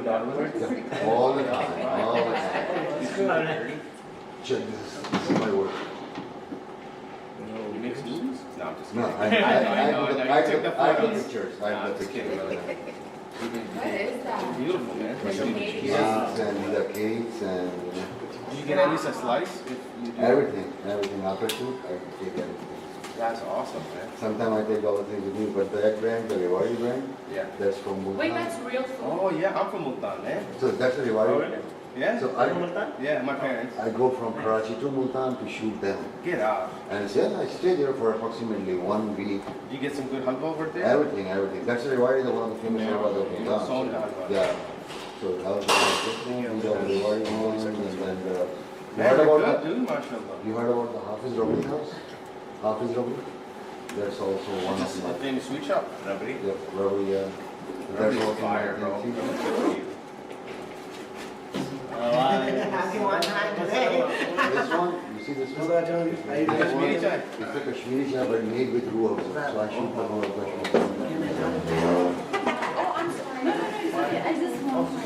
All the time, all the time. Check this is my work. You make smoothies? No, I'm just kidding. No, I took the pictures. I took the pictures. What is that? Beautiful, man. Cakes and the cakes and Did you get at least a slice? If you do? everything. After food, I take everything. That's awesome, man. Sometimes I take all the things with me, but the egg brand, the Rewari brand, Yeah. that's from Multan. Wait, that's real food? Oh, yeah, I'm from Multan, man. So that's the Rewari. Yeah? So Yeah, my parents. I go from Karachi to Multan to shoot them. Get out. And yeah, I stay there for approximately 1 week. Did you get some good halwa over there? Everything. That's the Rewari, the one of the famous halwa of Multan. Sound halwa. Yeah. So that was this one, these are the Rewari ones, and then you Man, heard you're about good, dude, mashallah. You heard about the Hafiz Rabri house? Hafiz Rabri? That's also one This is of the my. famous sweet shop. Rabri? Yeah, Rabri, yeah. Rabri's also fire, bro. my Happy one time today. This one, you see this one? This one, Kashmiri chai? it's a Kashmiri chai but made with ruah. So I shoot the whole Kashmiri. Oh, I'm sorry. No, I just want my.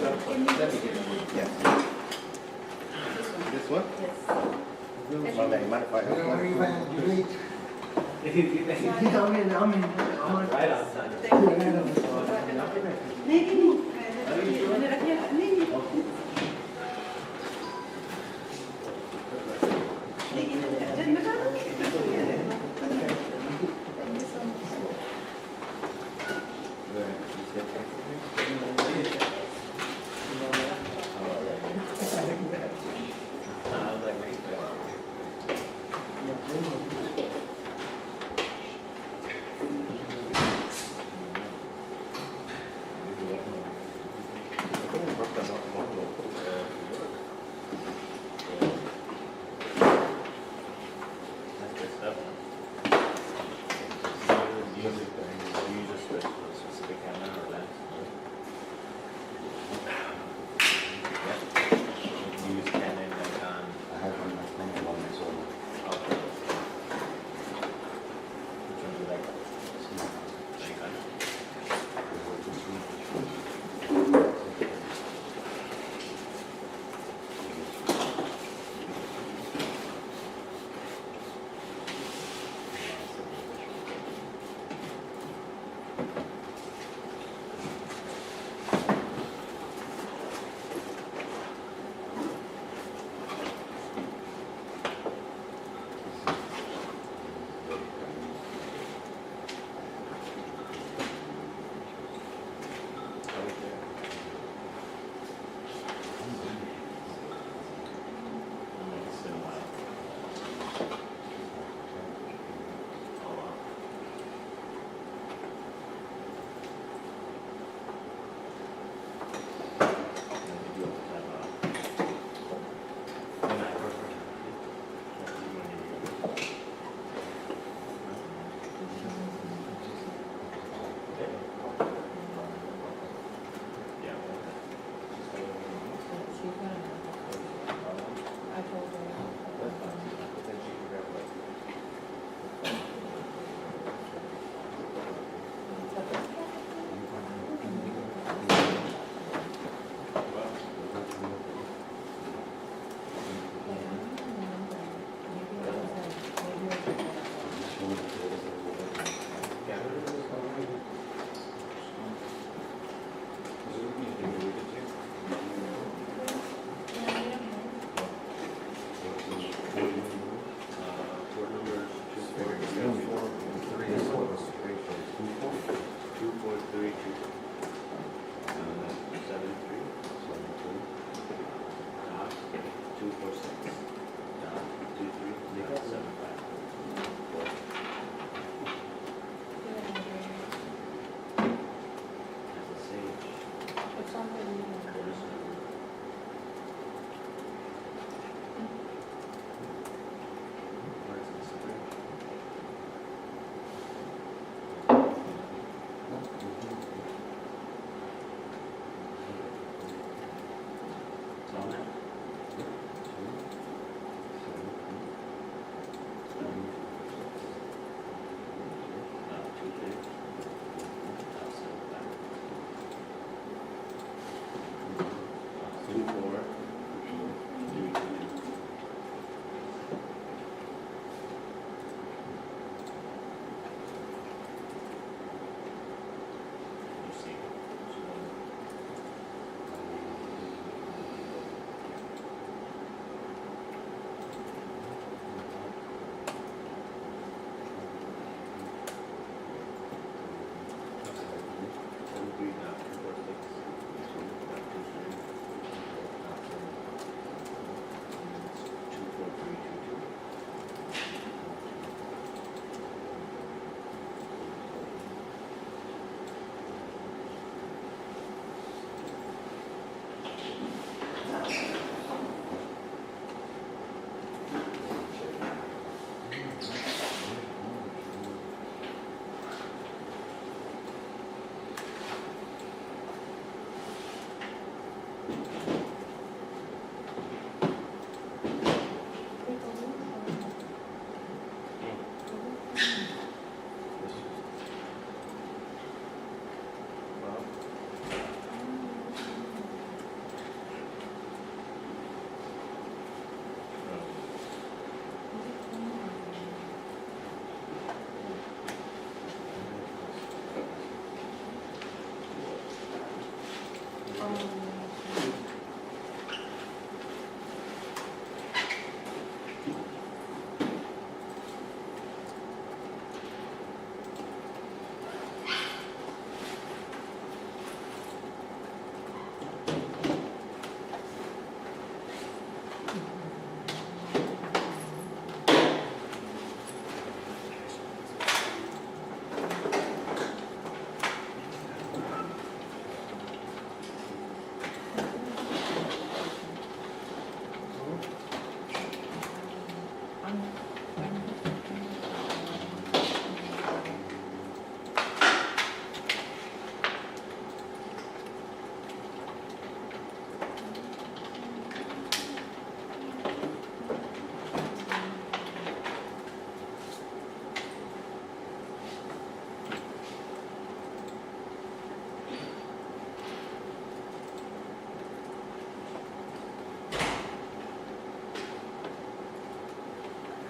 Let me get it. Yes. This one? Yes. My man, mind if I have one? Great. Right on time. I have one my friend about my soul.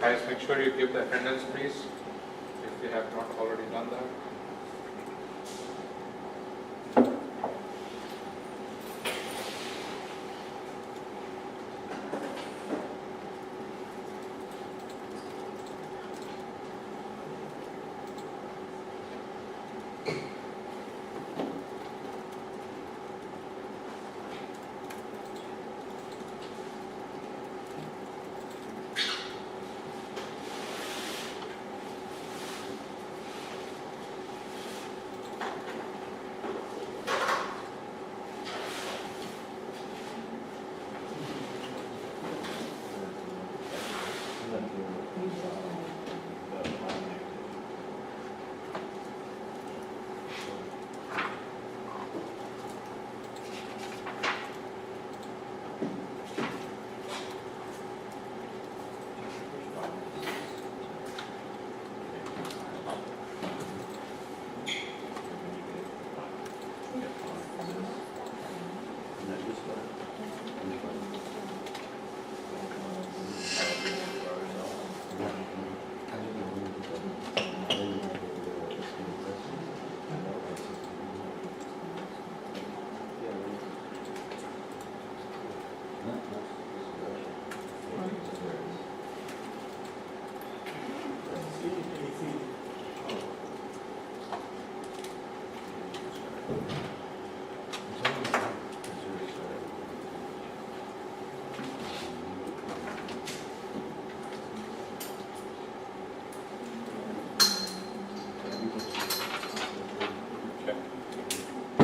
Guys, make sure you give the attendance, please, if you have not already done that.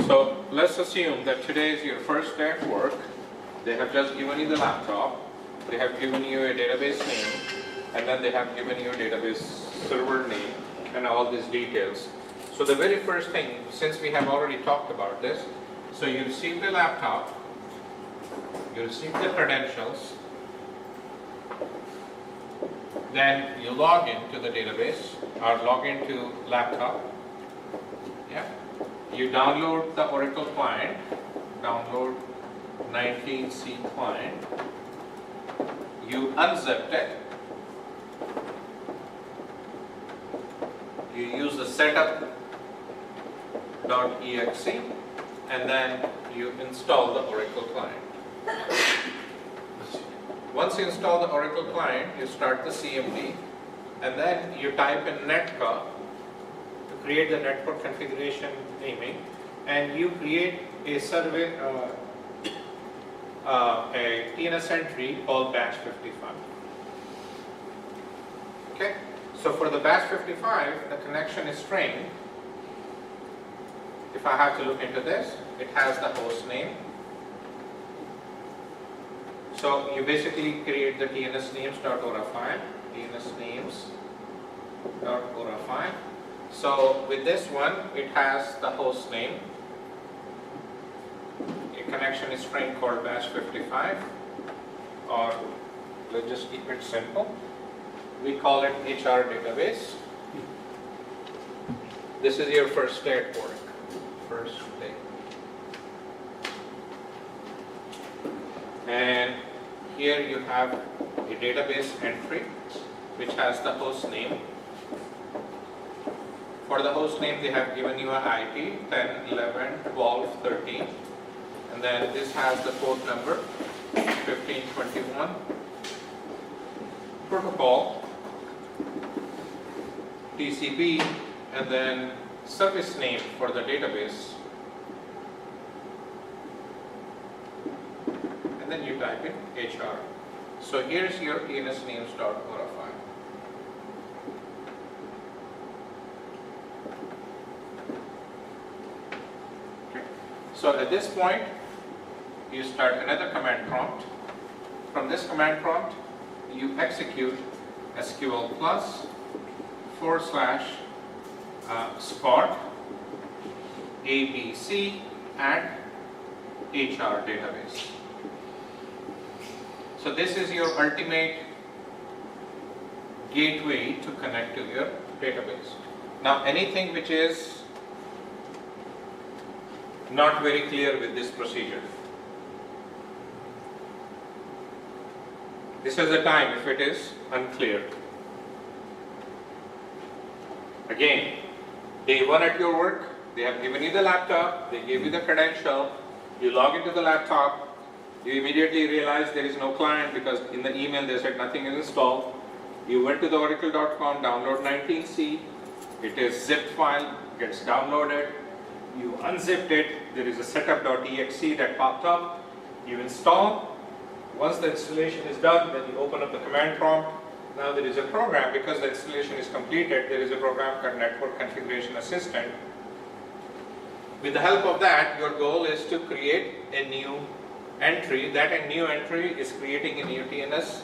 So let's assume that today is your first day at work. They have just given you the laptop. They have given you a database name, and then they have given you a database server name and all these details. So the very first thing, since we have already talked about this, so you receive the laptop, you receive the credentials, then you log into the database or log into laptop. Yeah. You download the Oracle client, download 19C client, you unzipped it, you use the setup.exe, and then you install the Oracle client. Once you install the Oracle client, you start the CMD, and then you type in netca to create the network configuration naming, and you create a survey, a TNS entry called Batch-55. Okay, so for the Batch-55, the connection is string. If I have to look into this, it has the host name. So you basically create the TNS names.ora file, TNS names.ora file. So with this one, it has the host name, a connection string called Batch-55, or let's just keep it simple. We call it HR database. This is your first day at work. First day. And here you have a database entry which has the host name. For the host name, they have given you an IP 10, 11, 12, 13, and then this has the port number 1521. Protocol, TCP, and then service name for the database. And then you type in HR. So here's your tnsnames.ora file. Okay. So at this point, you start another command prompt. From this command prompt, you execute SQL plus / spot ABC and HR database. So this is your ultimate gateway to connect to your database. Now anything which is not very clear with this procedure, this is the time if it is unclear. Again, day one at your work, they have given you the laptop, they gave you the credential, you log into the laptop, you immediately realize there is no client because in the email they said nothing is installed. You went to the oracle.com, download 19C, it is zipped file, gets downloaded, you unzipped it, there is a setup.exe that popped up, you install. Once the installation is done, then you open up the command prompt. Now there is a program, because the installation is completed, there is a program called Network Configuration Assistant. With the help of that, your goal is to create a new entry. That a new entry is creating a new TNS.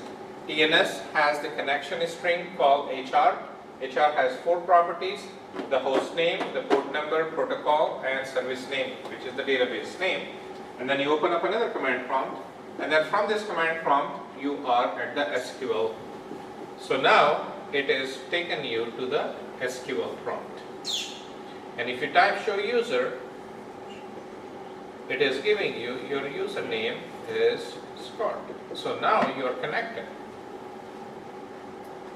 TNS has the connection string called HR. HR has 4 properties: the host name, the port number, protocol, and service name, which is the database name. And then you open up another command prompt, and then from this command prompt, you are at the SQL. So now it is taken you to the SQL prompt. And if you type show user, it is giving you your username is Scott. So now you are connected.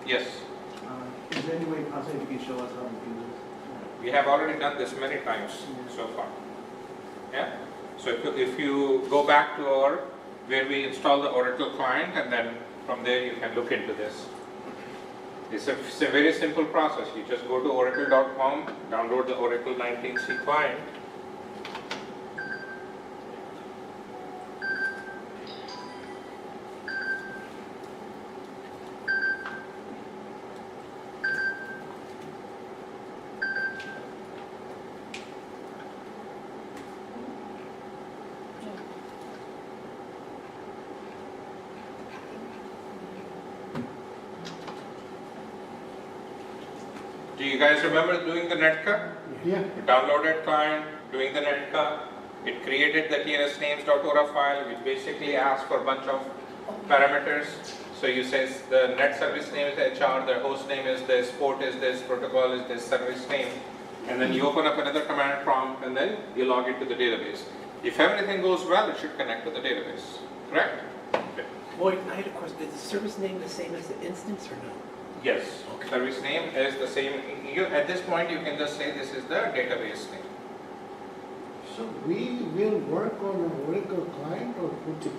Yes? Is there any way possible you can show us how to do this? We have already done this many times so far. Yeah? So if you go back to our, where we install the Oracle client, and then from there you can look into this. It's a very simple process. You just go to oracle.com, download the Oracle 19C client. Do you guys remember doing the netca? Yeah. You downloaded client, doing the netca. It created the tnsnames.ora file, which basically asks for a bunch of parameters. So you say the net service name is HR, the host name is this, port is this, protocol is this, service name. And then you open up another command prompt, and then you log into the database. If everything goes well, it should connect to the database, correct? Okay. Boyd, I had a question. Is the service name the same as the instance or no? Yes, service name is the same. At this point, you can just say this is the database name. So we will work on a Oracle client or put it?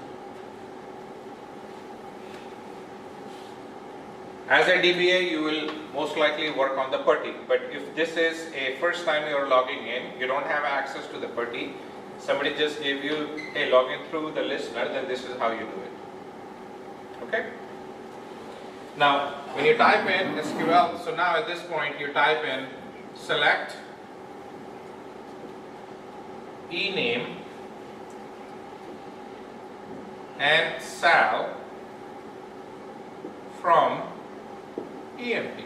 As a DBA, you will most likely work on the PuTTY, but if this is a first time you're logging in, you don't have access to the PuTTY, somebody just gave you, hey, log in through the listener, then this is how you do it. Okay? Now, when you type in SQL, so now at this point you type in select ename and sal from EMP.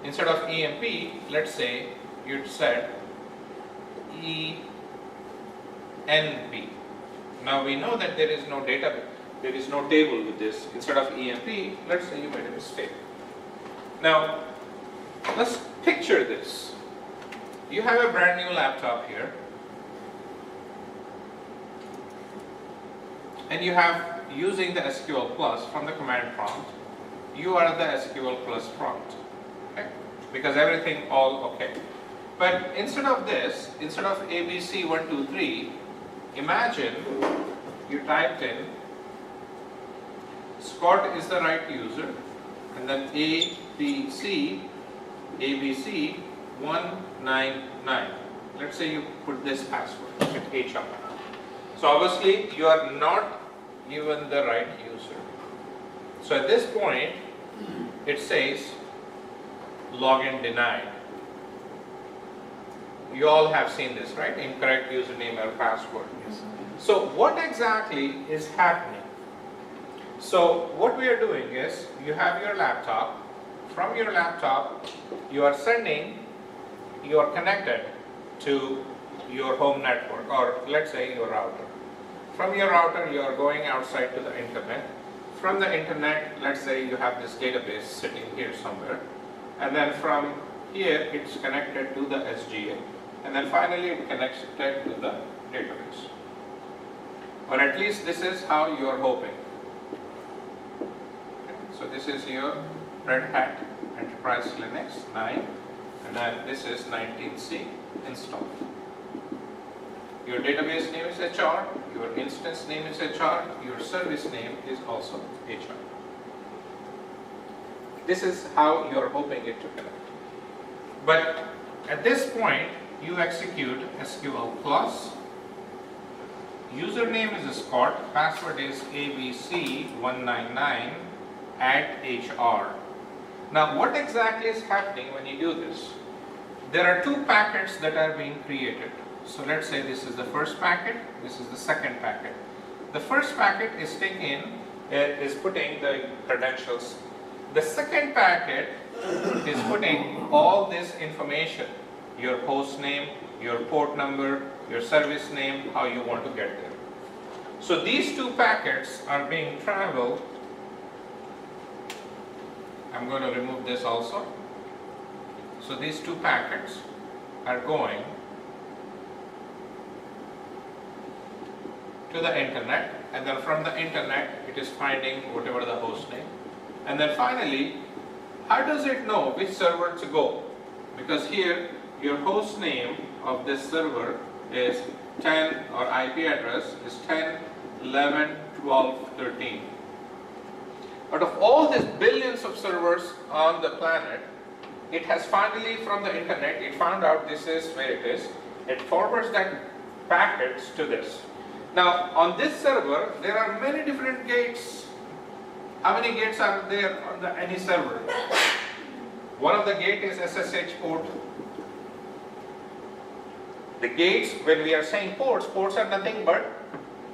Instead of EMP, let's say you'd said ENP. Now we know that there is no database, there is no table with this. Instead of EMP, let's say you made a mistake. Now, let's picture this. You have a brand new laptop here, and you have using the SQL plus from the command prompt. You are the SQL plus prompt, okay? Because everything all okay. But instead of this, instead of ABC123, imagine you typed in Scott is the right user, and then ABC 199. Let's say you put this password with HR. So obviously you are not even the right user. So at this point, it says login denied. You all have seen this, right? Incorrect username or password. Yes. So what exactly is happening? So what we are doing is, you have your laptop. From your laptop, you are connected to your home network, or let's say your router. From your router, you are going outside to the internet. From the internet, let's say you have this database sitting here somewhere. And then from here, it's connected to the SGA. And then finally, it connects it to the database. Or at least this is how you are hoping. Okay. So this is your Red Hat Enterprise Linux 9, and then this is 19C installed. Your database name is HR, your instance name is HR, your service name is also HR. This is how you are hoping it to connect. But at this point, you execute SQL plus. Username is Scott, password is ABC199 @HR. Now, what exactly is happening when you do this? There are two packets that are being created. So let's say this is the first packet, this is the second packet. The first packet is putting the credentials. The second packet is putting all this information, your host name, your port number, your service name, how you want to get there. So these two packets are being traveled. I'm going to remove this also. So these two packets are going to the internet, and then from the internet it is finding whatever the host name. And then finally, how does it know which server to go? Because here your host name of this server is 10, or IP address is 10, 11, 12, 13. Out of all these billions of servers on the planet, it has finally, from the internet, it found out this is where it is. It forwards that packets to this. Now, on this server, there are many different gates. How many gates are there on any server? One of the gate is SSH port. The gates, when we are saying ports, ports are nothing but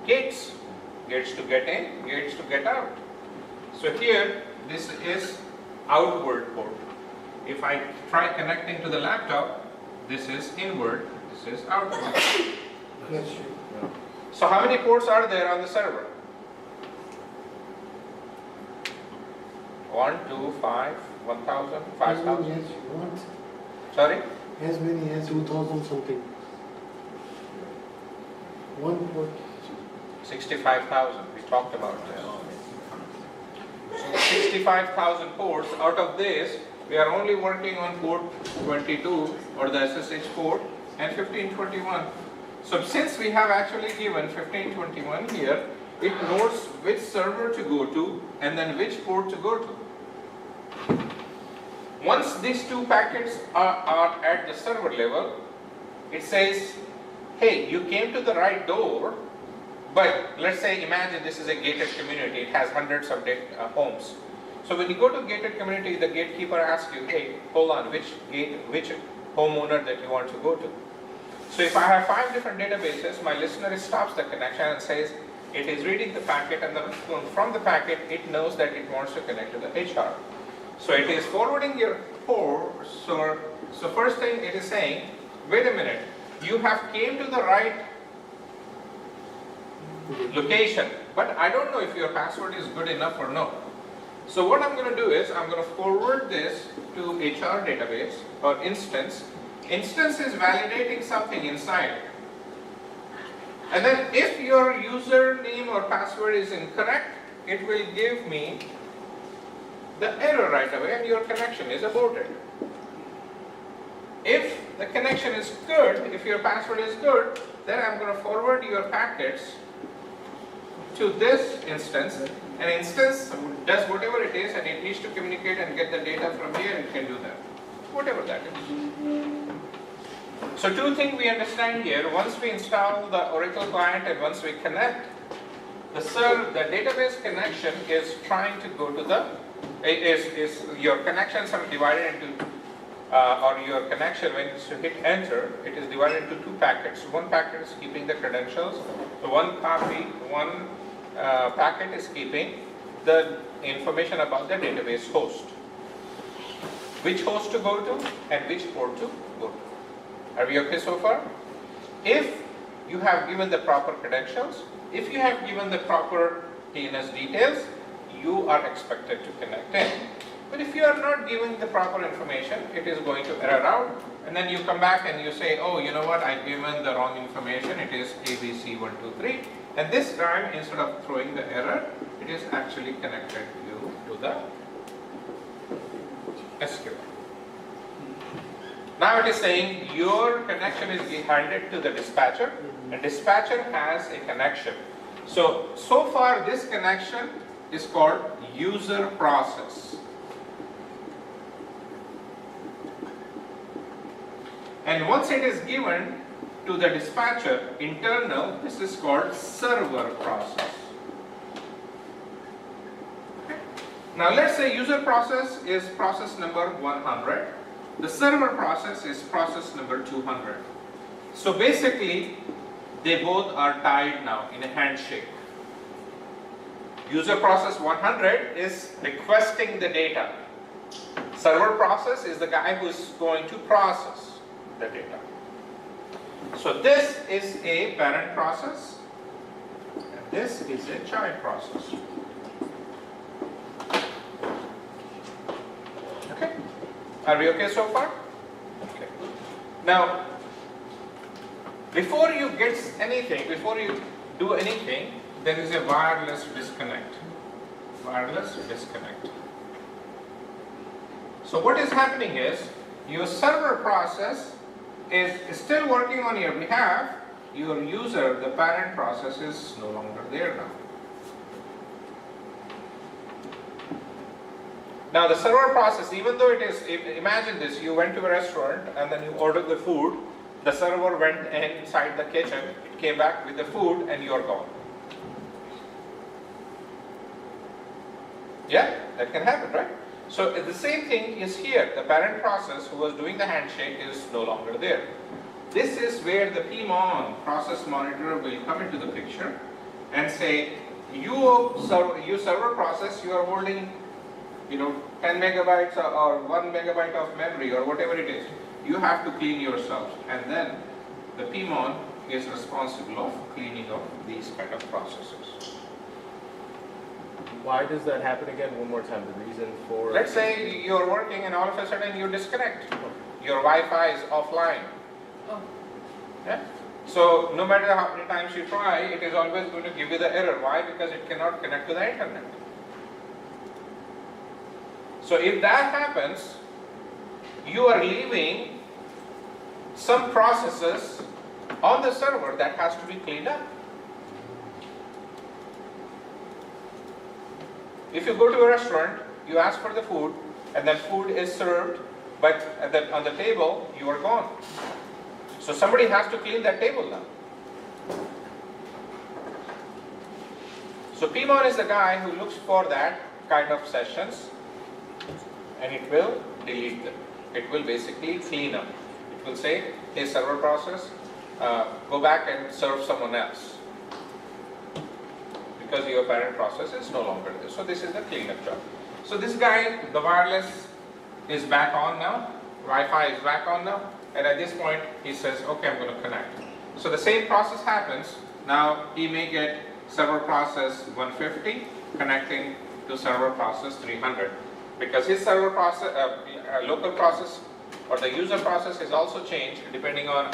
gates. Gates to get in, gates to get out. So here, this is outward port. If I try connecting to the laptop, this is inward, this is outward. Yes. So how many ports are there on the server? 1, 2, 5, 1,000, 5,000. Yes, you want Sorry? as many as 2,000 something. One port. 65,000. We talked about this. So 65,000 ports. Out of this, we are only working on port 22 or the SSH port and 1521. So since we have actually given 1521 here, it knows which server to go to and then which port to go to. Once these two packets are at the server level, it says, hey, you came to the right door, but let's say, imagine this is a gated community, it has hundreds of homes. So when you go to gated community, the gatekeeper asks you, hey, hold on, which homeowner that you want to go to. So if I have 5 different databases, my listener stops the connection and says, it is reading the packet, and then from the packet, it knows that it wants to connect to the HR. So it is forwarding your port. So first thing it is saying, wait a minute, you have came to the right location, but I don't know if your password is good enough or no. So what I'm going to do is, I'm going to forward this to HR database or instance. Instance is validating something inside. And then if your username or password is incorrect, it will give me the error right away and your connection is aborted. If the connection is good, if your password is good, then I'm going to forward your packets to this instance. An instance does whatever it is and it needs to communicate and get the data from here, it can do that. Whatever that is. So 2 things we understand here. Once we install the Oracle client and once we connect, the database connection is trying to go to the, your connections are divided into, or your connection, when you hit enter, it is divided into 2 packets. One packet is keeping the credentials. So one packet is keeping the information about the database host. Which host to go to and which port to go to. Are we okay so far? If you have given the proper credentials, if you have given the proper DNS details, you are expected to connect in. But if you are not giving the proper information, it is going to error out, and then you come back and you say, oh, you know what, I've given the wrong information, it is ABC123, and this time, instead of throwing the error, it is actually connected you to the SQL. Now it is saying your connection is handed to the dispatcher, and dispatcher has a connection. So far this connection is called user process. And once it is given to the dispatcher internal, this is called server process. Okay. Now let's say user process is process number 100. The server process is process number 200. So basically, they both are tied now in a handshake. User process 100 is requesting the data. Server process is the guy who is going to process the data. So this is a parent process, and this is a child process. Okay? Are we okay so far? Okay. Now, before you get anything, before you do anything, there is a wireless disconnect. Wireless disconnect. So what is happening is, your server process is still working on your behalf. Your user, the parent process, is no longer there now. Now the server process, even though it is, imagine this, you went to a restaurant and then you ordered the food, the server went inside the kitchen, it came back with the food and you're gone. Yeah, that can happen, right? So the same thing is here. The parent process who was doing the handshake is no longer there. This is where the PMON, process monitor, will come into the picture and say, you server process, you are holding 10 megabytes or 1 megabyte of memory or whatever it is. You have to clean yourself, and then the PMON is responsible of cleaning of these kind of processes. Why does that happen again? One more time, the reason for... Let's say you're working and all of a sudden you disconnect. Your Wi-Fi is offline. Oh. Yeah? So no matter how many times you try, it is always going to give you the error. Why? Because it cannot connect to the internet. So if that happens, you are leaving some processes on the server that has to be cleaned up. If you go to a restaurant, you ask for the food, and that food is served, but on the table, you are gone. So somebody has to clean that table now. So PMON is the guy who looks for that kind of sessions, and it will delete them. It will basically clean up. It will say, hey server process, go back and serve someone else. Because your parent process is no longer there. So this is the cleanup job. So this guy, the wireless is back on now. Wi-Fi is back on now. And at this point, he says, okay, I'm going to connect. So the same process happens. Now he may get server process 150 connecting to server process 300. Because his server process, local process or the user process is also changed depending on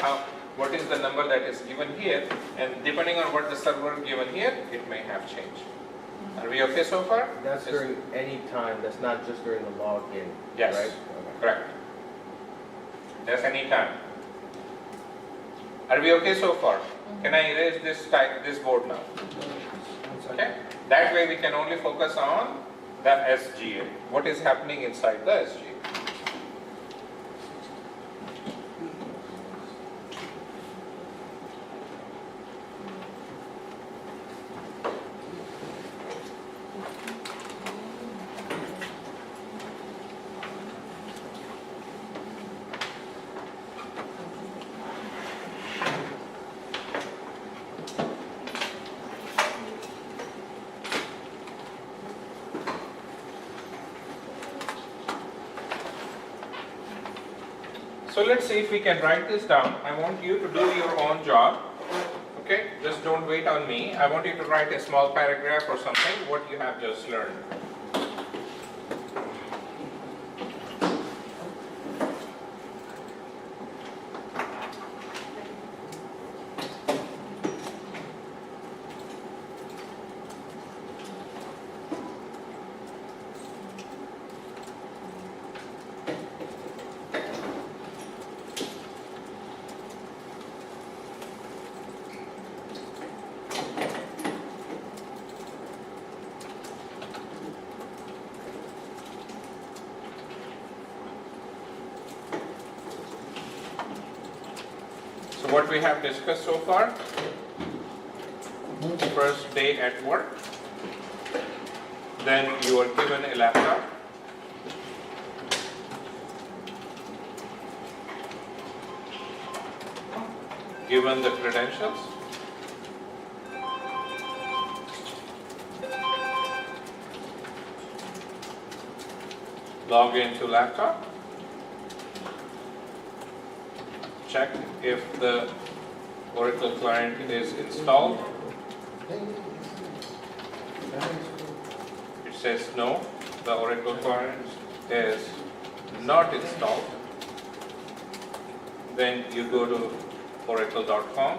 what is the number that is given here, and depending on what the server given here, it may have changed. Are we okay so far? That's during any time, that's not just during the login, Yes, right? correct. That's any time. Are we okay so far? Can I erase this board now? Okay. That way we can only focus on the SGA. What is happening inside the SGA? So let's see if we can write this down. I want you to do your own job. Okay, just don't wait on me. I want you to write a small paragraph or something, what you have just learned. So what we have discussed so far, first day at work, then you are given a laptop, given the credentials, log into laptop, check if the Oracle client is installed. It says no, the Oracle client is not installed. Then you go to oracle.com,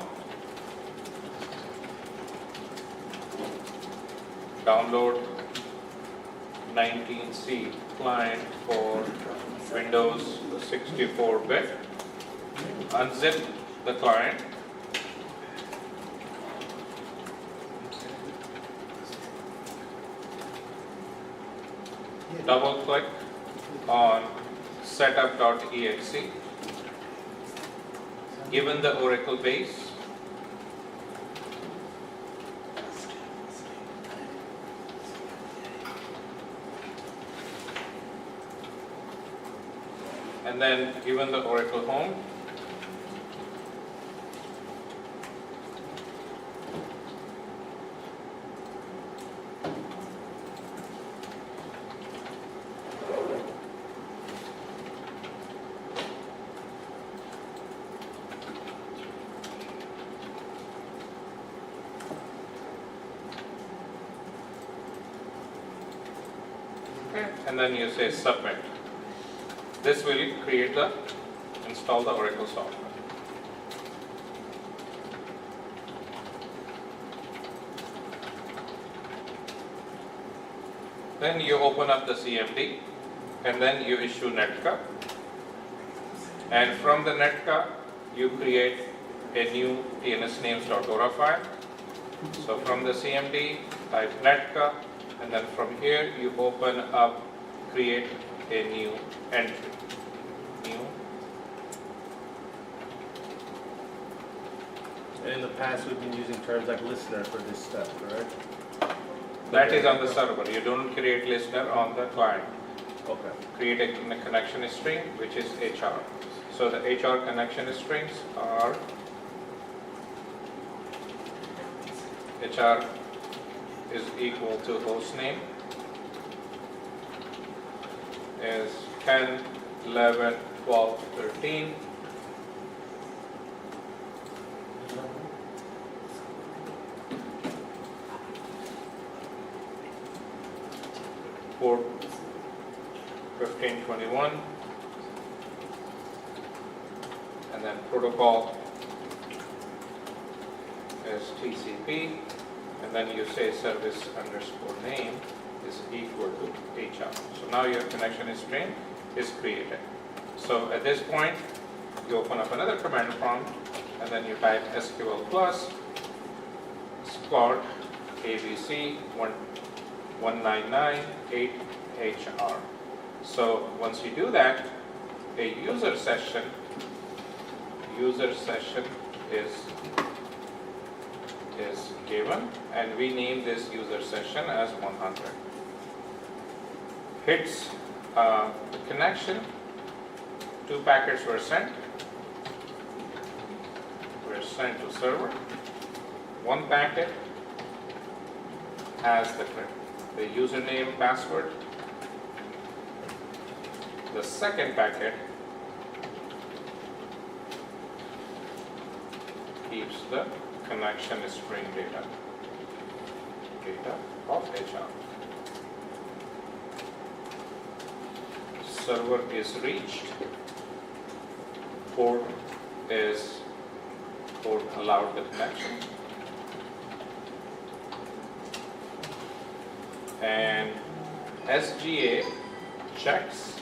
download 19C client for Windows 64-bit, unzip the client, double click on setup.exe, given the Oracle base, and then given the Oracle home, and then you say submit. This will install the Oracle software. Then you open up the CMD and then you issue netka. And from the netka, you create a new tnsnames.ora file. So from the CMD, type netka, and then from here you open up, create a new entry. New. And in the past, we've been using terms like listener for this step, correct? That is on the server. You don't create listener on the client. Okay. Create a connection string, which is HR. So the HR connection strings are HR is equal to host name is 10, 11, 12, 13. Port 1521, and then protocol is TCP, and then you say service underscore name is equal to HR. So now your connection string is created. So at this point, you open up another command prompt, and then you type SQL plus Splot ABC 1998 HR. So once you do that, a user session is given, and we name this user session as 100. Hits the connection, 2 packets were sent to server. 1 packet has the username, password. The second packet keeps the connection string data of HR. Server is reached. Port allowed the connection. And SGA checks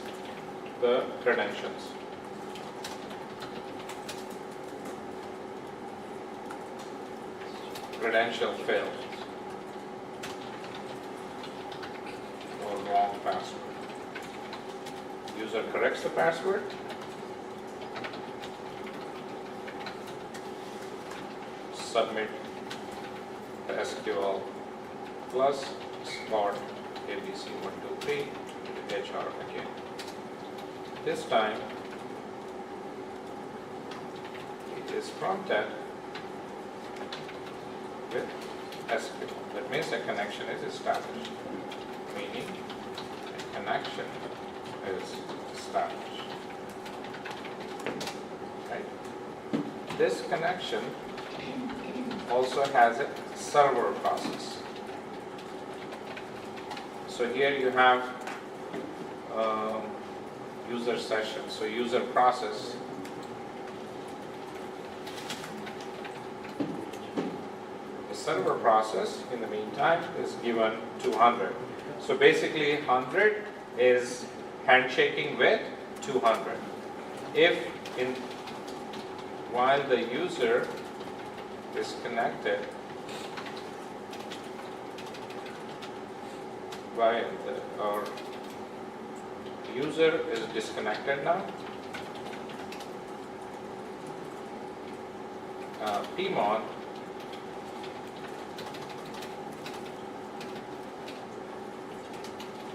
the credentials. Credential failed or wrong password. User corrects the password. Submit the SQL plus Splot ABC123 to HR again. This time it is prompted with SQL. That means a connection is established, meaning a connection is established. Right? This connection also has a server process. So here you have user session, so user process. The server process, in the meantime, is given 200. So basically 100 is handshaking with 200. If while the user is connected or user is disconnected now, PMON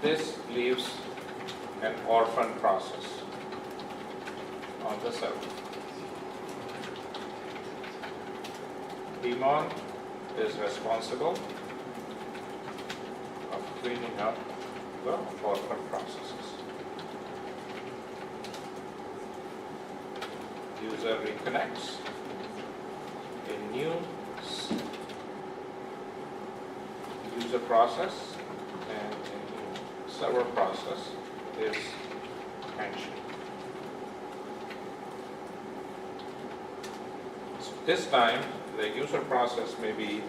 this leaves an orphan process on the server. PMON is responsible of cleaning up the orphan processes. User reconnects. A new user process and a new server process is handshake. So this time the user process may be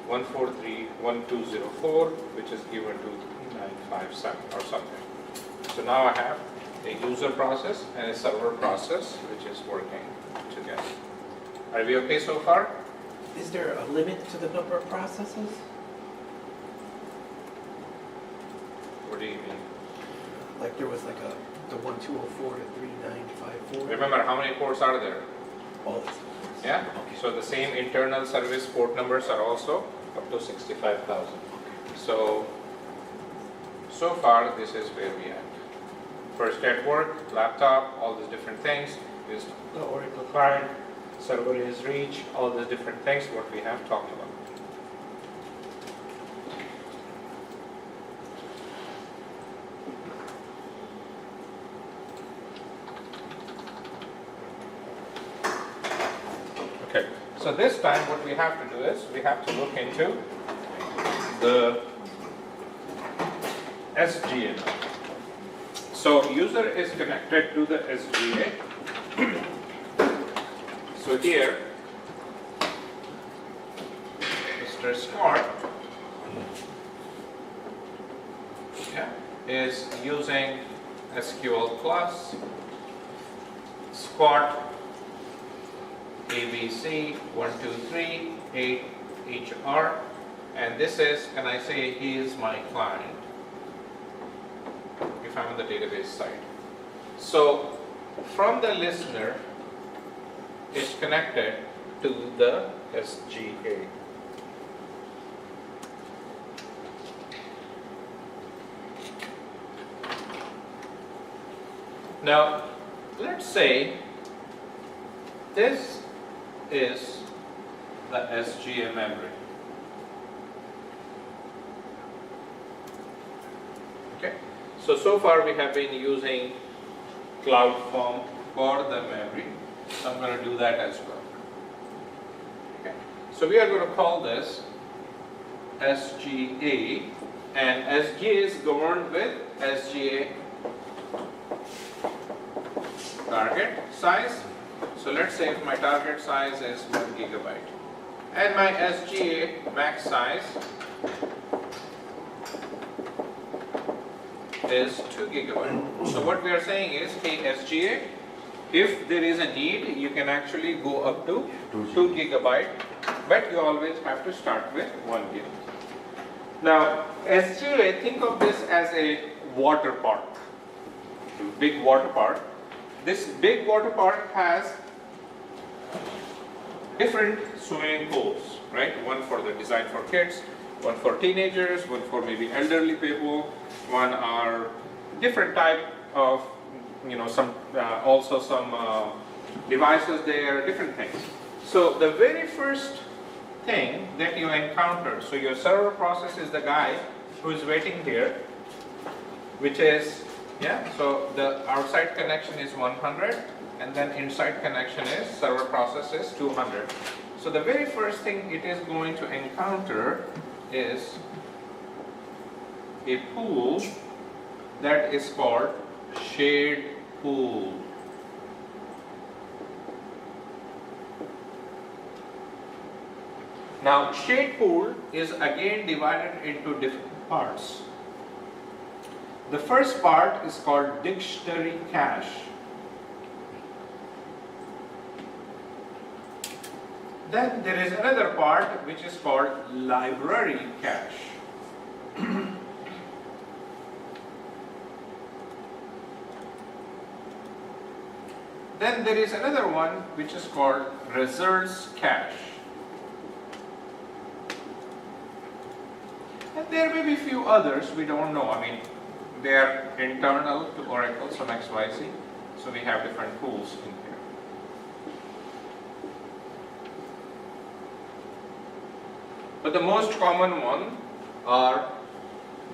143.1204, which is given to 395. Batch-55 or something. So now I have a user process and a server process which is working together. Are we okay so far? Is there a limit to the number of processes? What do you mean? Like there was like the 1204 to 3954. Remember how many ports are there? All this. Yeah? So the same internal service port numbers are also up to 65,000. So far this is where we are. First network, laptop, all these different things is the Oracle client, server is reach, all these different things what we have talked about. Okay, so this time what we have to do is we have to look into the SGA. So user is connected to the SGA. So here, Mr. Scott is using SQL plus Scott ABC 123 8 HR, and this is, can I say he is my client if I'm on the database side. So from the listener is connected to the SGA. Now let's say this is the SGA memory. Okay, so far we have been using CloudForm for the memory. So I'm going to do that as well. Okay, so we are going to call this SGA, and SGA is governed with SGA target size. So let's say if my target size is 1 gigabyte and my SGA max size is 2 gigabyte. So what we are saying is, hey SGA, if there is a need, you can actually go up to 2 gigabyte, but you always have to start with 1 gig. Now SGA, think of this as a water park, big water park. This big water park has different swimming pools, right? One for the design for kids, one for teenagers, one for maybe elderly people, one are different type of, some also some devices there, different things. So the very first thing that you encounter, so your server process is the guy who is waiting here, which is, so the outside connection is 100, and then inside connection is server process is 200. So the very first thing it is going to encounter is a pool that is called shared pool. Now shared pool is again divided into different parts. The first part is called dictionary cache. Then there is another part which is called library cache. Then there is another one which is called results cache. And there may be few others, we don't know. I mean, they are internal to Oracle, some XYZ. So we have different pools in here. But the most common one are,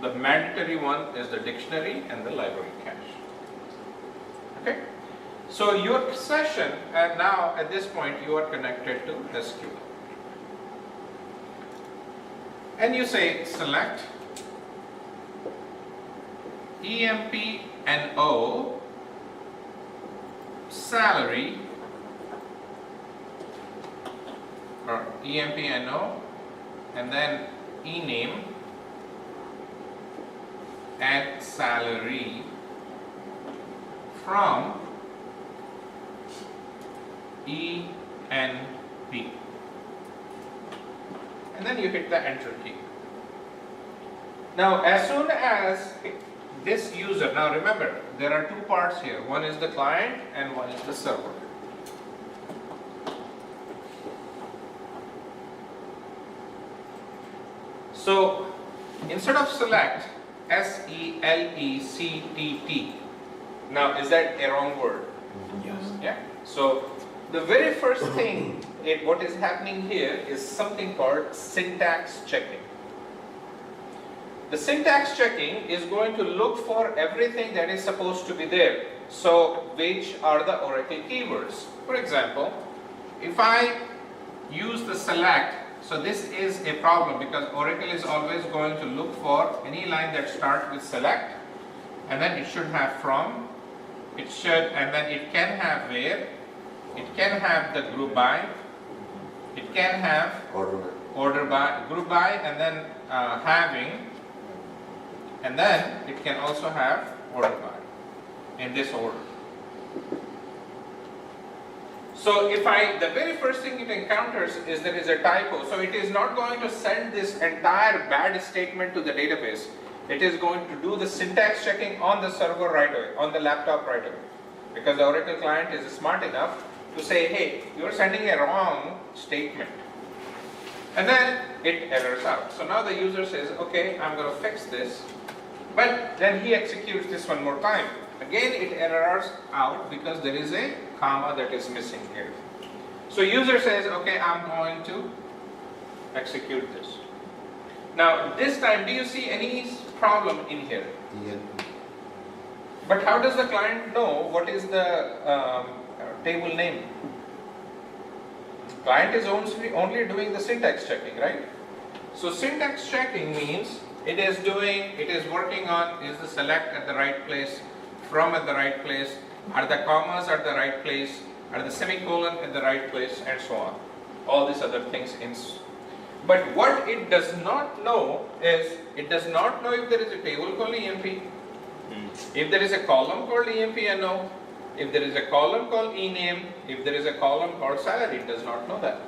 the mandatory one is the dictionary and the library cache. Okay? So your session, and now at this point you are connected to SQL. And you say select EMP&O salary, or EMP&O, and then ename and salary from ENP. And then you hit the enter key. Now as soon as this user, now remember there are two parts here, one is the client and one is the server. So instead of select, SELECTT, now is that a wrong word? Yes. Yeah. So the very first thing, what is happening here is something called syntax checking. The syntax checking is going to look for everything that is supposed to be there. So which are the Oracle keywords? For example, if I use the select, so this is a problem because Oracle is always going to look for any line that starts with select, and then it should have from, it should, and then it can have where, it can have the group by, it can have order by, group by, and then having, and then it can also have order by in this order. So if the very first thing it encounters is there is a typo, so it is not going to send this entire bad statement to the database. It is going to do the syntax checking on the server right away, on the laptop right away. Because the Oracle client is smart enough to say, hey, you are sending a wrong statement. And then it errors out. So now the user says, okay, I'm going to fix this. But then he executes this one more time. Again, it errors out because there is a comma that is missing here. So user says, okay, I'm going to execute this. Now, this time, do you see any problem in here? But how does the client know what is the table name? Client is only doing the syntax checking, right? So syntax checking means it is working on, is the select at the right place, from at the right place, are the commas at the right place, are the semicolon at the right place, and so on. All these other things. But what it does not know is, it does not know if there is a table called EMP, if there is a column called EMPNO, if there is a column called ename, if there is a column called salary, it does not know that.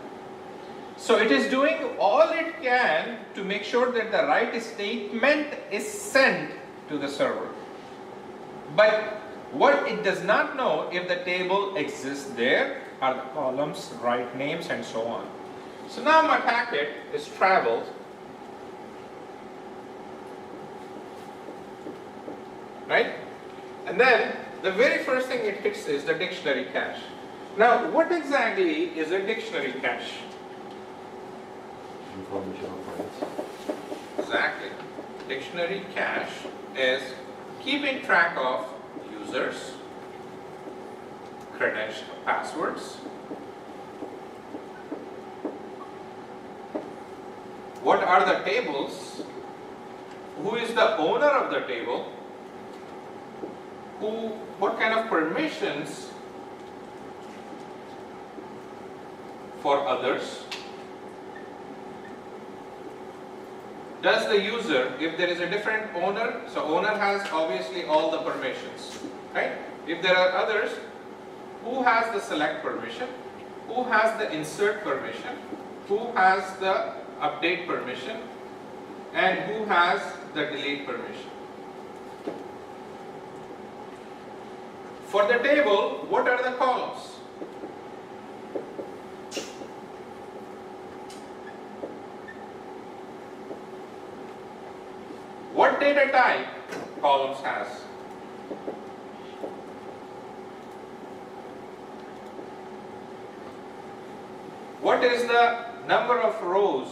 So it is doing all it can to make sure that the right statement is sent to the server. But what it does not know if the table exists there, are the columns, right names, and so on. So now my packet is traveled. Right? And then the very first thing it hits is the dictionary cache. Now, what exactly is a dictionary cache? Information of files. Exactly. Dictionary cache is keeping track of users, credentials, passwords, what are the tables, who is the owner of the table, what kind of permissions for others, does the user, if there is a different owner, so owner has obviously all the permissions, right? If there are others, who has the select permission, who has the insert permission, who has the update permission, and who has the delete permission. For the table, what are the columns? What data type columns has? What is the number of rows?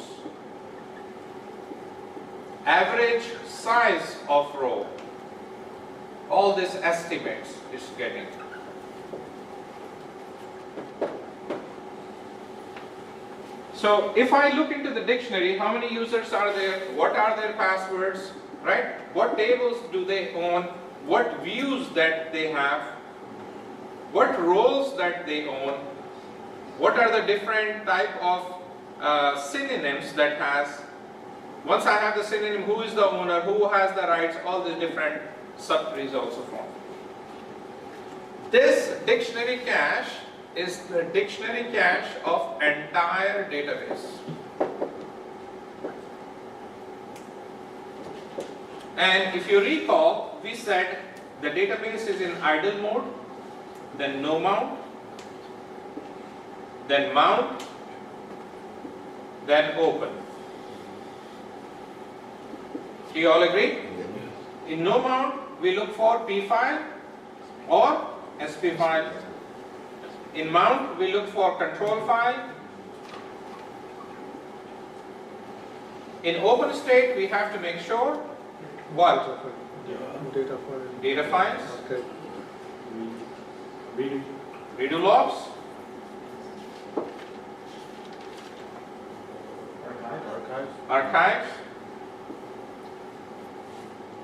Average size of row? All these estimates is getting. So if I look into the dictionary, how many users are there? What are their passwords? Right? What tables do they own? What views that they have? What roles that they own? What are the different type of synonyms that has? Once I have the synonym, who is the owner, who has the rights, all these different subtrees also form. This dictionary cache is the dictionary cache of entire database. And if you recall, we said the database is in idle mode, then no mount, then mount, then open. Do you all agree? In no mount, we look for P file or SP file. In mount, we look for control file. In open state, we have to make sure what? Data file. Data files, Okay. Read. redo logs, Archives. archives.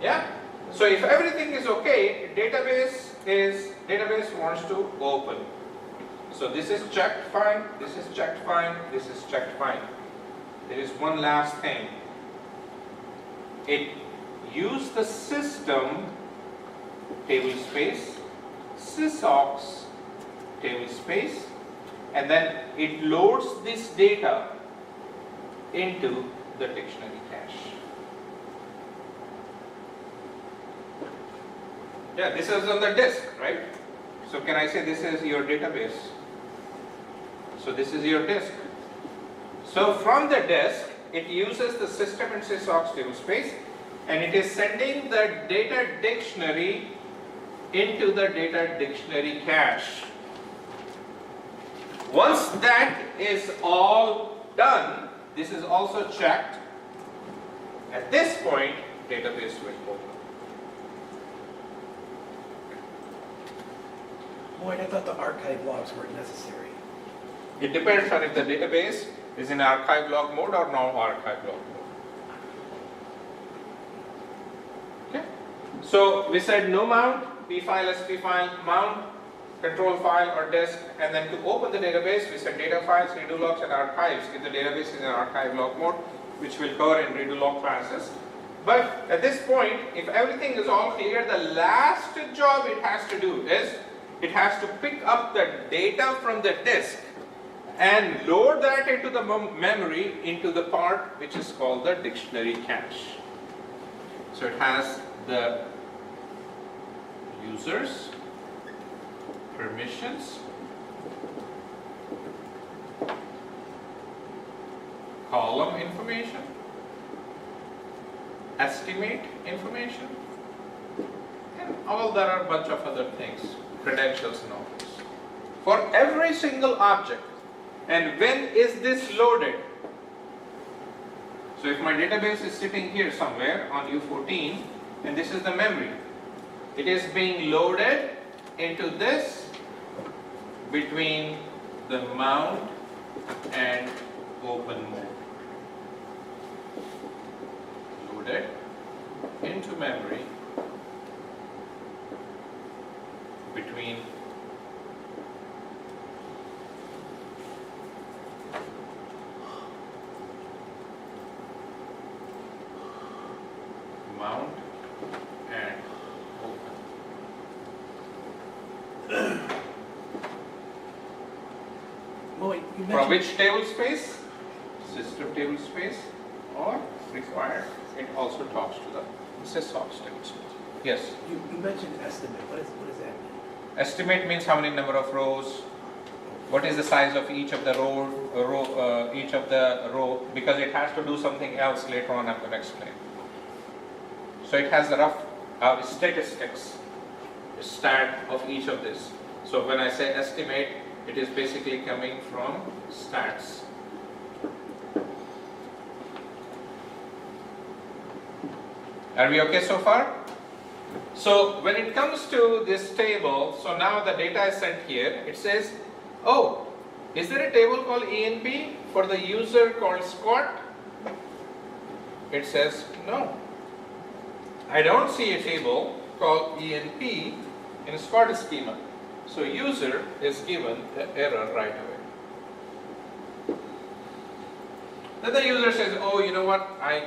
Yeah. So if everything is okay, database wants to open. So this is checked fine, this is checked fine, this is checked fine. There is one last thing. It used the system table space, sysaux table space, and then it loads this data into the dictionary cache. Yeah, this is on the disk, right? So can I say this is your database? So this is your disk. So from the disk, it uses the system and sysaux table space, and it is sending the data dictionary into the data dictionary cache. Once that is all done, this is also checked. At this point, database will open. Boyd, I thought the archive logs weren't necessary. It depends on if the database is in archive log mode or non-archive log mode. Okay. So we said no mount, P file, SP file, mount, control file or disk, and then to open the database, we said data files, redo logs, and archives if the database is in archive log mode, which we'll cover in redo log classes. But at this point, if everything is all clear, the last job it has to do is it has to pick up the data from the disk and load that into the memory into the part which is called the dictionary cache. So it has the users, permissions, column information, estimate information, and all there are a bunch of other things, credentials and all this. For every single object. And when is this loaded? So if my database is sitting here somewhere on U14 and this is the memory, it is being loaded into this between the mount and open mode. Loaded into memory between mount and open. Boyd, you From mentioned, which table space? System table space or required. It also talks to the sysaux table space. Yes. you mentioned estimate. What does that mean? Estimate means how many number of rows. What is the size of each of the row, because it has to do something else later on I'm going to explain. So it has the rough statistics, stat of each of this. So when I say estimate, it is basically coming from stats. Are we okay so far? So when it comes to this table, so now the data is sent here. It says, oh, is there a table called ENP for the user called Scott? It says, no. I don't see a table called ENP in Scott schema. So user is given the error right away. Then the user says, oh, you know what, I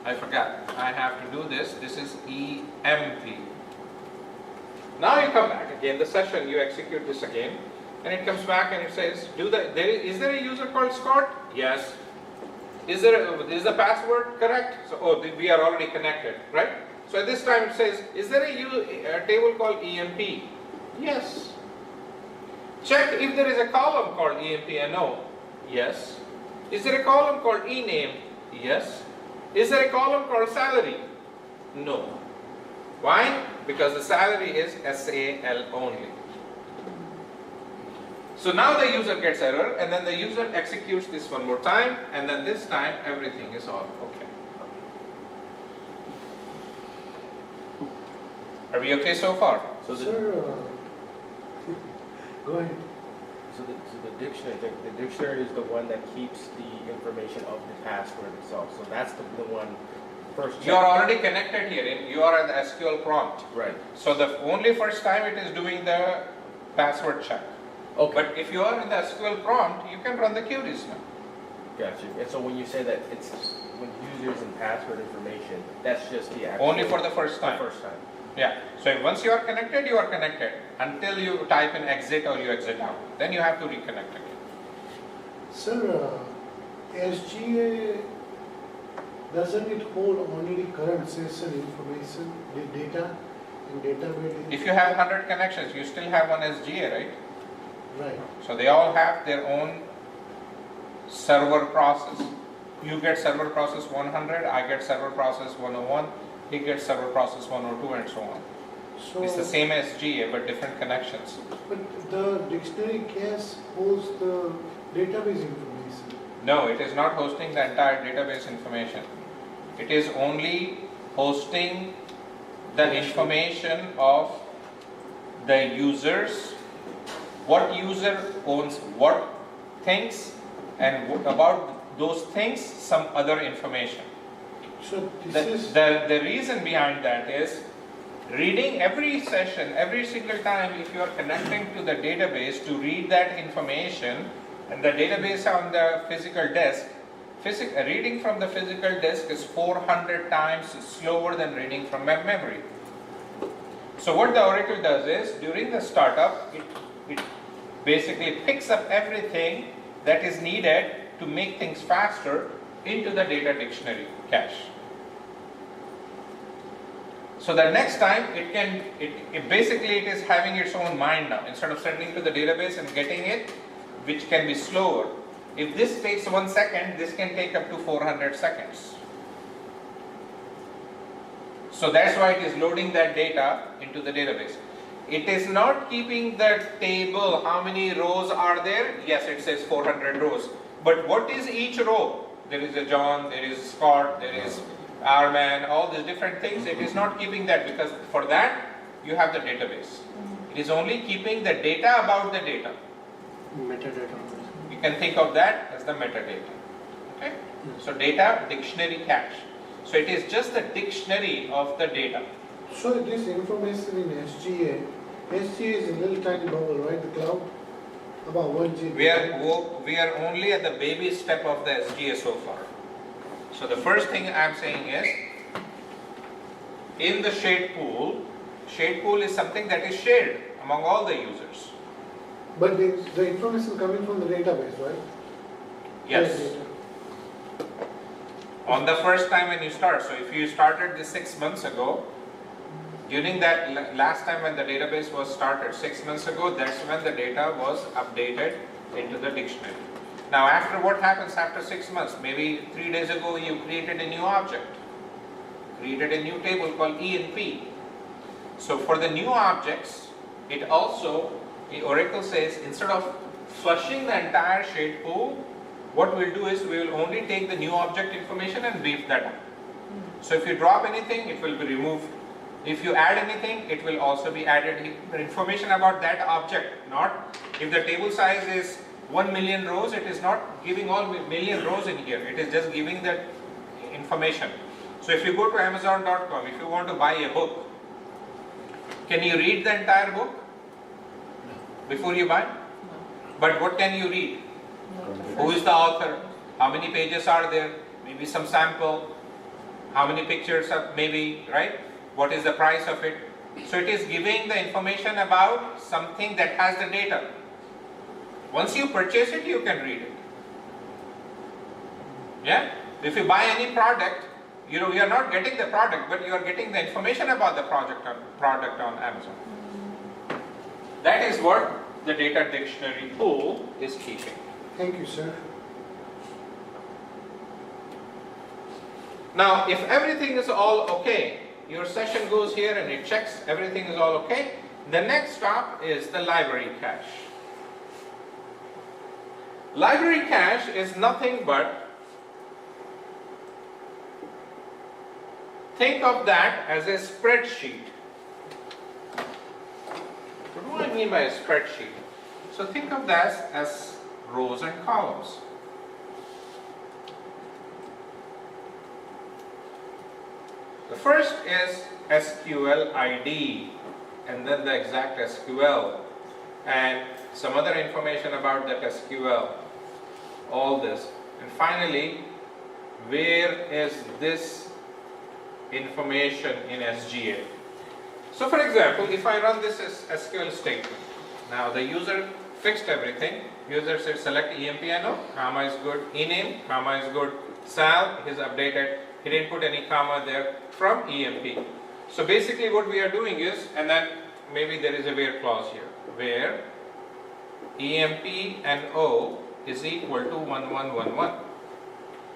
I forgot. I have to do this. This is EMP. Now you come back again, the session, you execute this again, and it comes back and it says, is there a user called Scott? Yes. Is the password correct? So, we are already connected, right? So at this time it says, is there a table called EMP? Yes. Check if there is a column called EMP and no. Yes. Is there a column called eName? Yes. Is there a column called salary? No. Why? Because the salary is SAL only. So now the user gets error, and then the user executes this one more time, and then this time everything is all okay. Are we okay so far? So the, Sir, go ahead. so the dictionary is the one that keeps the information of the password itself. So that's the one first. You are already connected here. You are at the SQL prompt. Right. So the only first time it is doing the password check. Okay. But if you are in the SQL prompt, you can run the queries now. Got you. And so when you say that it's when users and password information, that's just the actual. Only for the first time. The first time. Yeah. So once you are connected, you are connected until you type in exit or you exit out. Then you have to reconnect again. Sir, SGA, doesn't it hold only current session information, the data and database? If you have 100 connections, you still have one SGA, right? Right. So they all have their own server process. You get server process 100, I get server process 101, he gets server process 102, and so on. So, It's the same SGA but different connections. but the dictionary cache holds the database information. No, it is not hosting the entire database information. It is only hosting the information of the users, what user owns what things, and about those things some other information. So this The reason behind that is reading every session, every single time if you are connecting to the database to read that information, and the database on the physical disk, reading from the physical disk is 400 times slower than reading from memory. So what the Oracle does is, during the startup, it basically picks up everything that is needed to make things faster into the data dictionary cache. So the next time it basically is having its own mind now. Instead of sending to the database and getting it, which can be slower. If this takes 1 second, this can take up to 400 seconds. So that's why it is loading that data into the database. It is not keeping the table, how many rows are there? Yes, it says 400 rows. But what is each row? There is a John, there is Scott, there is Arman, all these different things. It is not keeping that, because for that you have the database. It is only keeping the data about the data. Metadata. You can think of that as the metadata. Okay? So data dictionary cache. So it is just the dictionary of the data. So this information in SGA is a little tiny bubble, right? The cloud, about 1 GB. We are only at the baby step of the SGA so far. So the first thing I am saying is, in the shade pool is something that is shared among all the users. But the information coming from the database, right? Yes. Data. On the first time when you start, so if you started this 6 months ago, during that last time when the database was started 6 months ago, that's when the data was updated into the dictionary. Now after, what happens after 6 months? Maybe 3 days ago you created a new object, created a new table called ENP. So for the new objects, it also, the Oracle says, instead of flushing the entire shade pool, what we'll do is we will only take the new object information and brief that up. So if you drop anything, it will be removed. If you add anything, it will also be added. The information about that object, not if the table size is 1 million rows, it is not giving all million rows in here. It is just giving that information. So if you go to Amazon.com, if you want to buy a book, can you read the entire book before you buy? But what can you read? Who is the author? How many pages are there? Maybe some sample. how many pictures are maybe, right? What is the price of it? So it is giving the information about something that has the data. Once you purchase it, you can read it. Yeah? If you buy any product, you are not getting the product, but you are getting the information about the product on Amazon. That is what the data dictionary pool is keeping. Thank you, sir. Now, if everything is all okay, your session goes here and it checks everything is all okay, the next stop is the library cache. Library cache is nothing but, think of that as a spreadsheet. What do I mean by a spreadsheet? So think of that as rows and columns. The first is SQL ID, and then the exact SQL, and some other information about that SQL, all this. And finally, where is this information in SGA? So for example, if I run this SQL statement, now the user fixed everything. User said select EMPNO, comma is good, ename, comma is good, sal is updated, he didn't put any comma there from EMP. So basically what we are doing is, and then maybe there is a where clause here, where EMP and O is equal to 1111.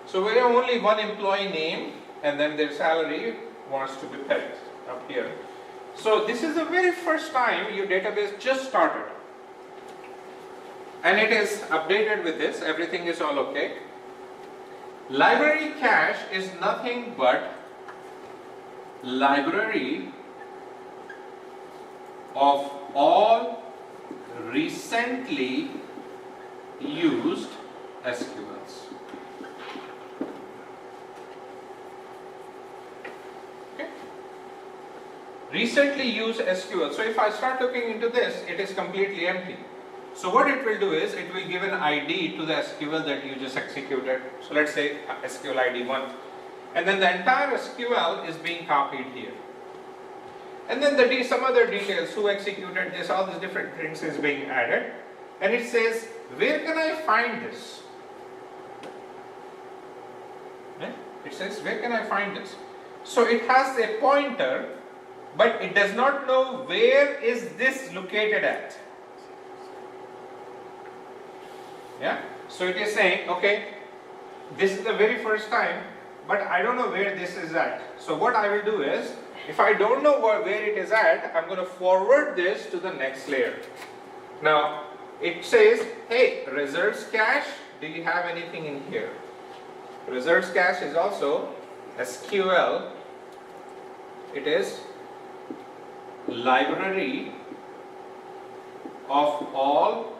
So we have only one employee name and then their salary wants to be pegged up here. So this is the very first time your database just started. And it is updated with this, everything is all okay. Library cache is nothing but library of all recently used SQLs. Okay. Recently used SQL. So if I start looking into this, it is completely empty. So what it will do is, it will give an ID to the SQL that you just executed. So let's say SQL ID 1. And then the entire SQL is being copied here. And then some other details, who executed this, all these different things is being added. And it says, where can I find this? It says, where can I find this? So it has a pointer, but it does not know where is this located at. Yeah? So it is saying, okay, this is the very first time, but I don't know where this is at. So what I will do is, if I don't know where it is at, I'm going to forward this to the next layer. Now, it says, hey, results cache, do you have anything in here? Results cache is also SQL. It is library of all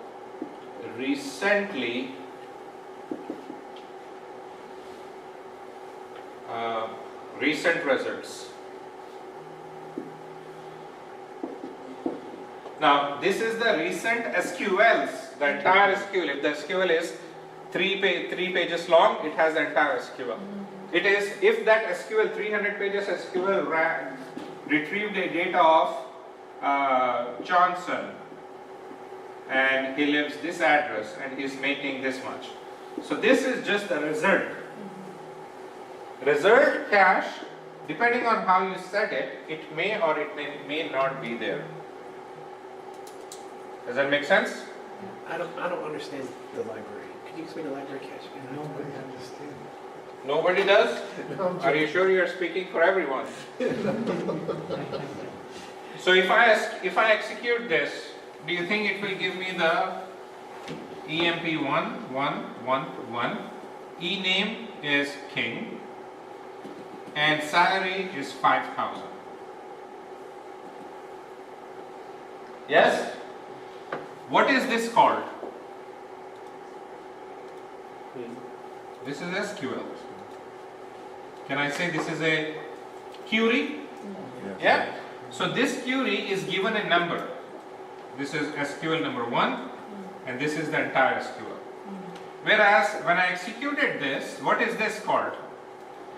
recently recent results. Now this is the recent SQLs, the entire SQL. If the SQL is three pages long, it has the entire SQL. It is, if that SQL 300 pages SQL retrieved a data of Johnson, and he lives this address and he's making this much. So this is just the result. Result cache, depending on how you set it, it may or it may not be there. Does that make sense? I don't understand the library. Can you explain the library cache again? Nobody understands. Nobody does? Are you sure you are speaking for everyone? So if I execute this, do you think it will give me the EMP1111, E name is King, and salary is 5,000? Yes? What is this called? This is SQL. Can I say this is a query? Yeah? So this query is given a number. This is SQL number 1, and this is the entire SQL. Whereas when I executed this, what is this called?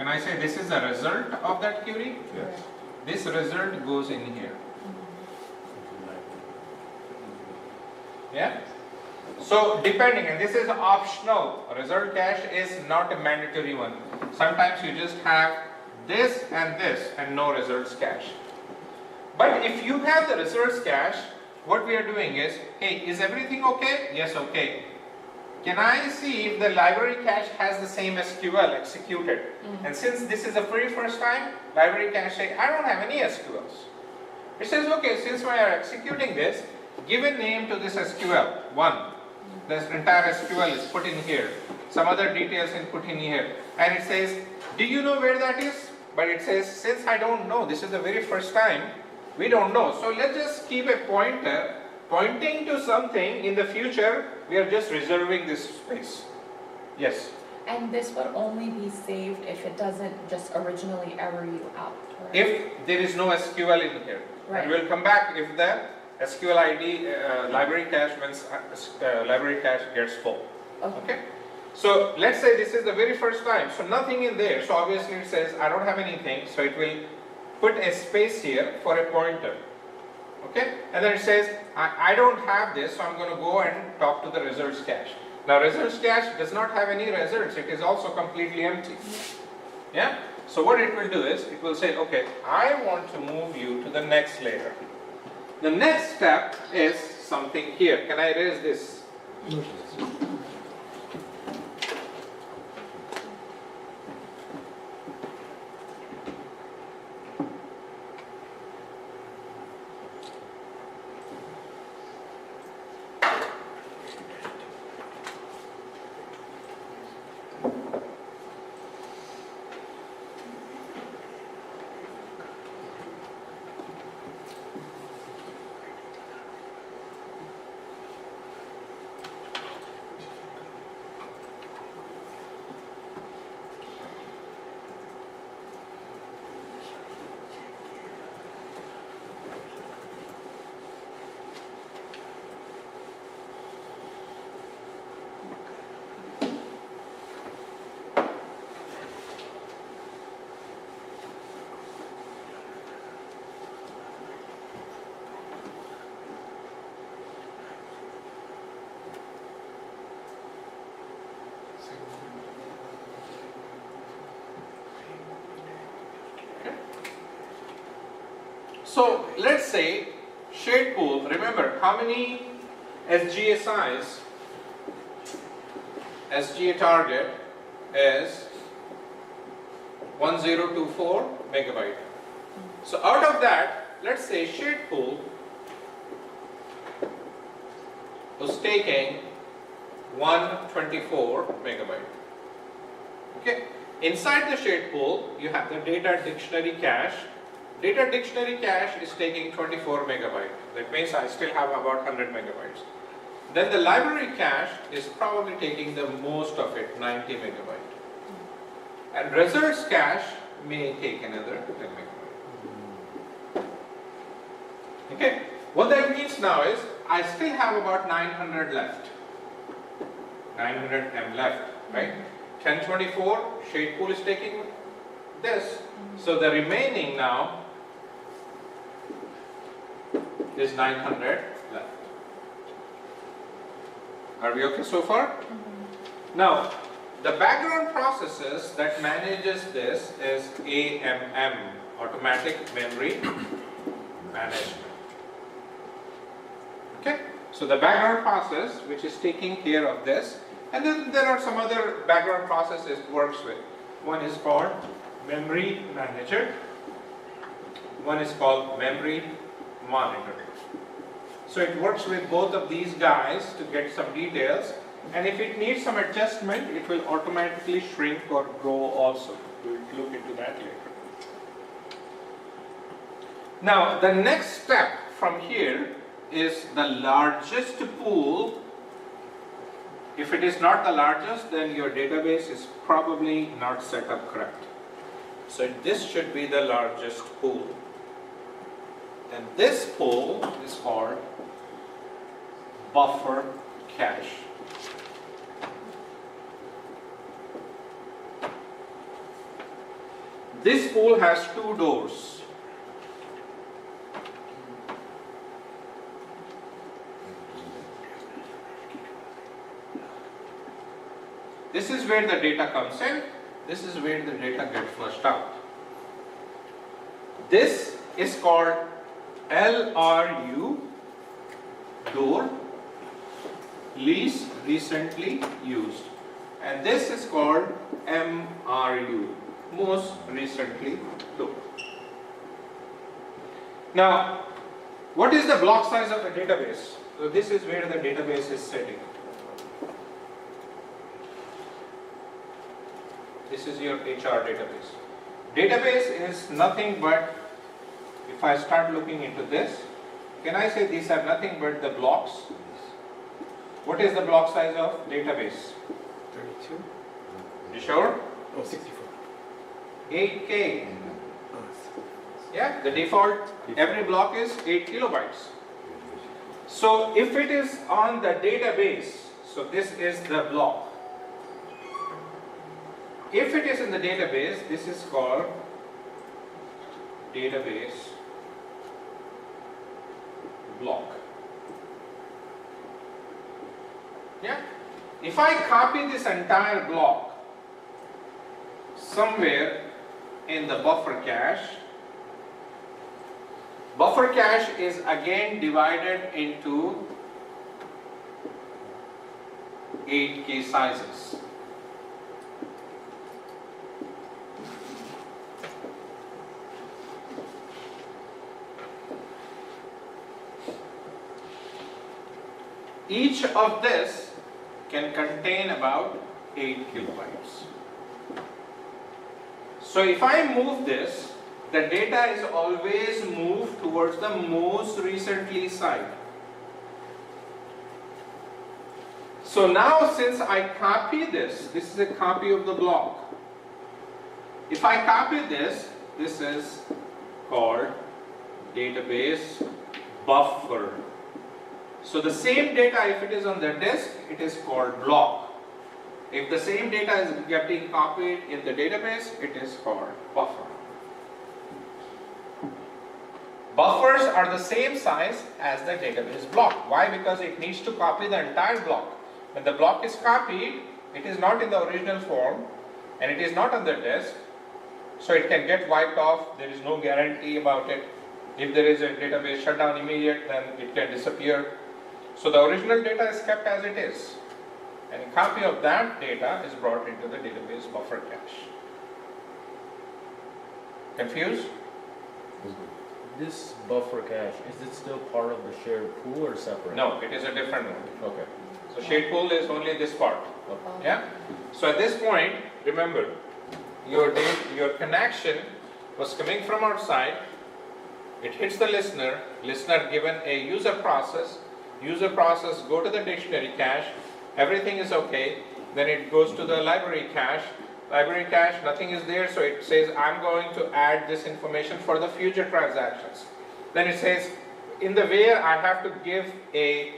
Can I say this is the result of that query? Yes. This result goes in here. Yeah? So depending, and this is optional, result cache is not a mandatory one. Sometimes you just have this and no results cache. But if you have the results cache, what we are doing is, hey, is everything okay? Yes, okay. Can I see if the library cache has the same SQL executed? And since this is the very first time, library cache says, I don't have any SQLs. It says, okay, since we are executing this, give a name to this SQL, 1. This entire SQL is put in here. Some other details is put in here. And it says, do you know where that is? But it says, since I don't know, this is the very first time, we don't know. So let's just keep a pointer pointing to something in the future. We are just reserving this space. Yes? And this would only be saved if it doesn't just originally error you out, right? If there is no SQL in here. Right. And we'll come back if the SQL ID library cache gets full. Okay? So let's say this is the very first time, so nothing in there. So obviously it says I don't have anything, so it will put a space here for a pointer. Okay? And then it says I don't have this, so I'm going to go and talk to the results cache. Now results cache does not have any results, it is also completely empty. Yeah? So what it will do is, it will say, okay, I want to move you to the next layer. The next step is something here. Can I erase this? So let's say shade pool, remember how many SGA size? SGA target is 1024 megabyte. So out of that, let's say shade pool was taking 124 megabyte. Okay. Inside the shade pool, you have the data dictionary cache. Data dictionary cache is taking 24 megabyte. That means I still have about 100 megabytes. Then the library cache is probably taking the most of it, 90 megabyte. And results cache may take another 10 megabyte. Okay. What that means now is I still have about 900 left. 900 M left, right? 1024 shade pool is taking this. So the remaining now is 900 left. Are we okay so far? Now, the background processes that manages this is AMM, Automatic Memory Management. Okay, so the background process which is taking care of this, and then there are some other background processes it works with. One is called Memory Manager, one is called Memory Monitor. So it works with both of these guys to get some details, and if it needs some adjustment, it will automatically shrink or grow also. We'll look into that later. Now, the next step from here is the largest pool. If it is not the largest, then your database is probably not set up correct. So this should be the largest pool. And this pool is called buffer cache. This pool has 2 doors. This is where the data comes in. This is where the data gets flushed out. This is called LRU, door, least recently used. And this is called MRU, most recently door. Now, what is the block size of a database? So this is where the database is sitting. This is your HR database. Database is nothing but, if I start looking into this, can I say these are nothing but the blocks? What is the block size of database? 32? You sure? Oh, 64. 8K. Oh, Yeah, the default, every block is 8 kilobytes. So if it is on the database, so this is the block. If it is in the database, this is called database block. Yeah? If I copy this entire block somewhere in the buffer cache is again divided into 8K sizes. Each of this can contain about 8 kilobytes. So if I move this, the data is always moved towards the most recently side. So now since I copy this is a copy of the block. If I copy this is called database buffer. So the same data, if it is on the disk, it is called block. If the same data is getting copied in the database, it is called buffer. Buffers are the same size as the database block. Why? Because it needs to copy the entire block. When the block is copied, it is not in the original form and it is not on the disk, so it can get wiped off. There is no guarantee about it. If there is a database shutdown immediate, then it can disappear. So the original data is kept as it is, and a copy of that data is brought into the database buffer cache. Confused? This buffer cache, is it still part of the shared pool or separate? No, it is a different one. Okay. So shared pool is only this part. Yeah? So at this point, remember, your connection was coming from outside, it hits the listener given a user process go to the dictionary cache, everything is okay, then it goes to the library cache, nothing is there, so it says I'm going to add this information for the future transactions. Then it says in the where I have to give a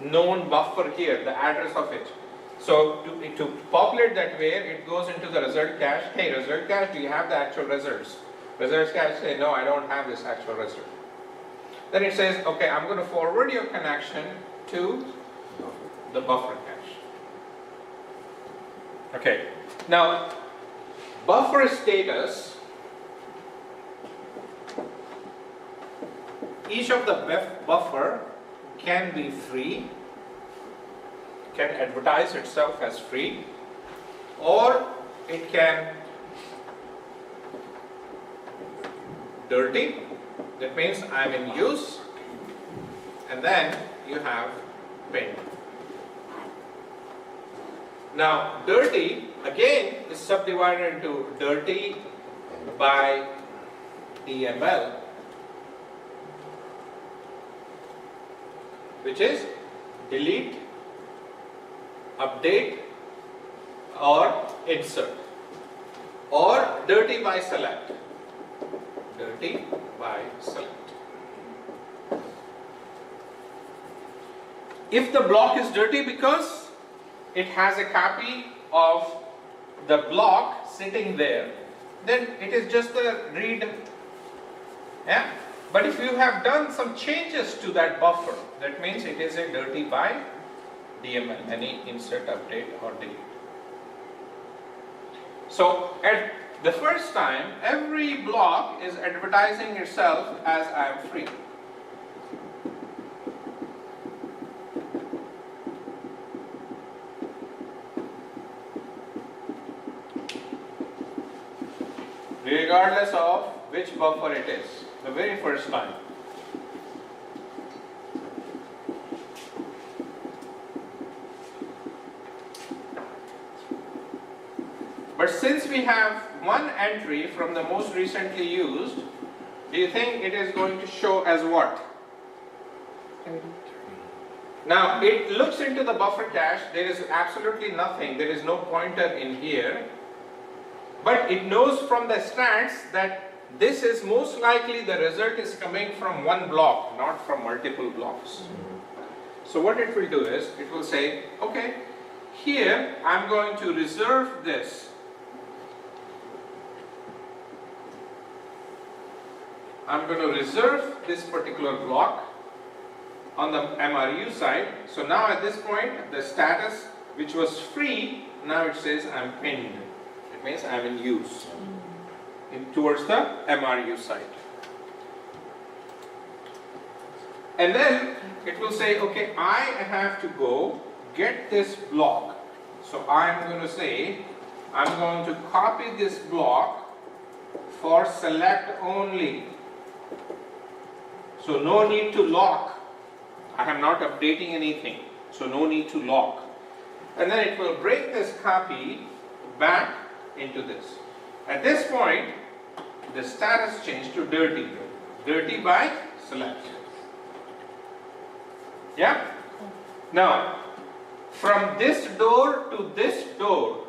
known buffer here, the address of it. So to populate that where, it goes into the result cache. Hey, result cache, do you have the actual results? Results cache say, no, I don't have this actual result. Then it says, okay, I'm going to forward your connection to the buffer cache. Okay, now buffer status, each of the buffer can be free, can advertise itself as free, or it can dirty, that means I'm in use, and then you have bin. Now dirty again is subdivided into dirty by DML, which is delete, update, or insert, or dirty by select. Dirty by select. If the block is dirty because it has a copy of the block sitting there, then it is just a read. Yeah? But if you have done some changes to that buffer, that means it is a dirty by DML, any insert, update or delete. So at the first time, every block is advertising itself as I am free. Regardless of which buffer it is, the very first time. But since we have one entry from the most recently used, do you think it is going to show as what? 30. Now it looks into the buffer cache, there is absolutely nothing, there is no pointer in here. But it knows from the stats that this is most likely the result is coming from one block, not from multiple blocks. So what it will do is, it will say, okay, here I'm going to reserve this. I'm going to reserve this particular block on the MRU side. So now at this point, the status which was free, now it says I'm pinned. It means I'm in use towards the MRU side. And then it will say, okay, I have to go get this block. So I'm going to say, I'm going to copy this block for select only. So no need to lock. I am not updating anything. So no need to lock. And then it will break this copy back into this. At this point, the status changed to dirty. Dirty by select. Yeah? Now, from this door to this door,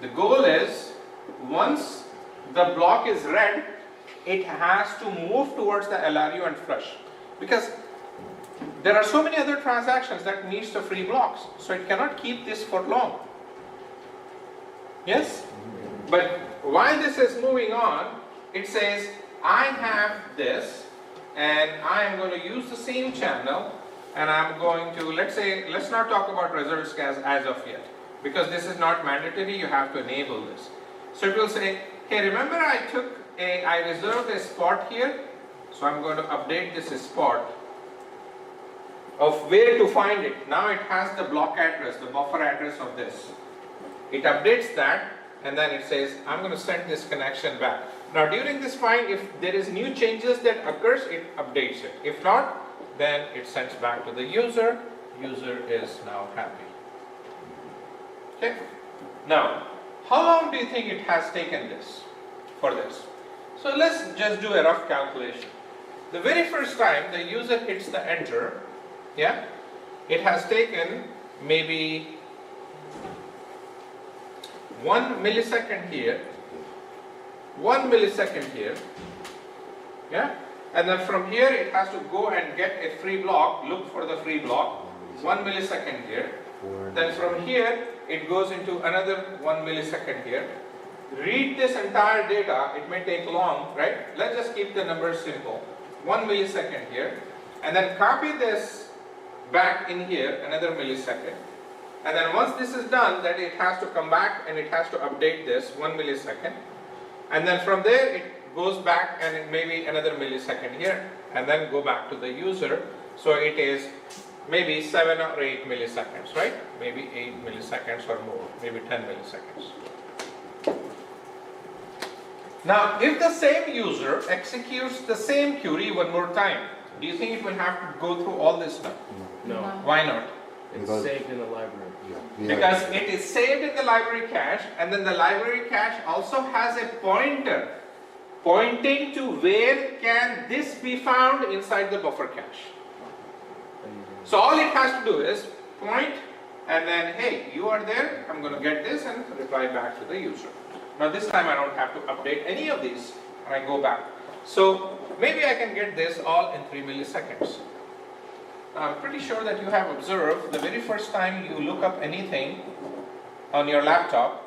the goal is, once the block is read, it has to move towards the LRU and flush. Because there are so many other transactions that needs the free blocks. So it cannot keep this for long. Yes? But while this is moving on, it says, I have this, and I am going to use the same channel, and I'm going to, let's not talk about results as of yet, because this is not mandatory, you have to enable this. So it will say, hey, remember I reserved a spot here, so I'm going to update this spot of where to find it. Now it has the block address, the buffer address of this. It updates that, and then it says, I'm going to send this connection back. Now during this find, if there is new changes that occurs, it updates it. If not, then it sends back to the user. User is now happy. Okay. Now, how long do you think it has taken this, for this? So let's just do a rough calculation. The very first time the user hits the enter, yeah, it has taken maybe 1 millisecond here, 1 millisecond here, yeah, and then from here it has to go and get a free block, look for the free block, 1 millisecond here, then from here it goes into another 1 millisecond here, read this entire data, it may take long, right? Let's just keep the numbers simple, 1 millisecond here, and then copy this back in here, another millisecond. And then once this is done, that it has to come back and it has to update this 1 millisecond. And then from there it goes back and it may be another millisecond here, and then go back to the user. So it is maybe 7 or 8 milliseconds, right? Maybe 8 milliseconds or more, maybe 10 milliseconds. Now, if the same user executes the same query one more time, do you think it will have to go through all this stuff? No, Why not? it's saved in the library. Because it is saved in the library cache, and then the library cache also has a pointer pointing to where can this be found inside the buffer cache. So all it has to do is point and then, hey, you are there, I'm going to get this and reply back to the user. Now this time I don't have to update any of these, and I go back. So maybe I can get this all in 3 milliseconds. I'm pretty sure that you have observed the very first time you look up anything on your laptop,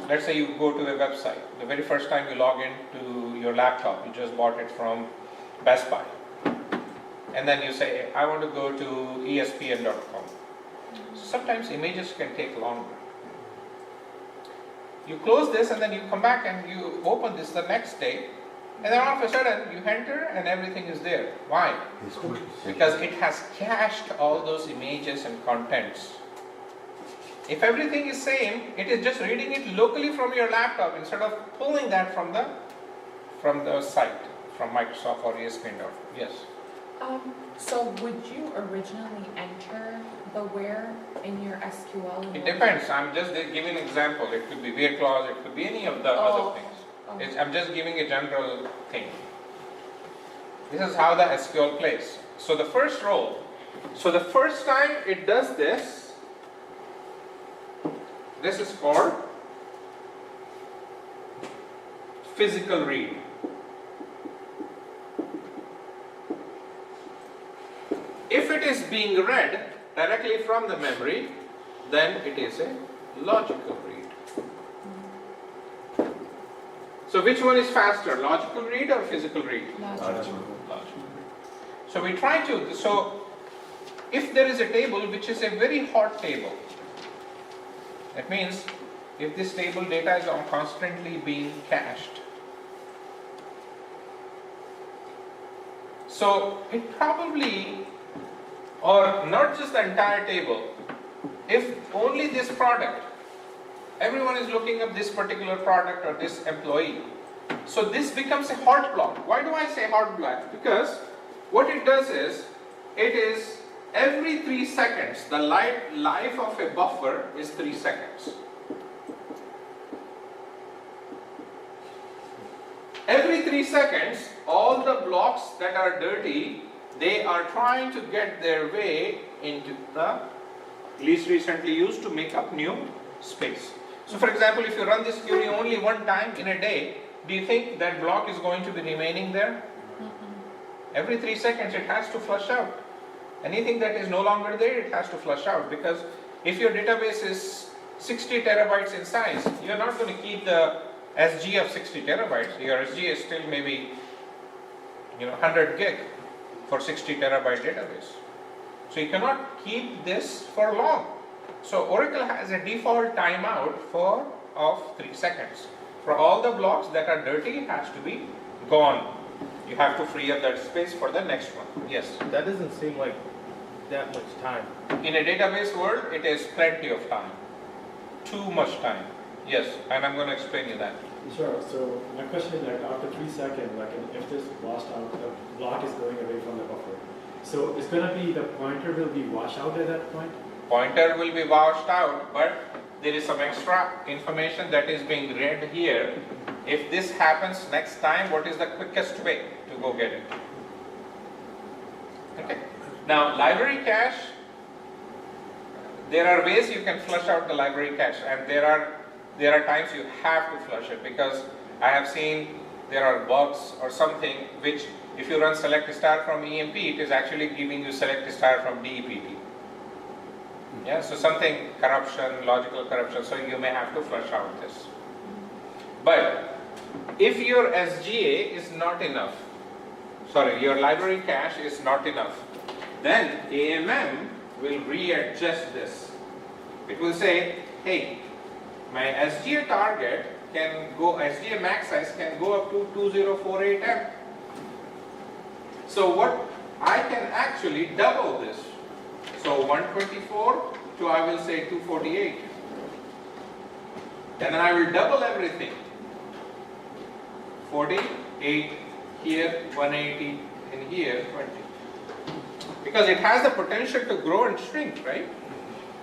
let's say you go to a website. The very first time you log into your laptop, you just bought it from Best Buy. And then you say, I want to go to espn.com. Sometimes images can take longer. You close this and then you come back and you open this the next day, and then all of a sudden you enter and everything is there. Why? Because it has cached all those images and contents. If everything is same, it is just reading it locally from your laptop instead of pulling that from the site, from Microsoft or ESPN.com. Yes. So would you originally enter the where in your SQL? It depends. I'm just giving an example. It could be where clause, it could be any of the other things. I'm just giving a general thing. This is how the SQL plays. So the first role, so the first time it does this is called physical read. If it is being read directly from the memory, then it is a logical read. So which one is faster, logical read or physical read? Logical. Logical. So we try to, so if there is a table which is a very hot table, that means if this table data is constantly being cached, so it probably, or not just the entire table, if only this product, everyone is looking up this particular product or this employee, so this becomes a hot block. Why do I say hot block? Because what it does is, it is every 3 seconds, the life of a buffer is 3 seconds. Every 3 seconds, all the blocks that are dirty, they are trying to get their way into the least recently used to make up new space. So for example, if you run this query only one time in a day, do you think that block is going to be remaining there? Every 3 seconds it has to flush out. Anything that is no longer there, it has to flush out, because if your database is 60 terabytes in size, you're not going to keep the SG of 60 terabytes. Your SG is still maybe 100 gig for 60 terabyte database. So you cannot keep this for long. So Oracle has a default timeout of 3 seconds. For all the blocks that are dirty, it has to be gone. You have to free up that space for the next one. Yes? That doesn't seem like that much time. In a database world, it is plenty of time. Too much time. Yes, and I'm going to explain you that. Sure. So my question is, like, after 3 seconds, like if this washed out, the block is going away from the buffer. So it's going to be, the pointer will be washed out at that point? Pointer will be washed out, but there is some extra information that is being read here. If this happens next time, what is the quickest way to go get it? Okay. Now, library cache, there are ways you can flush out the library cache, and there are times you have to flush it, because I have seen there are bugs or something which, if you run select star from EMP, it is actually giving you select star from DEPT. Yeah, so something corruption, logical corruption, so you may have to flush out this. But if your SGA is not enough, your library cache is not enough, then AMM will readjust this. It will say, hey, my SGA target can go, SGA max size can go up to 2048 M. So what, I can actually double this. So 124 to, I will say, 248. And then I will double everything. 48 here, 180 in here, 20. Because it has the potential to grow and shrink, right?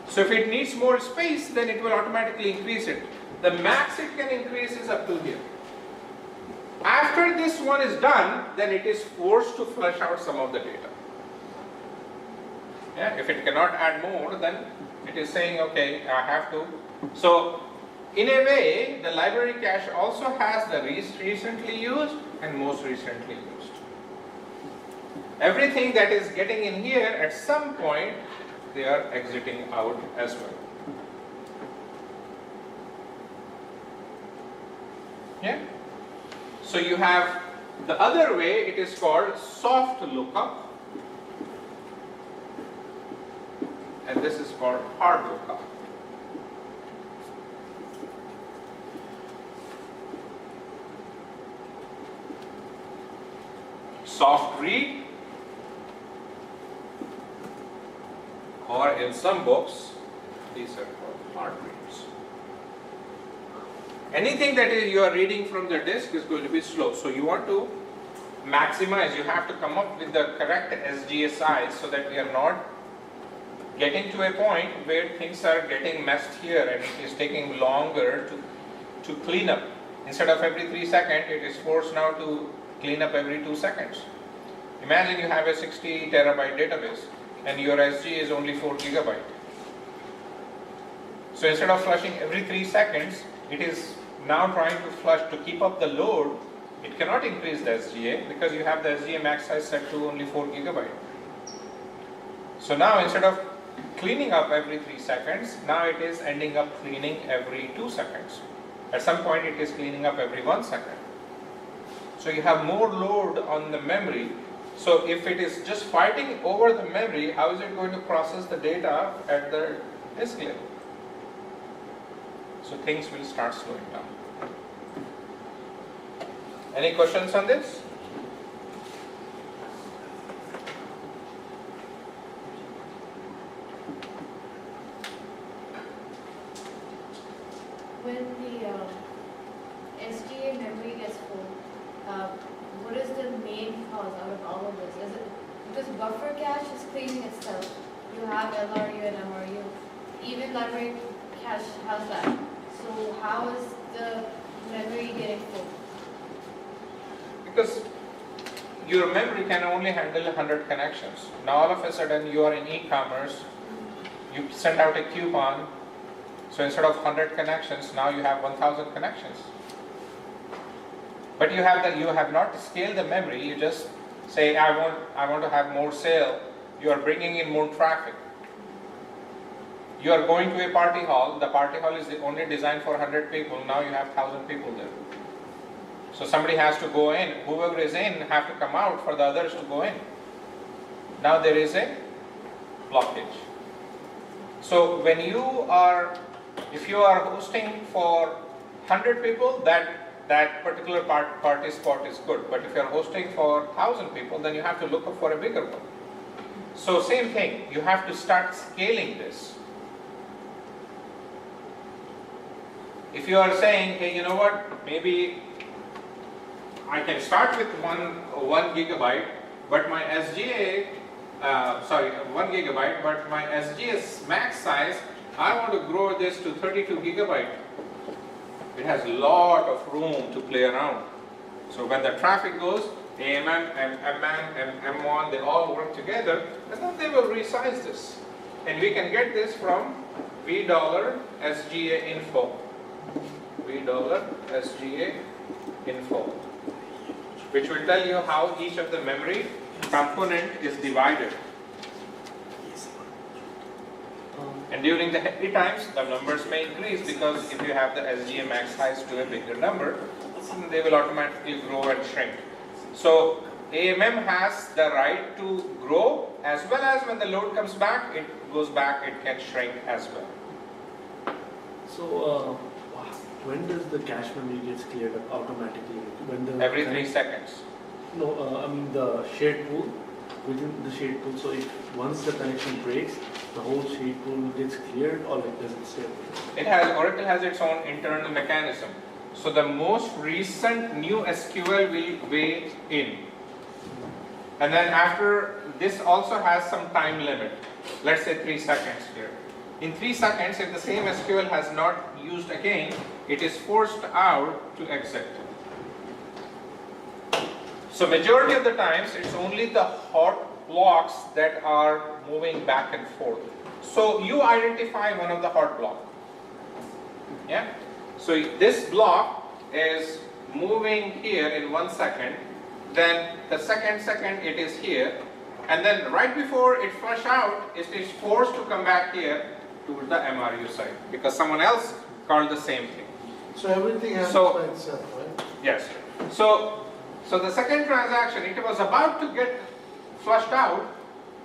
So if it needs more space, then it will automatically increase it. The max it can increase is up to here. After this one is done, then it is forced to flush out some of the data. Yeah, if it cannot add more, then it is saying, okay, I have to. So in a way, the library cache also has the least recently used and most recently used. Everything that is getting in here, at some point, they are exiting out as well. Yeah. So you have the other way, it is called soft lookup, and this is called hard lookup. Soft read, or in some books, these are called hard reads. Anything that is you are reading from the disk is going to be slow. So you want to maximize, you have to come up with the correct SGA size so that we are not getting to a point where things are getting messed here and it is taking longer to clean up. Instead of every 3 seconds, it is forced now to clean up every 2 seconds. Imagine you have a 60 terabyte database and your SGA is only 4 gigabyte. So instead of flushing every 3 seconds, it is now trying to flush to keep up the load. It cannot increase the SGA because you have the SGA max size set to only 4 gigabyte. So now instead of cleaning up every 3 seconds, now it is ending up cleaning every 2 seconds. At some point it is cleaning up every 1 second. So you have more load on the memory. So if it is just fighting over the memory, how is it going to process the data at the disk level? So things will start slowing down. Any questions on this? When the SGA memory gets full, what is the main cause out of all of this? Is it because buffer cache is cleaning itself? You have LRU and MRU. Even library cache has that. So how is the memory getting full? Because your memory can only handle 100 connections. Now all of a sudden you are in e-commerce, you send out a coupon, so instead of 100 connections, now you have 1000 connections. But you have not scaled the memory, you just say, I want to have more sale, you are bringing in more traffic. You are going to a party hall, the party hall is only designed for 100 people, now you have 1000 people there. So somebody has to go in, whoever is in have to come out for the others to go in. Now there is a blockage. So when if you are hosting for 100 people, that particular party spot is good. But if you are hosting for 1000 people, then you have to look up for a bigger one. So same thing, you have to start scaling this. If you are saying, hey, you know what, maybe I can start with one gigabyte, but my SGA, 1 gigabyte, but my SGA max size, I want to grow this to 32 gigabyte. It has a lot of room to play around. So when the traffic goes, AMM, MM, M1, they all work together, and then they will resize this. And we can get this from $SGA info. $SGA info, which will tell you how each of the memory component is divided. And during the heavy times, the numbers may increase because if you have the SGA max size to a bigger number, they will automatically grow and shrink. So AMM has the right to grow as well as when the load comes back, it goes back, it can shrink as well. So, when does the cache memory gets cleared up automatically? Every 3 seconds. No, I mean the shared pool, within the shared pool. So if once the connection breaks, the whole shared pool gets cleared, or like does it stay? Oracle has its own internal mechanism. So the most recent new SQL will wait in. And then after, this also has some time limit. Let's say 3 seconds here. In 3 seconds, if the same SQL has not used again, it is forced out to exit. So majority of the times, it's only the hot blocks that are moving back and forth. So you identify one of the hot blocks. Yeah? So this block is moving here in 1 second, then the second it is here, and then right before it flush out, it is forced to come back here to the MRU side because someone else called the same thing. So everything happens So- by itself, right? Yes. So the second transaction, it was about to get flushed out,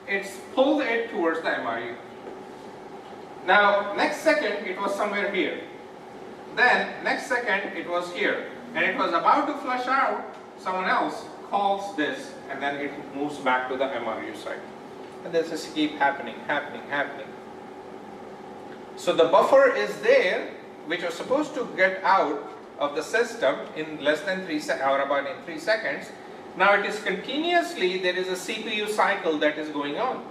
it's pulled it towards the MRU. Now, next second, it was somewhere here. Then, next second, it was here. And it was about to flush out, someone else calls this, and then it moves back to the MRU side. And this just keep happening. So the buffer is there, which was supposed to get out of the system in less than 3 seconds, or about in 3 seconds. Now it is continuously, there is a CPU cycle that is going on.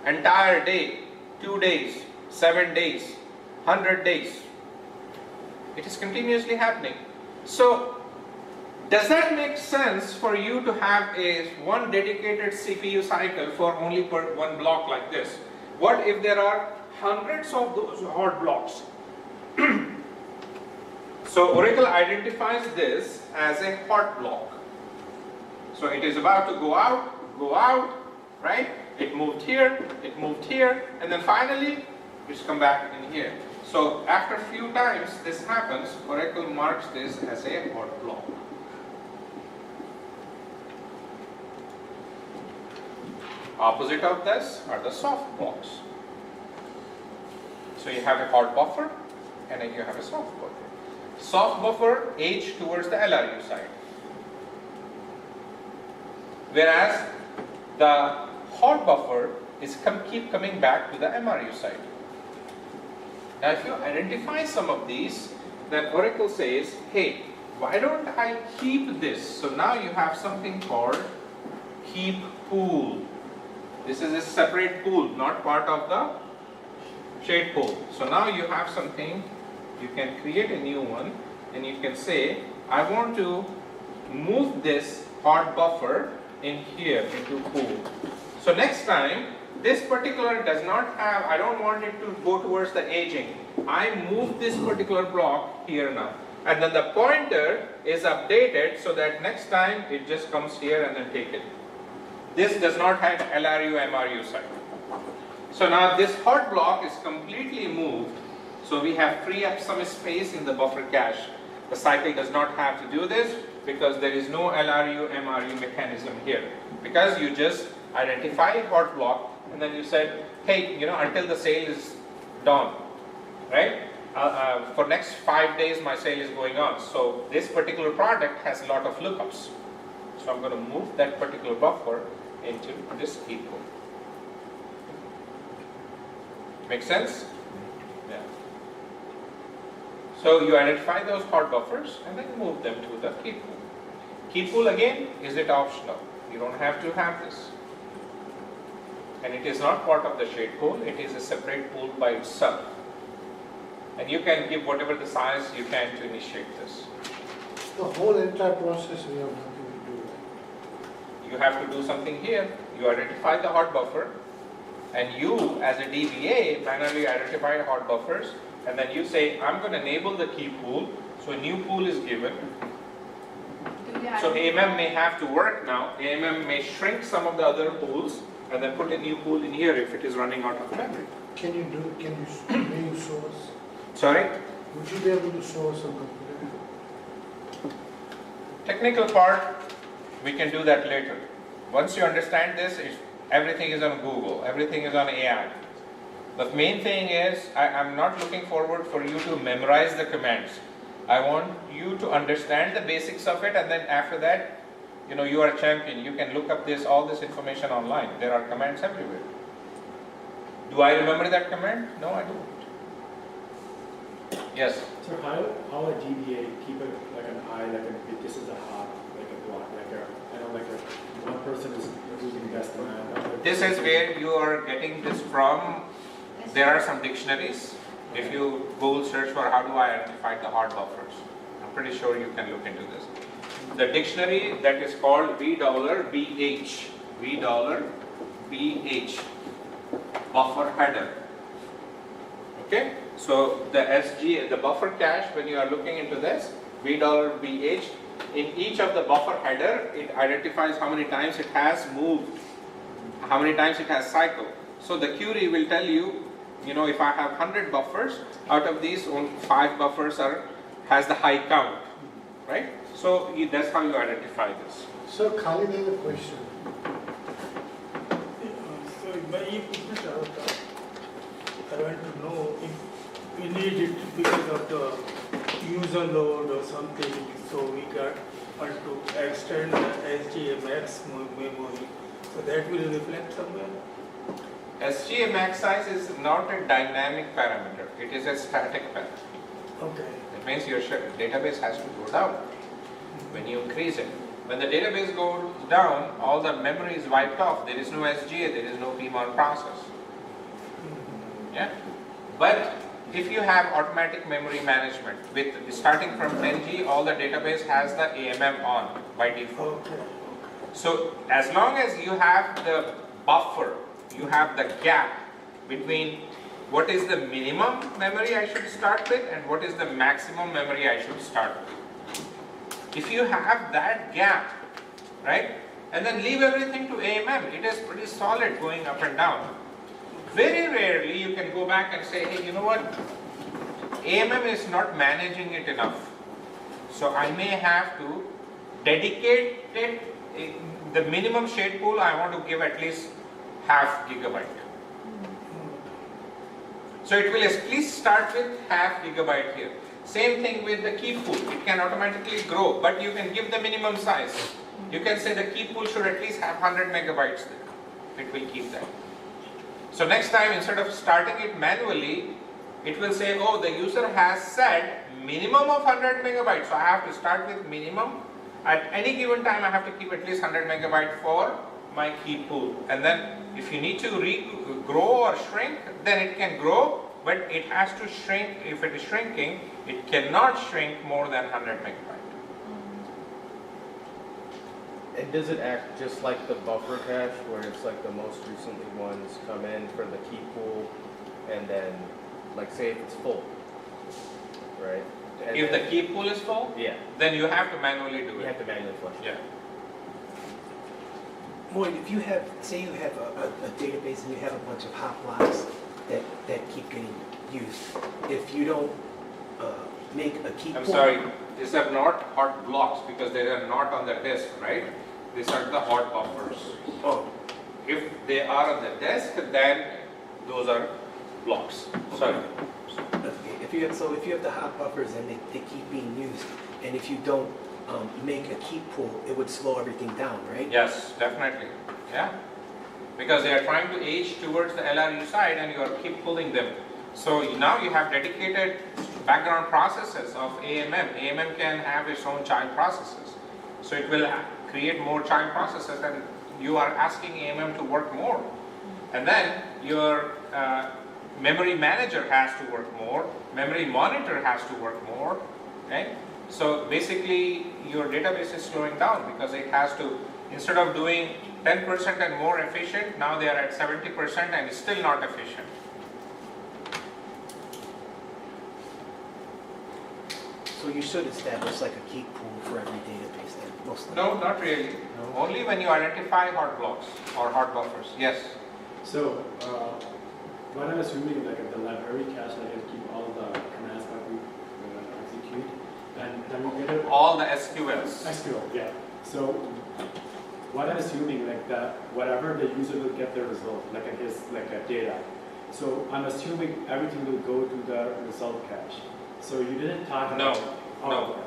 Entire day, 2 days, 7 days, 100 days. It is continuously happening. So, does that make sense for you to have one dedicated CPU cycle for only one block like this? What if there are hundreds of those hot blocks? So Oracle identifies this as a hot block. So it is about to go out, right? It moved here, and then finally it's come back in here. So after a few times this happens, Oracle marks this as a hot block. Opposite of this are the soft blocks. So you have a hot buffer and then you have a soft buffer. Soft buffer age towards the LRU side. Whereas the hot buffer is keep coming back to the MRU side. Now if you identify some of these, then Oracle says, hey, why don't I keep this? So now you have something called keep pool. This is a separate pool, not part of the shade pool. So now you have something, you can create a new one and you can say, I want to move this hot buffer in here into pool. So next time, this particular does not have, I don't want it to go towards the aging. I move this particular block here now. And then the pointer is updated so that next time it just comes here and then take it. This does not have LRU, MRU side. So now this hot block is completely moved. So we have free up some space in the buffer cache. The cycle does not have to do this because there is no LRU, MRU mechanism here. Because you just identify a hot block and then you said, hey, until the sale is done, right? For next 5 days my sale is going on. So this particular product has a lot of lookups. So I'm going to move that particular buffer into this keep pool. Make sense? Yeah. So you identify those hot buffers and then move them to the keep pool. Keep pool again, is it optional? You don't have to have this. And it is not part of the shade pool, it is a separate pool by itself. And you can give whatever the size you can to initiate this. The whole entire process we have nothing to do with. You have to do something here. You identify the hot buffer, and you, as a DBA, manually identify hot buffers, and then you say, I'm going to enable the key pool, so a new pool is given. So AMM may have to work now. AMM may shrink some of the other pools, and then put a new pool in here if it is running out of memory. May you show us? Sorry? Would you be able to show us some computer? Technical part, we can do that later. Once you understand this, everything is on Google, everything is on AI. The main thing is, I'm not looking forward for you to memorize the commands. I want you to understand the basics of it, and then after that, you are a champion. You can look up all this information online. There are commands everywhere. Do I remember that command? No, I don't. Yes? So how a DBA keep it like an eye, this is a hot, like a block, one person is using best demand. This is where you are getting this from. There are some dictionaries. If you Google search for how do I identify the hot buffers, I'm pretty sure you can look into this. The dictionary that is called $BH, $BH, buffer header. Okay, so the buffer cache, when you are looking into this, $BH, in each of the buffer header, it identifies how many times it has moved, how many times it has cycled. So the query will tell you, if I have 100 buffers, out of these, only 5 buffers are has the high count, right? So that's how you identify this. So Khalid has a question. So my business avatar, I want to know if we need it because of the user load or something, so we got to extend the SGMX memory, so that will reflect somewhere. SGA max size is not a dynamic parameter, it is a static parameter. Okay. That means your database has to go down when you increase it. When the database goes down, all the memory is wiped off. There is no SGA, there is no PMON process. Yeah? But if you have automatic memory management, with starting from 10G, all the database has the AMM on by default. Okay. So as long as you have the buffer, you have the gap between what is the minimum memory I should start with and what is the maximum memory I should start with. If you have that gap, right, and then leave everything to AMM, it is pretty solid going up and down. Very rarely you can go back and say, hey, you know what, AMM is not managing it enough. So I may have to dedicate it, the minimum shade pool I want to give at least half gigabyte. So it will at least start with half gigabyte here. Same thing with the key pool. It can automatically grow, but you can give the minimum size. You can say the key pool should at least have 100 megabytes there. It will keep that. So next time, instead of starting it manually, it will say, oh, the user has said minimum of 100 megabytes. So I have to start with minimum. At any given time, I have to keep at least 100 megabyte for my key pool. And then if you need to grow or shrink, then it can grow, but it has to shrink. If it is shrinking, it cannot shrink more than 100 megabyte. And does it act just like the buffer cache, where it's like the most recently ones come in for the key pool, and then, like, say if it's full, right? And If the key pool is full, yeah, then you have to manually do you it. have to manually flush it. Yeah. Moin, if you have, say you have a database and you have a bunch of hot blocks that keep getting used, if you don't make a key I'm pool. sorry, these are not hot blocks because they are not on the disk, right? These are the hot buffers. Oh, If they are on the disk, then those are blocks. Sorry. okay. If you have the hot buffers and they keep being used, and if you don't make a key pool, it would slow everything down, right? Yes, definitely. Yeah. Because they are trying to age towards the LRU side and you are keep pulling them. So now you have dedicated background processes of AMM. AMM can have its own child processes. So it will create more child processes and you are asking AMM to work more. And then your memory manager has to work more, memory monitor has to work more, okay? So basically your database is slowing down because it has to, instead of doing 10% and more efficient, now they are at 70% and it's still not efficient. So you should establish like a key pool for every database then, most likely. No, not really. Only when you identify hot blocks or hot buffers. Yes. So, what I'm assuming, like at the library cache, I can keep all the commands that we execute, and then we get it. All the SQLs. SQL, yeah. So, what I'm assuming, like that, whatever the user will get the result, like a his, like a data. So, I'm assuming everything will go to the result cache. So you didn't talk about. No, no. okay.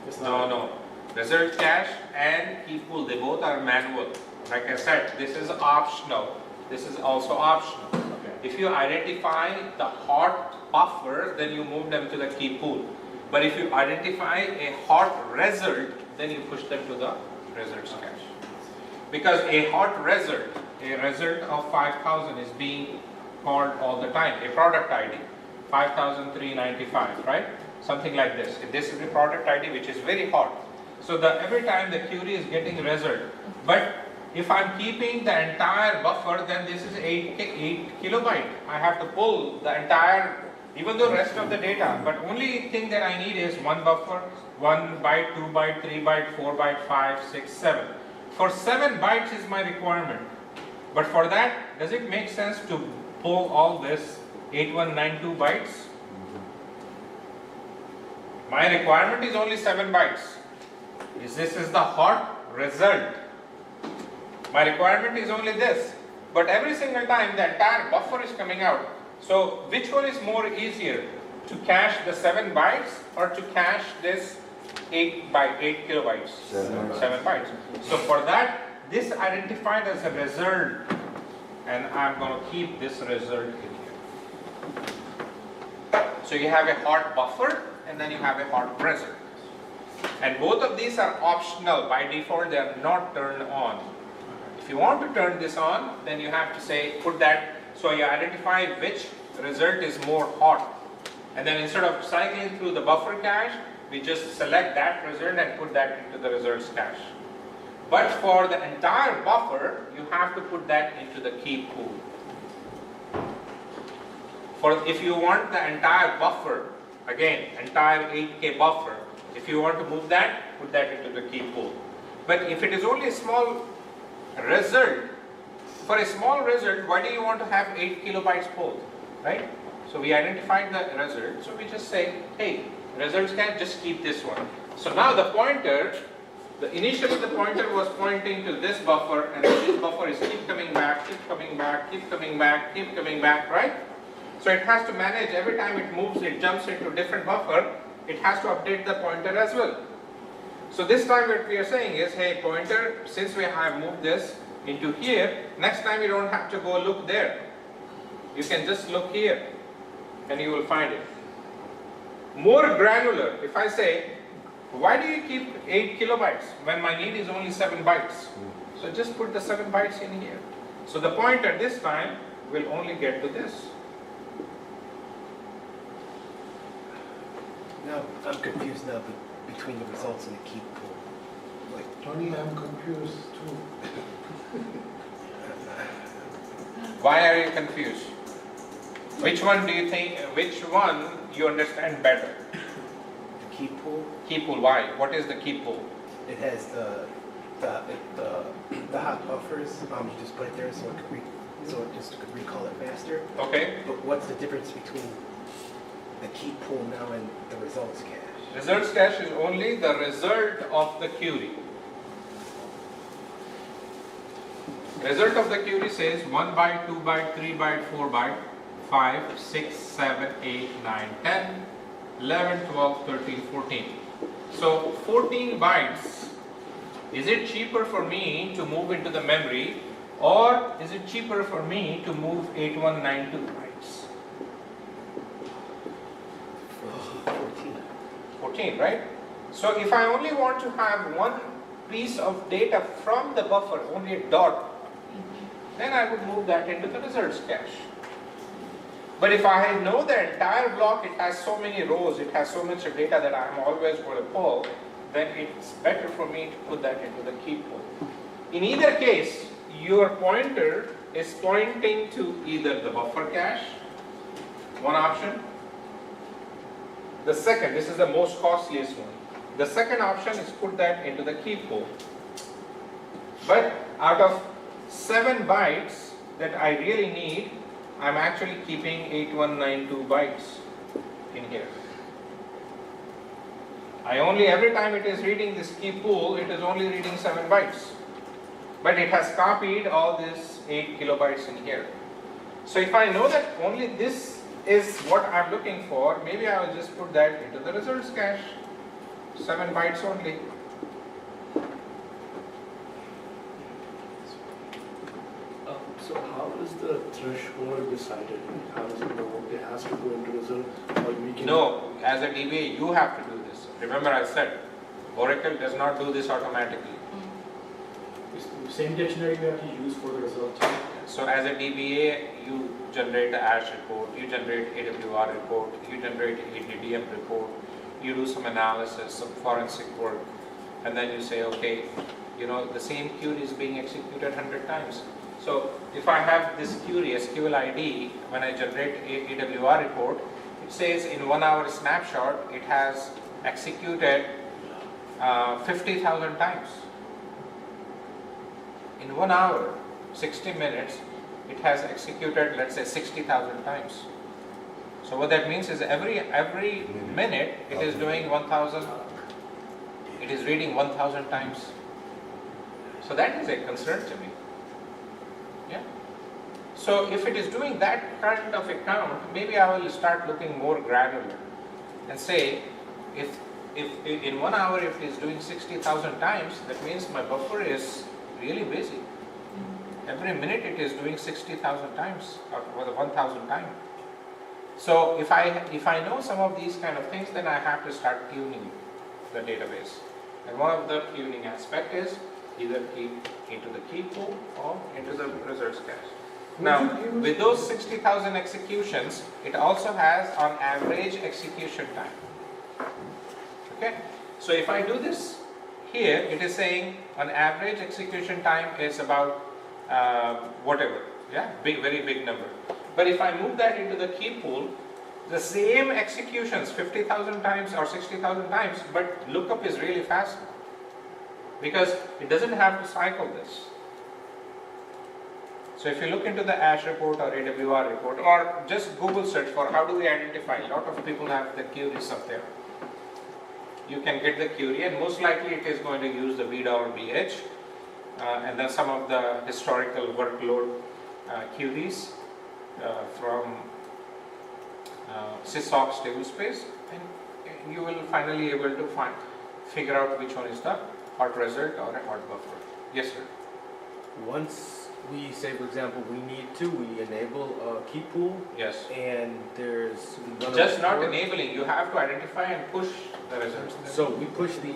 It's No, not. no. Result cache and key pool, they both are manual. Like I said, this is optional. This is also optional. Okay. If you identify the hot buffer, then you move them to the key pool. But if you identify a hot result, then you push them to the results cache. Because a hot result, a result of 5,000 is being called all the time, a product ID, 5,395, right? Something like this. This is the product ID which is very hot. So every time the query is getting result. But if I'm keeping the entire buffer, then this is 8 kilobyte. I have to pull the entire, even though rest of the data, but only thing that I need is one buffer, 1 byte, 2 byte, 3 byte, 4 byte, 5, 6, 7. For 7 bytes is my requirement. But for that, does it make sense to pull all this 8192 bytes? My requirement is only 7 bytes. This is the hot result. My requirement is only this. But every single time the entire buffer is coming out. So which one is more easier? To cache the 7 bytes or to cache this 8 kilobytes? 7 bytes. So for that, this identified as a result, and I'm going to keep this result in here. So you have a hot buffer and then you have a hot result. And both of these are optional. By default, they are not turned on. If you want to turn this on, then you have to say, put that, so you identify which result is more hot. And then instead of cycling through the buffer cache, we just select that result and put that into the results cache. But for the entire buffer, you have to put that into the key pool. If you want the entire buffer, again, entire 8K buffer, if you want to move that, put that into the key pool. But if it is only a small result, for a small result, why do you want to have 8 kilobytes pulled, right? So we identified the result, so we just say, hey, results can just keep this one. So now the pointer, initially the pointer was pointing to this buffer, and this buffer is keep coming back, keep coming back, keep coming back, keep coming back, right? So it has to manage every time it moves, it jumps into a different buffer, it has to update the pointer as well. So this time what we are saying is, hey pointer, since we have moved this into here, next time you don't have to go look there. You can just look here and you will find it. More granular, if I say, why do you keep 8 kilobytes when my need is only 7 bytes? So just put the 7 bytes in here. So the pointer this time will only get to this. Now, I'm confused now between the results and the key pool. Like, Tony, I'm confused too. Why are you confused? Which one do you think, which one you understand better? the key pool, Key pool, why? What is the key pool? it has the hot buffers. You just put it there so it just could recall it faster. Okay. But what's the difference between the key pool now and the results cache? Results cache is only the result of the query. Result of the query says 1 byte, 2 byte, 3 byte, 4 byte, 5, 6, 7, 8, 9, 10, 11, 12, 13, 14. So 14 bytes. Is it cheaper for me to move into the memory, or is it cheaper for me to move 8192 bytes? 14, right? So if I only want to have one piece of data from the buffer, only a dot, then I would move that into the results cache. But if I know the entire block, it has so many rows, it has so much data that I'm always going to pull, then it's better for me to put that into the key pool. In either case, your pointer is pointing to either the buffer cache, one option. The second, this is the most costliest one. The second option is put that into the key pool. But out of 7 bytes that I really need, I'm actually keeping 8192 bytes in here. Every time it is reading this key pool, it is only reading 7 bytes. But it has copied all this 8 kilobytes in here. So if I know that only this is what I'm looking for, maybe I will just put that into the results cache. 7 bytes only. So how is the threshold decided? How does it know it has to go into result, or we can? No, as a DBA, you have to do this. Remember I said, Oracle does not do this automatically. It's the same dictionary we have to use for the result. So as a DBA, you generate the ASH report, you generate AWR report, you generate a DDM report, you do some analysis, some forensic work, and then you say, okay, the same query is being executed 100 times. So if I have this query, SQL ID, when I generate a AWR report, it says in 1 hour snapshot, it has executed 50,000 times. In 1 hour, 60 minutes, it has executed, let's say, 60,000 times. So what that means is every minute it is doing 1,000, it is reading 1,000 times. So that is a concern to me. Yeah. So if it is doing that kind of a count, maybe I will start looking more granular and say, if in 1 hour if it is doing 60,000 times, that means my buffer is really busy. Every minute it is doing 60,000 times or 1,000 times. So if I know some of these kind of things, then I have to start tuning the database. And one of the tuning aspect is either keep into the key pool or into the results cache. Now, with those 60,000 executions, it also has on average execution time. Okay, so if I do this here, it is saying on average execution time is about whatever, yeah, very big number. But if I move that into the key pool, the same executions 50,000 times or 60,000 times, but lookup is really fast because it doesn't have to cycle this. So if you look into the Ash report or AWR report or just Google search for how do we identify, a lot of people have the queries up there. You can get the query and most likely it is going to use the $BH and then some of the historical workload queries from sysops tablespace, and you will finally able to figure out which one is the hot result or a hot buffer. Yes, sir. Once we say, for example, we enable a key pool. Yes. And there's just not enabling. You have to identify and push the results. So we push the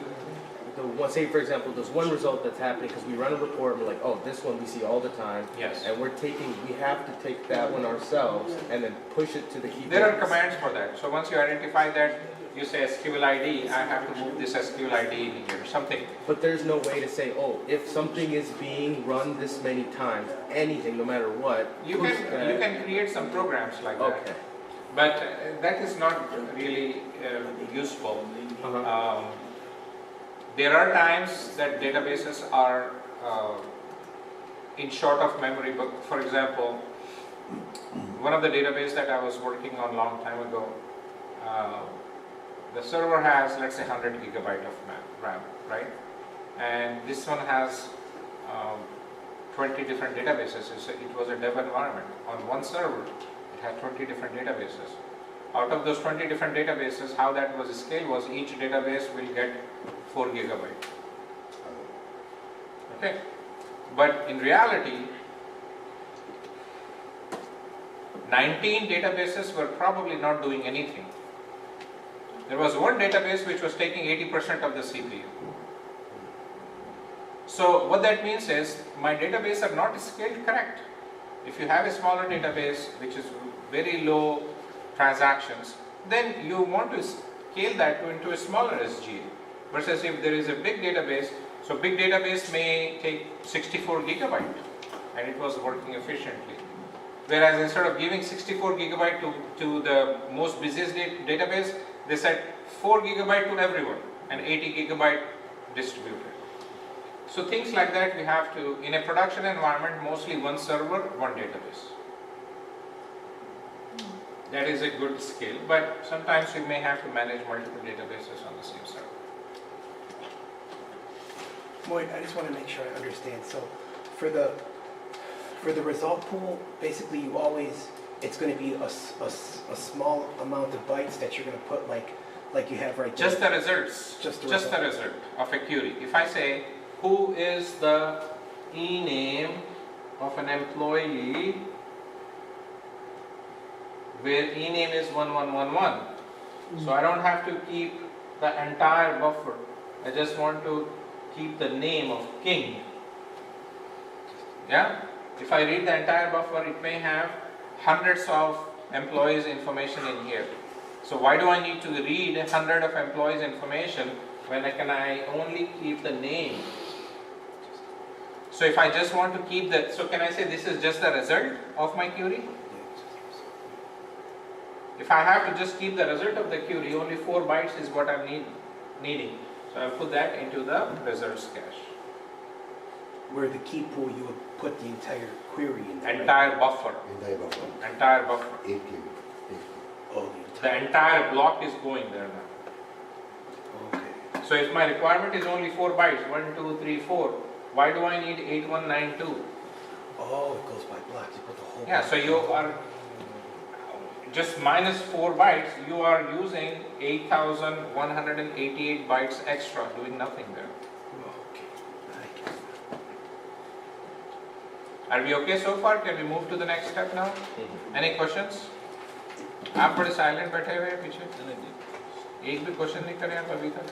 one. Say, for example, there's one result that's happening because we run a report and we're like, oh, this one we see all the time. Yes. And we have to take that one ourselves and then push it to the key. There are commands for that. So once you identify that, you say SQL ID, I have to move this SQL ID in here, something. But there's no way to say, oh, if something is being run this many times, anything, no matter what. You can create some programs like that. Okay. But that is not really useful. There are times that databases are in short of memory. But for example, one of the databases that I was working on a long time ago, the server has, let's say, 100 gigabyte of RAM, right? And this one has 20 different databases. It was a dev environment. On one server, it had 20 different databases. Out of those 20 different databases, how that was scaled was each database will get 4 gigabyte. Okay, but in reality, 19 databases were probably not doing anything. There was one database which was taking 80% of the CPU. So what that means is my database are not scaled correct. If you have a smaller database which is very low transactions, then you want to scale that into a smaller SGA. Versus if there is a big database, so big database may take 64 gigabyte and it was working efficiently. Whereas instead of giving 64 gigabyte to the most busiest database, they said 4 gigabyte to everyone and 80 gigabyte distributed. So things like that we have to, in a production environment, mostly one server, one database. That is a good skill, but sometimes we may have to manage multiple databases on the same server. Mohit, I just want to make sure I understand. So for the result pool, basically you always, it's going to be a small amount of bytes that you're going to put like you have right there. Just the results. Just the result of a query. If I say, who is the e-name of an employee where e-name is 1111. So I don't have to keep the entire buffer. I just want to keep the name of King. Yeah? If I read the entire buffer, it may have hundreds of employees information in here. So why do I need to read 100 of employees information when I only keep the name? So if I just want to keep that, so can I say this is just the result of my query? If I have to just keep the result of the query, only 4 bytes is what I'm needing. So I'll put that into the results cache. Where the key pool, you would put the entire query in there. Entire buffer. Entire buffer. Entire buffer. 8 KB. Oh, The entire block is going there now. okay. So if my requirement is only 4 bytes, 1, 2, 3, 4, why do I need 8192? Oh, it goes by blocks. You put the whole. Yeah, so you are just minus 4 bytes, you are using 8188 bytes extra, doing nothing there. Okay. I get it. Are we okay so far? Can we move to the next step now? Any questions? आप बड़े silent बैठे हुए हैं पीछे एक भी question नहीं करे आप अभी तक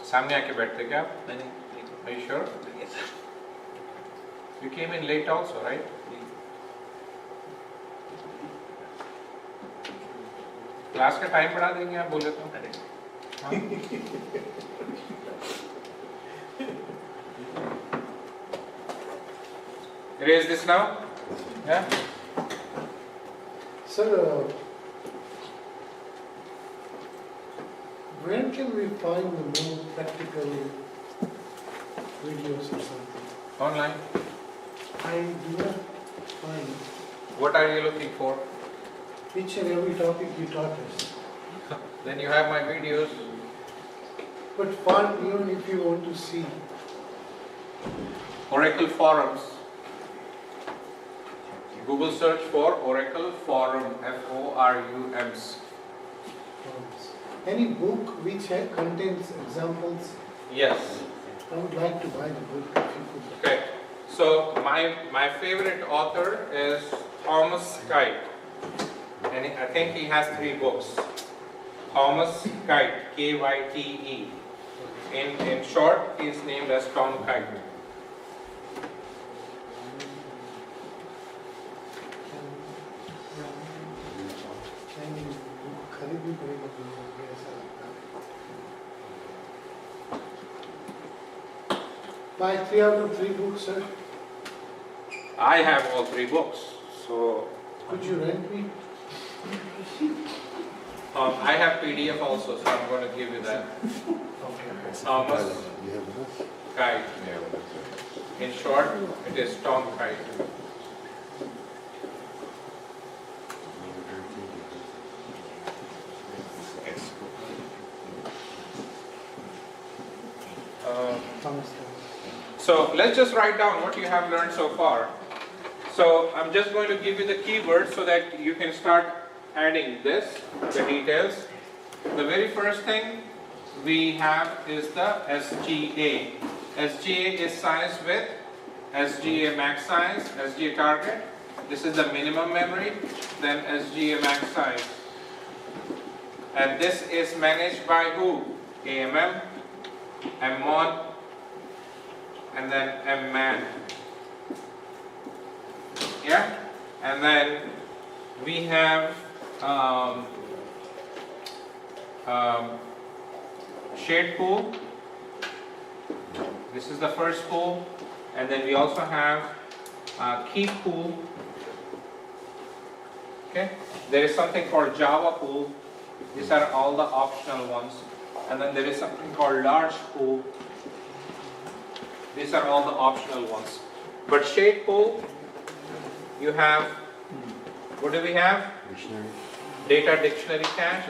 सामने आके बैठते क्या आप Are you sure? You came in late also, right? Class का टाइम बढ़ा देंगे आप बोले तो हाँ? Erase this now? Yeah? Sir, where can we find the more practical videos or something? Online. I do not find What are you looking for? each and every topic you taught us. Then you have my videos. But fun, even if you want to see. Oracle forums. Google search for Oracle forum, F-O-R-U-Ms. Any book which contains examples, Yes. I would like to buy the book if you could. Okay. So my favorite author is Thomas Kite. And I think he has 3 books. Thomas Kite, K-Y-T-E. In short, he is named as Tom Kite. खरीदी पड़ेगा मुझे ऐसा लगता है. Buy 3 out of 3 books, sir. I have all 3 books. So Could you rent me? I have PDF also, so I'm going to give you that. Thomas Kite. In short, it is Tom Kite. So let's just write down what you have learned so far. So I'm just going to give you the keywords so that you can start adding this, the details. The very first thing we have is the SGA. SGA is size width, SGA max size, SGA target. This is the minimum memory, then SGA max size. And this is managed by who? AMM, MMON, and then MMAN. Yeah? And then we have shade pool. This is the first pool. And then we also have key pool. Okay? There is something called Java pool. These are all the optional ones. And then there is something called large pool. These are all the optional ones. But shade pool, you have, what do we have? Dictionary. Data dictionary cache.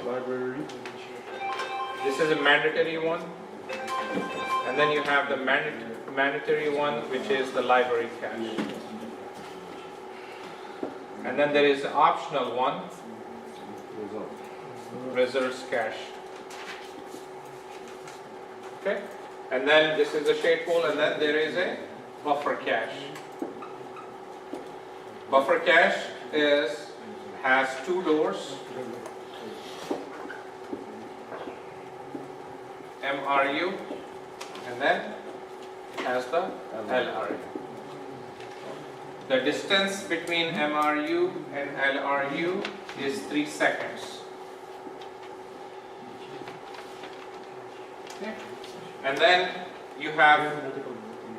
Library. This is a mandatory one. And then you have the mandatory one, which is the library cache. And then there is the optional one, reserves cache. Okay? And then this is the shade pool, and then there is a buffer cache. Buffer cache has 2 doors, MRU, and then it has the LRU. The distance between MRU and LRU is 3 seconds. Okay. And then you have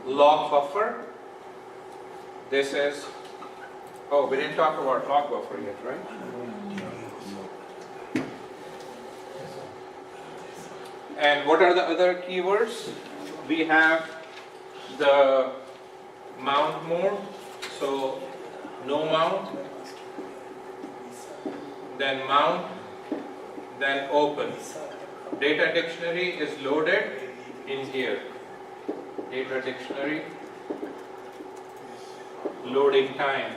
log buffer. This is, oh, we didn't talk about log buffer yet, right? And what are the other keywords? We have the mount mode. So no mount, then mount, then open. Data dictionary is loaded in here. Data dictionary, loading time.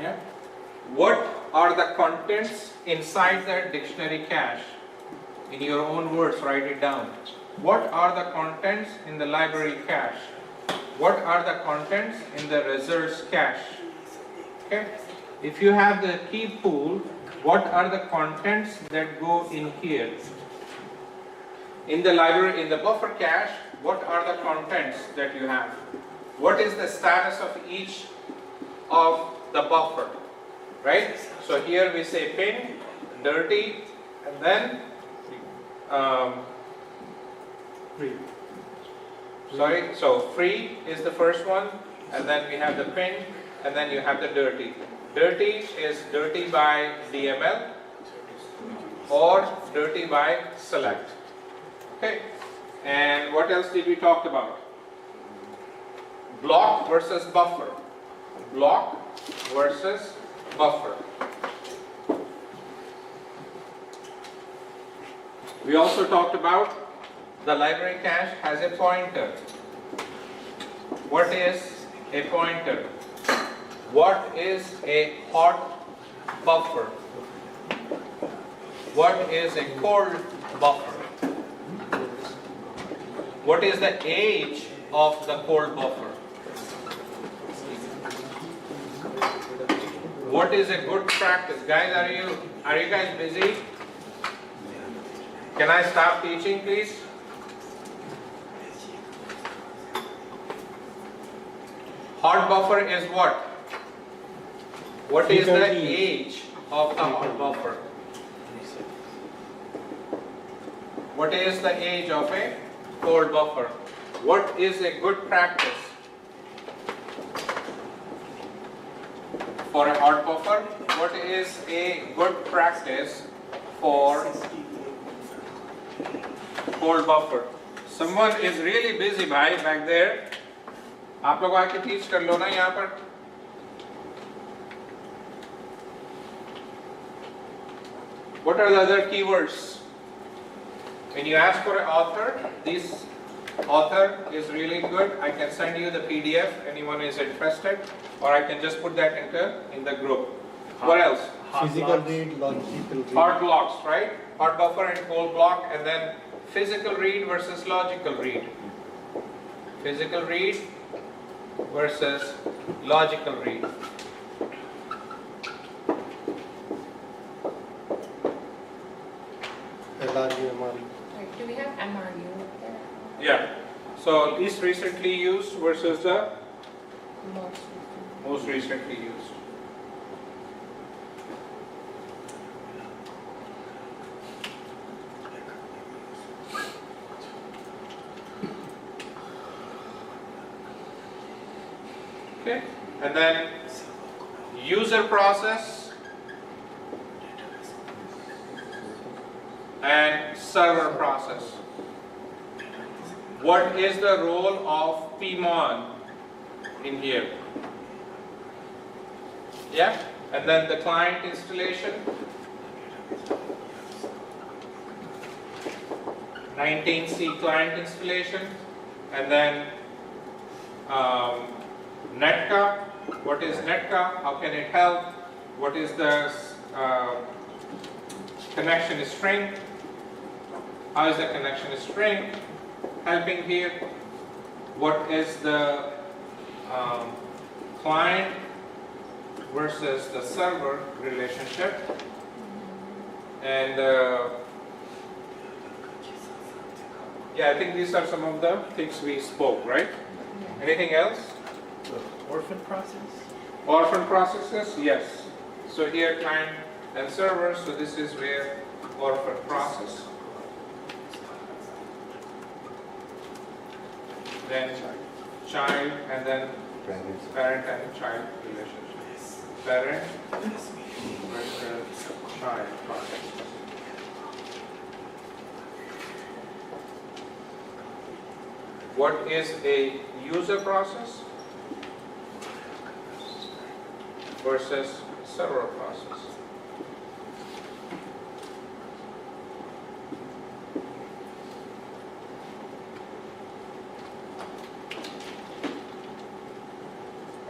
Yeah. What are the contents inside that dictionary cache? In your own words, write it down. What are the contents in the library cache? What are the contents in the results cache? Okay. If you have the key pool, what are the contents that go in here? In the library, in the buffer cache, what are the contents that you have? What is the status of each of the buffer? Right? So here we say pin, dirty, and then Free. sorry, so free is the first one, and then we have the pin, and then you have the dirty. Dirty is dirty by DML or dirty by select. Okay. And what else did we talk about? Block versus buffer. Block versus buffer. We also talked about the library cache has a pointer. What is a pointer? What is a hot buffer? What is a cold buffer? What is the age of the cold buffer? What is a good practice? Guys, are you guys busy? Can I stop teaching, please? Hot buffer is what? What is the age of the hot buffer? What is the age of a cold buffer? What is a good practice for a hot buffer? What is a good practice for cold buffer? Someone is really busy back there. आप लोग आके teach कर लो ना यहाँ पर. What are the other keywords? When you ask for an author, this author is really good. I can send you the PDF. Anyone is interested, or I can just put that in the group. What else? Physical read, logical read. Hot blocks, right? Hot buffer and cold block, and then physical read versus logical read. Physical read versus logical read. LRU, MRU. Right, do we have MRU up there? Yeah. So least recently used versus the most recently used. Okay, and then user process and server process. What is the role of PMON in here? Yeah, and then the client installation. 19C client installation, and then Netka. What is Netka? How can it help? What is the connection string? How is the connection string helping here? What is the client versus the server relationship? And yeah, I think these are some of the things we spoke, right? Anything else? Orphan process? Orphan processes, yes. So here client and server, so this is where orphan process. Then child, and then parent and child relationship. Parent versus child process. what is a user process versus server process.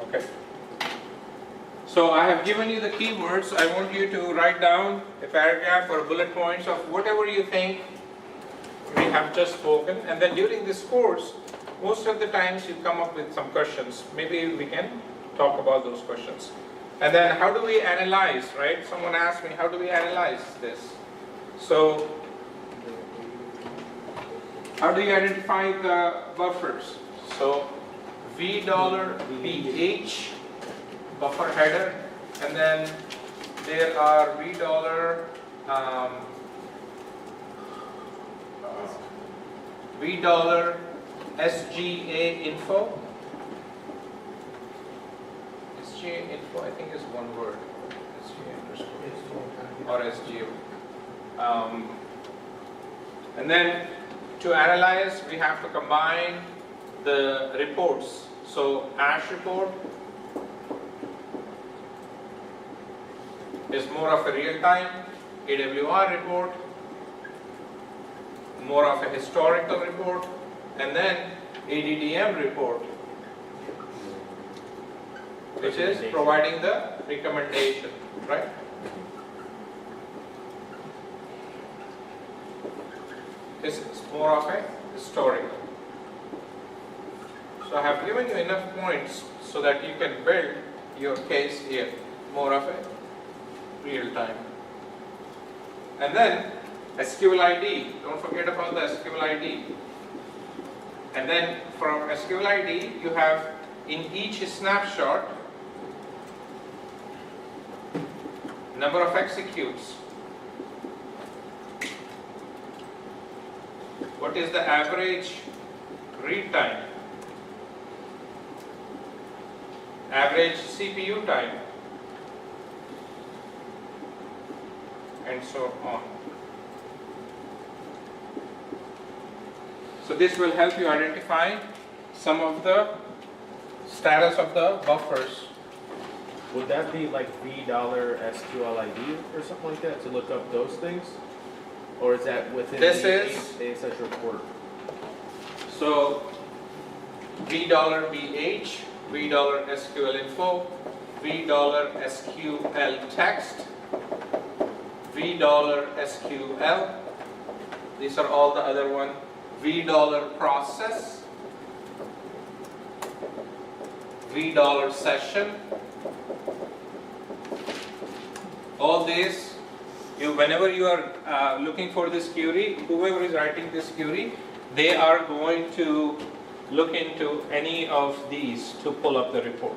Okay. So I have given you the keywords. I want you to write down a paragraph or bullet points of whatever you think we have just spoken, and then during this course, most of the times you come up with some questions. Maybe we can talk about those questions. And then how do we analyze, right? Someone asked me, how do we analyze this? So, how do you identify the buffers? So, $BH, buffer header, and then there are $SGA info. SGA info, I think is one word. SGA underscore or SGA. And then to analyze, we have to combine the reports. So ASH report is more of a real-time, AWR report more of a historical report, and then ADDM report, which is providing the recommendation, right? This is more of a historical. So I have given you enough points so that you can build your case here, more of a real time. And then SQL ID, don't forget about the SQL ID. And then from SQL ID, you have in each snapshot number of executes. What is the average read time? Average CPU time? And so on. So this will help you identify some of the status of the buffers. Would that be like $SQLID or something like that to look up those things? Or is that within This the is ASH report? So $BH, $SQL info, $SQL text, $SQL. These are all the other one. $process, $session. All these, whenever you are looking for this query, whoever is writing this query, they are going to look into any of these to pull up the report.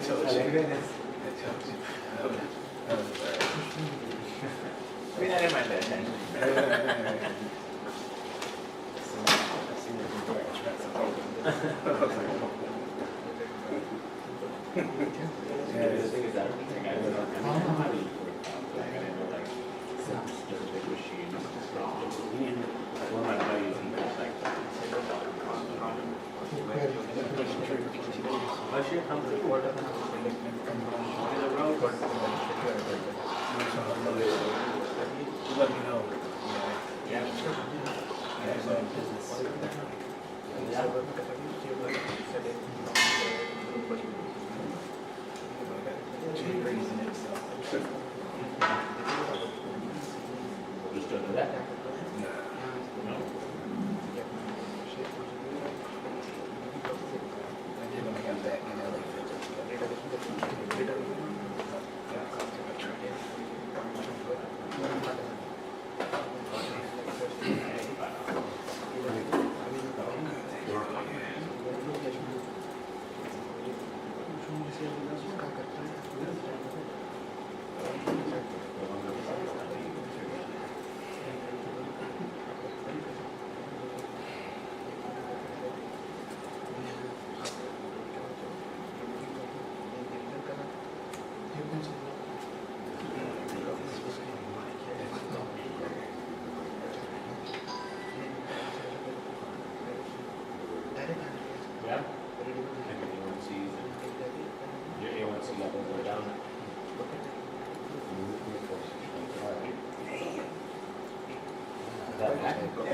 told you. I told you. I mean, I didn't mind that time. Let me know. Yeah,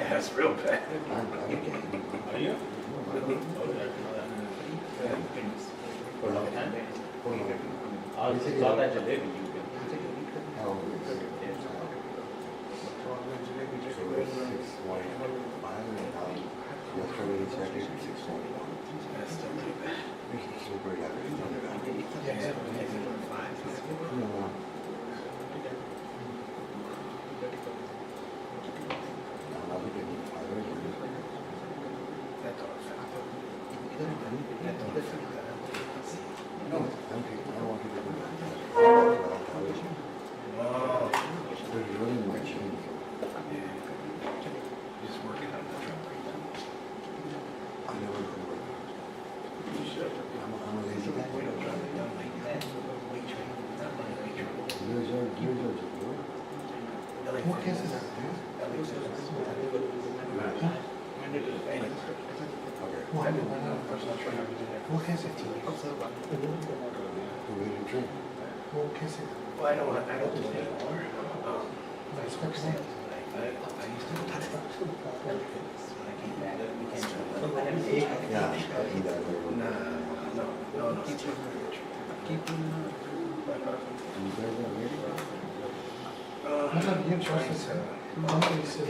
that's real bad. Are you? For a long time? Oh, it's all that jalebi you can. That's still pretty bad. Just working on the truck right now. We don't drive it down like that. Weight train, not my weight train. Personal trainer, we do that. वो कैसे थी? वो कैसे? Well, I don't do it anymore. I expect sales. I used to do that. When I came back, we came to No. Keep मतलब ये process है हम इसे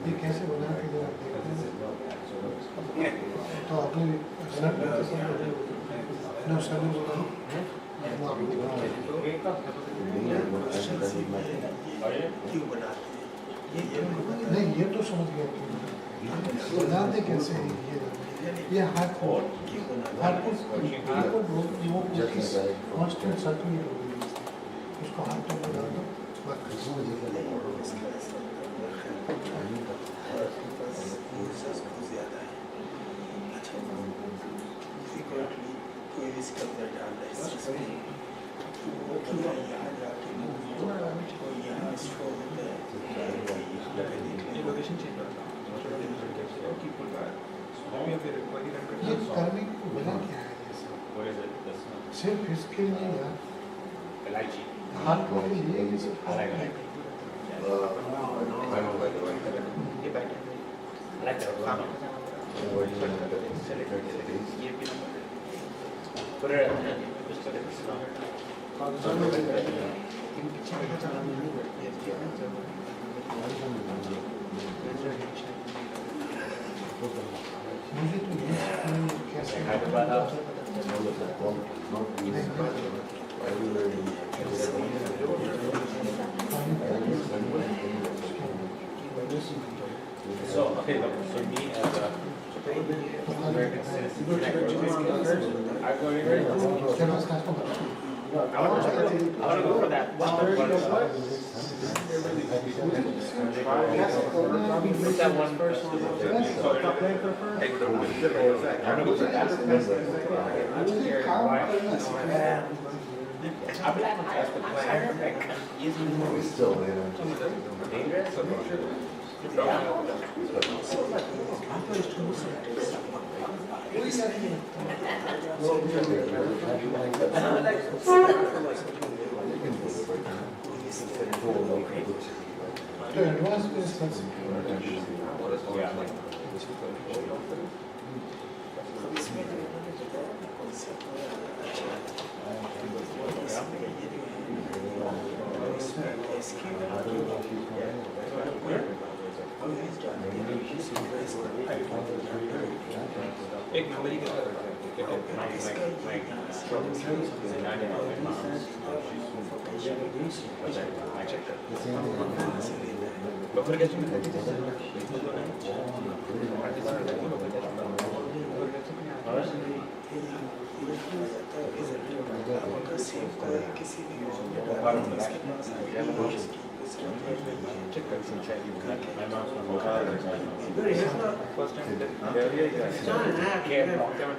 ये कैसे बना के तो आपने नो सर नहीं ये तो समझ गया बनाते कैसे हैं ये हाथ को वो कांस्टेंट सर्कुलेट हो गई उसको हाथ तो बना दो ये करने की वजह क्या है सिर्फ इसके लिए यार हाथ को ये मुझे तो ये कैसे Okay, look, for me as a American citizen, I go in right now. I want to go for that. What's that one first? I'm glad to ask the plan. We still in. Dangerous?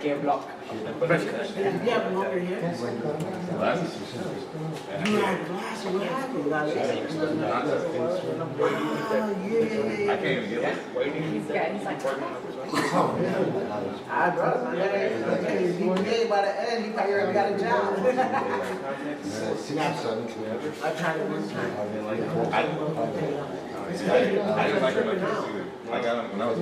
Can't block. You have longer hair? You had glasses, what happened? I can't even get it. He's good, he's like, I brought my hair. By the end, you probably already got a job. I tried it one time. I didn't like him at first either. I got him when I was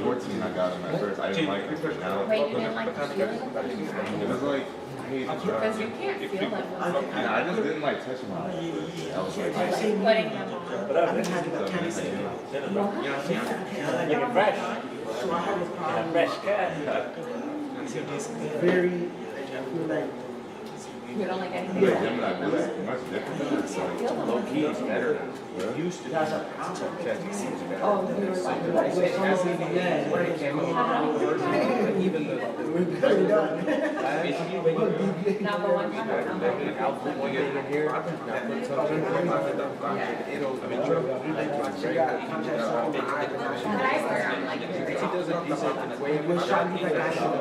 14. I got him at first. I didn't like him. Now, wait, you didn't like the feeling? it was like, hey, Because you can't feel it. and I just didn't like touching my hair. I was like, Like putting them on. I've been having a tendency. Make it fresh. So I have a problem. Fresh cut. Very, I feel like, You don't like anything. like him, like, it was much different. It's like, Low key, it's better now. Used to. that's a problem. Oh, you were like, Even the. We're good done. Basically, when you. number one cover. Like, I'll put one in here, now put something in my it'll, I mean, She got contacts on my eye. But I wear them like He does a decent way of We're shot me like I should.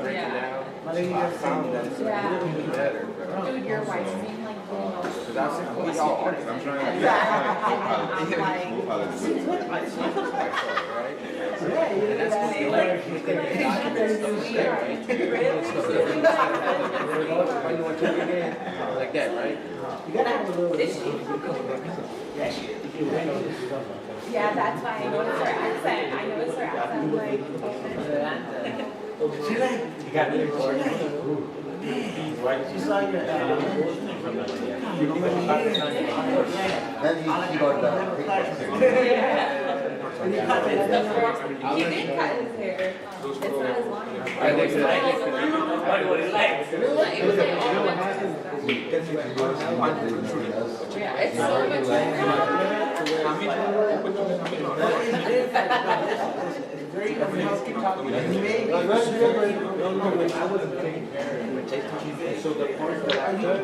break it down. My lady I just found said, that it's a little bit better. dude, your wife seemed like really So that's it. We all artists. I'm trying to I'm like, like that, right? you gotta have a little. yeah, that's why I noticed her accent. I noticed her accent. I'm like, She's like, You got me recording. she's like, Then he got the yeah. He did cut his hair. It's not as long as What do you like? it was like yeah, it's so much very unhealthy talking. So the part that I did,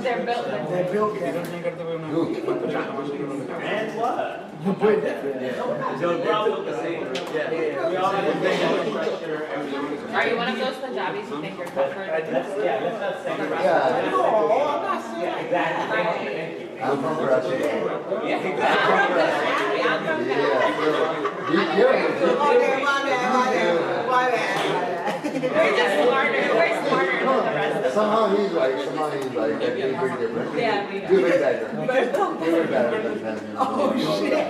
they're built They're built different. And what? You built different. We're all built the same. Yeah. We all have the same structure. Are you one of those Punjabis who think you're tougher? Let's not say the rest. Yeah. No, I'm not saying. Yeah, exactly. Thank you. I'm from Russia. Yeah, I'm from Yeah. Canada. Be careful. Okay, my bad. We're just smarter. We're smarter than the rest of them. Somehow he's like, they're very different. Yeah, we You're way better. You're way better than Oh, shit.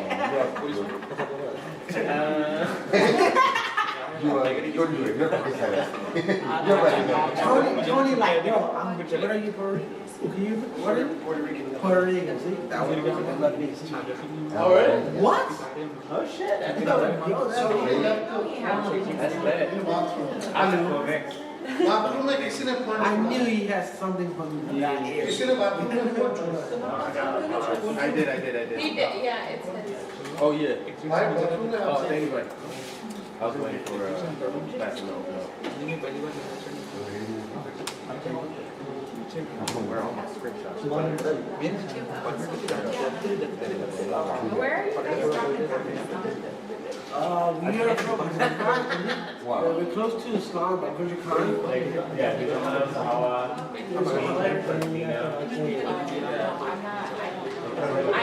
You're good. You're Pakistani. You're better. Tony, like, yo, what are you, Puerto Rican? Okay, what is it? Puerto Rican. Puerto Rican, see? That one was Lebanese. Oh, really? What? Oh, shit. That's Yo, good. that's That's lit. I'm in Quebec. Bathroom में किसी ने I knew he has something from that area. किसी ने bathroom में phone I did. He did, yeah, it's his. Oh, yeah. भाई bathroom में Oh, आपसे thank you, buddy. I was waiting for Bass no. Where are all my screenshots? Where are you guys from? We are from we're close to Islam, but Kujia Khan. Yeah, Vietnam, Sahawa, I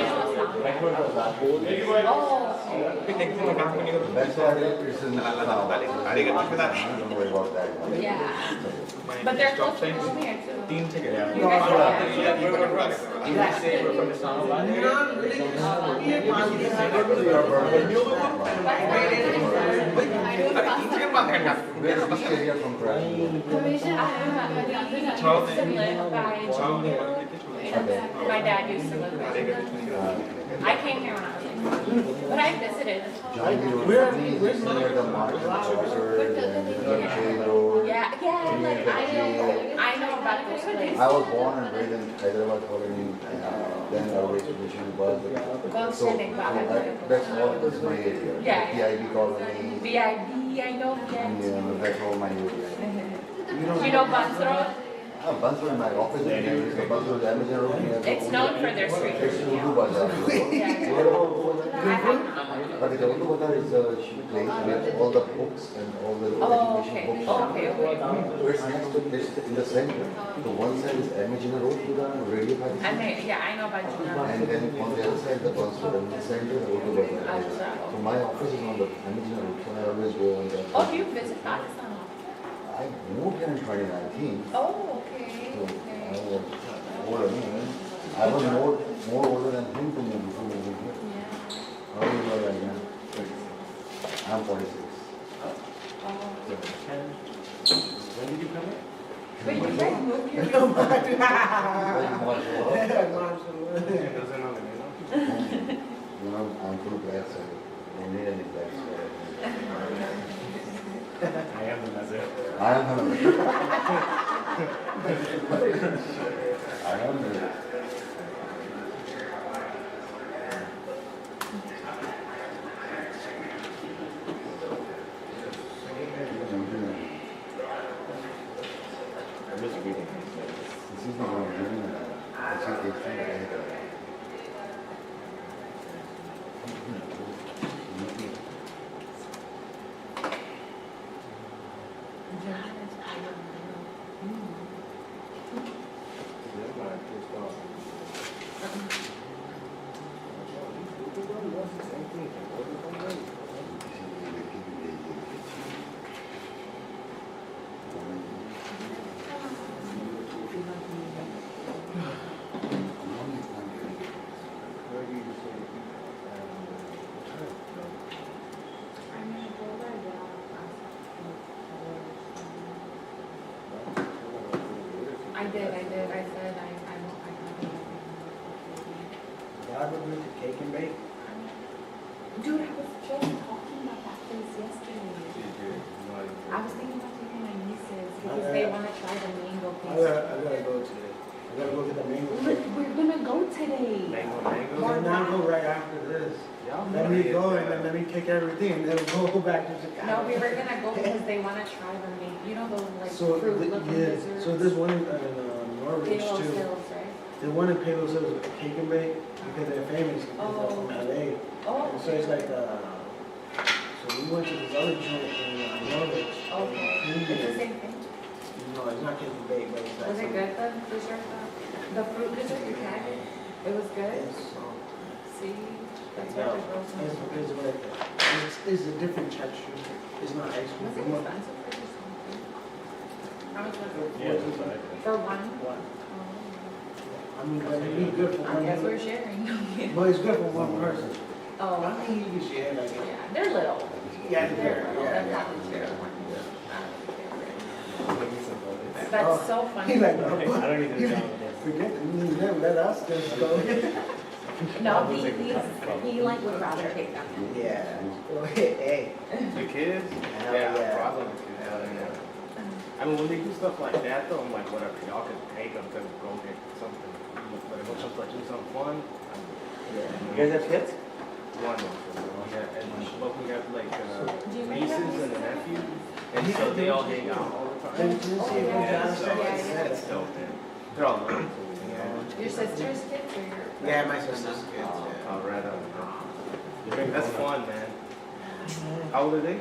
know it's not. That's why it's in Oh, yeah. But they're close to here too. You guys from Islamabad. Where's this area from My dad used to live there. I came here when I was like, but I visited. Where's the market, Orchard, and Road. Yeah, like I know about those places. I was born and raised in Hyderabad colony, then I was mission was. So that's all is my area. Yeah. PIB colony. BIB, I know, yeah. Yeah, that's all my area. You know Buns Road? Bansur in my office in here, so Bansur is Amazon Road. It's known for their street It's food. Urdu Bazaar. Yeah. What about but the Urdu Bazaar is a place where all the books and all the Oh, education okay. books. Okay, okay. So it's next to this in the center. So one side is Amazon Road to the radio party. Yeah, I know about you. And then on the other side, the Bansur, and the center, the Urdu Bazaar. So my office is on the Amazon Road, so I always go on that. Oh, do you visit Pakistan? I moved here in 2019. Oh, okay. So I was older, I was more older than him to move before moving here. Yeah. How old are you right now? I'm 46. Oh. When did you come here? Wait, you guys moved here? Doesn't know the name. You know, I'm full black, so I don't need any black. So. I am the Nazir. I am the I am the I'm just reading. This is not what I'm doing. This is 18. I did. I said I Dad would make a cake and bake. Dude, I was just talking about that place yesterday. I was thinking about taking my nieces because they want to try the mango I pastry. gotta go today. I gotta go get the mango Look, cake. we're gonna go today. Why not go right after this? Let me go and then let me take everything and then we'll go back to Chicago. No, we were gonna go because they want to try the mango. You know those like So, fruit looking yeah, desserts. so there's one in Norwich Palos too. Hills, right? The one in Palos Hills is cake and bake because they're famous from LA. Oh, And so it's like, so we went to this other joint in Norwich. okay. It's the same thing. No, it's not cake and bake, but it's like. Was it good, the dessert? The fruit dessert you had? It was good? It's, See? That's yeah, what the girls want. it's like, it's a different texture. It's not ice cream. Was it expensive for you? How much was it? Yeah, that's what I did. For one? One. Oh. I mean, but it's good for I one. guess we're sharing. But it's good for one person. Oh, I mean, you can share like it. yeah, they're little. Yeah, They're little, they're yeah. probably share one. Give me some photos. That's so funny. He's like, I don't even know. forget, never let us just go. No, he like would rather take them. Yeah. Hey. The kids? Hell yeah. Problem with kids. Hell yeah. I mean, when they do stuff like that, though, I'm like, whatever, y'all can take them to go get something. But if it's just like do something fun, You guys have kids? one. Yeah, and look, we have like Do you nieces have and a nieces? nephew, and so they all hang out all the time. Yeah, so it's dope, man. They're all little. Yeah. Your sister's kids or your? Yeah, my sister's kids, yeah. Oh, right on. That's fun, man. How old are they?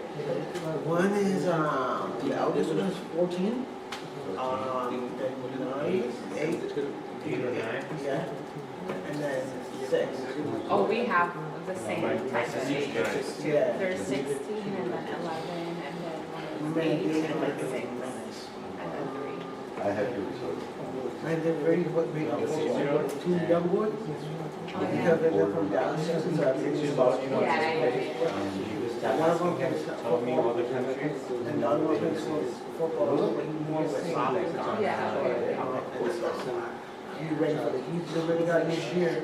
One is, the eldest one is 14. 9, 8, 8 or 9? yeah. And then 6. Oh, we have the same type of age. Yeah. There's 16 and then 11 and then one is 8 Maybe and like then 6 nice. and then 3. I have to, so. And then very what we have 2 young boys. Oh, Because yeah. they're from Dallas, Texas, so I think it's about, you know, Yeah. one of them plays football, other countries. and the other one plays football. More with soccer. Yeah. You ready for the he's already got this year.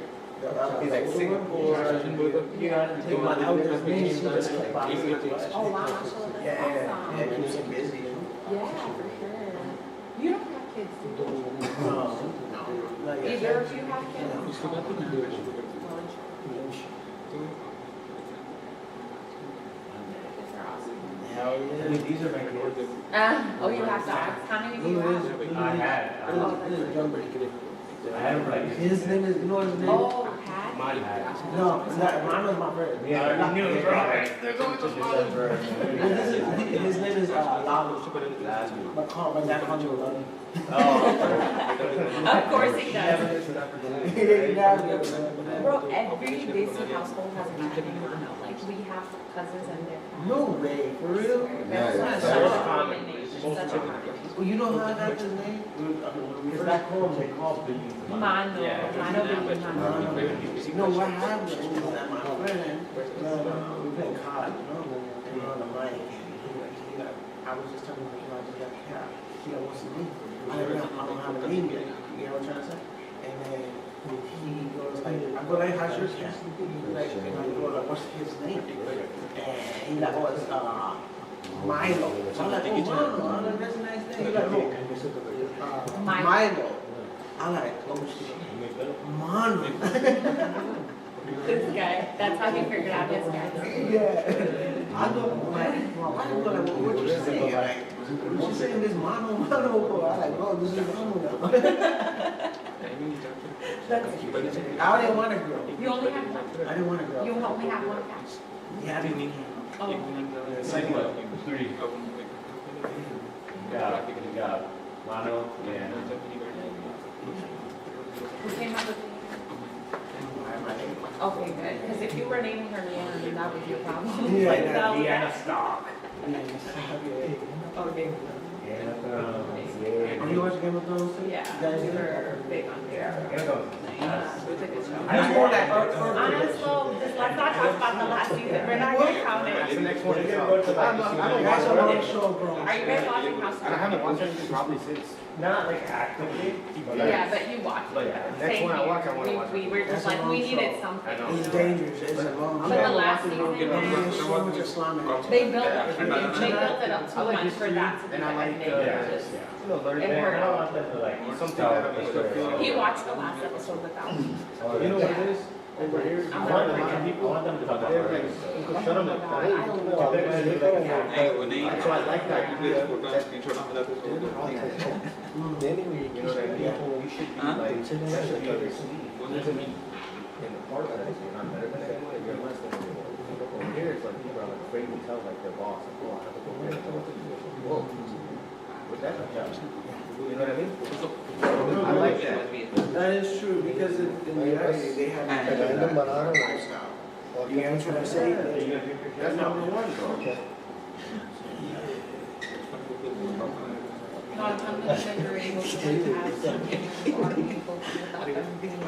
He's like singing or you know, take my eldest name, she just like Oh, wow. So that's yeah, awesome. keeps him busy. Yeah, for sure. You don't have kids, do you? No, not yet. Either of you have kids? Kids are awesome. Hell yeah. These are my kids. Oh, you have dogs? How many do you have? I had. I had like. His name is, you know his name? Oh, Pat? Mine had. No, mine was my friend. Yeah, I knew it was right. They're going to his name is Lalo. But dad called me Lalo. Of course he does. He didn't have it. Bro, every Desi household has a Filipino. Like, we have cousins and they're. No way, for real? That's Yeah, such yeah. a common name. Such a common name. Well, you know how I got his name? Because back home they called me. Mano. Mano baby mano. You know what happened is that my friend, we played cards, you know, and we were on the money. I was just telling him, you know, I just got a cat. He got what's the name? I don't have a name yet. You know what I'm trying to say? And then he goes like, I go like, how's your cat? Like, and I go like, what's his name? And he's like, oh, it's Milo. So I'm like, oh, Milo. I'm like, that's a nice name. He's like, oh, Milo. I'm like, oh shit. Milo. This guy, that's how he figured out his guy. Yeah. I go, like, well, I go like, what you saying? Like, what you saying this Mano for? I like, bro, this is Mano now. I didn't want a girl. You only have one? I didn't want a girl. You only have one cat? Yeah, I didn't. Oh. Second one, 3. Yeah, Mano, and. Who came up with the name? Okay, good. Because if you were naming her Leanne, that would be a problem. Yeah, Like, that would- Deanna Stock. Okay. Oh, you watch Game of Thrones too? Yeah, Guys, we're big on there. It's a good show. I more like Honestly, let's not talk about the last season. We're not going to count That's the it. next one. I don't watch a lot of show, bro. Are you guys watching House of I haven't watched anything probably since. Not like actively. Yeah, but you watch But it. yeah, next Same one I here. watch, I wanna watch We it. were just like, we needed something. I know. It's dangerous. It's a long But the last season, There's so much Islamic. they built it up too much for that to be And I like like, negative. you know, learn It it. hurt. I don't want them to like, something that makes them feel. He watched the last episode without me. You know what it is? Over here, I want a lot of people, I want them to talk about it. Shut them up. I love it. So I like that idea. You know what I mean? You should be like, that should be on your sleeve. Doesn't mean in the part that you're not better than anyone, you're less than anyone. Over here, it's like people are like afraid to tell like their boss, like, oh, I have to go here, tell what to do. Whoa. With that, you know what I mean? I like that. That is true because in reality they have a lifestyle. You know what I'm trying to say? That's number one, bro. No, I'm glad that you're able to have some a lot of people without them being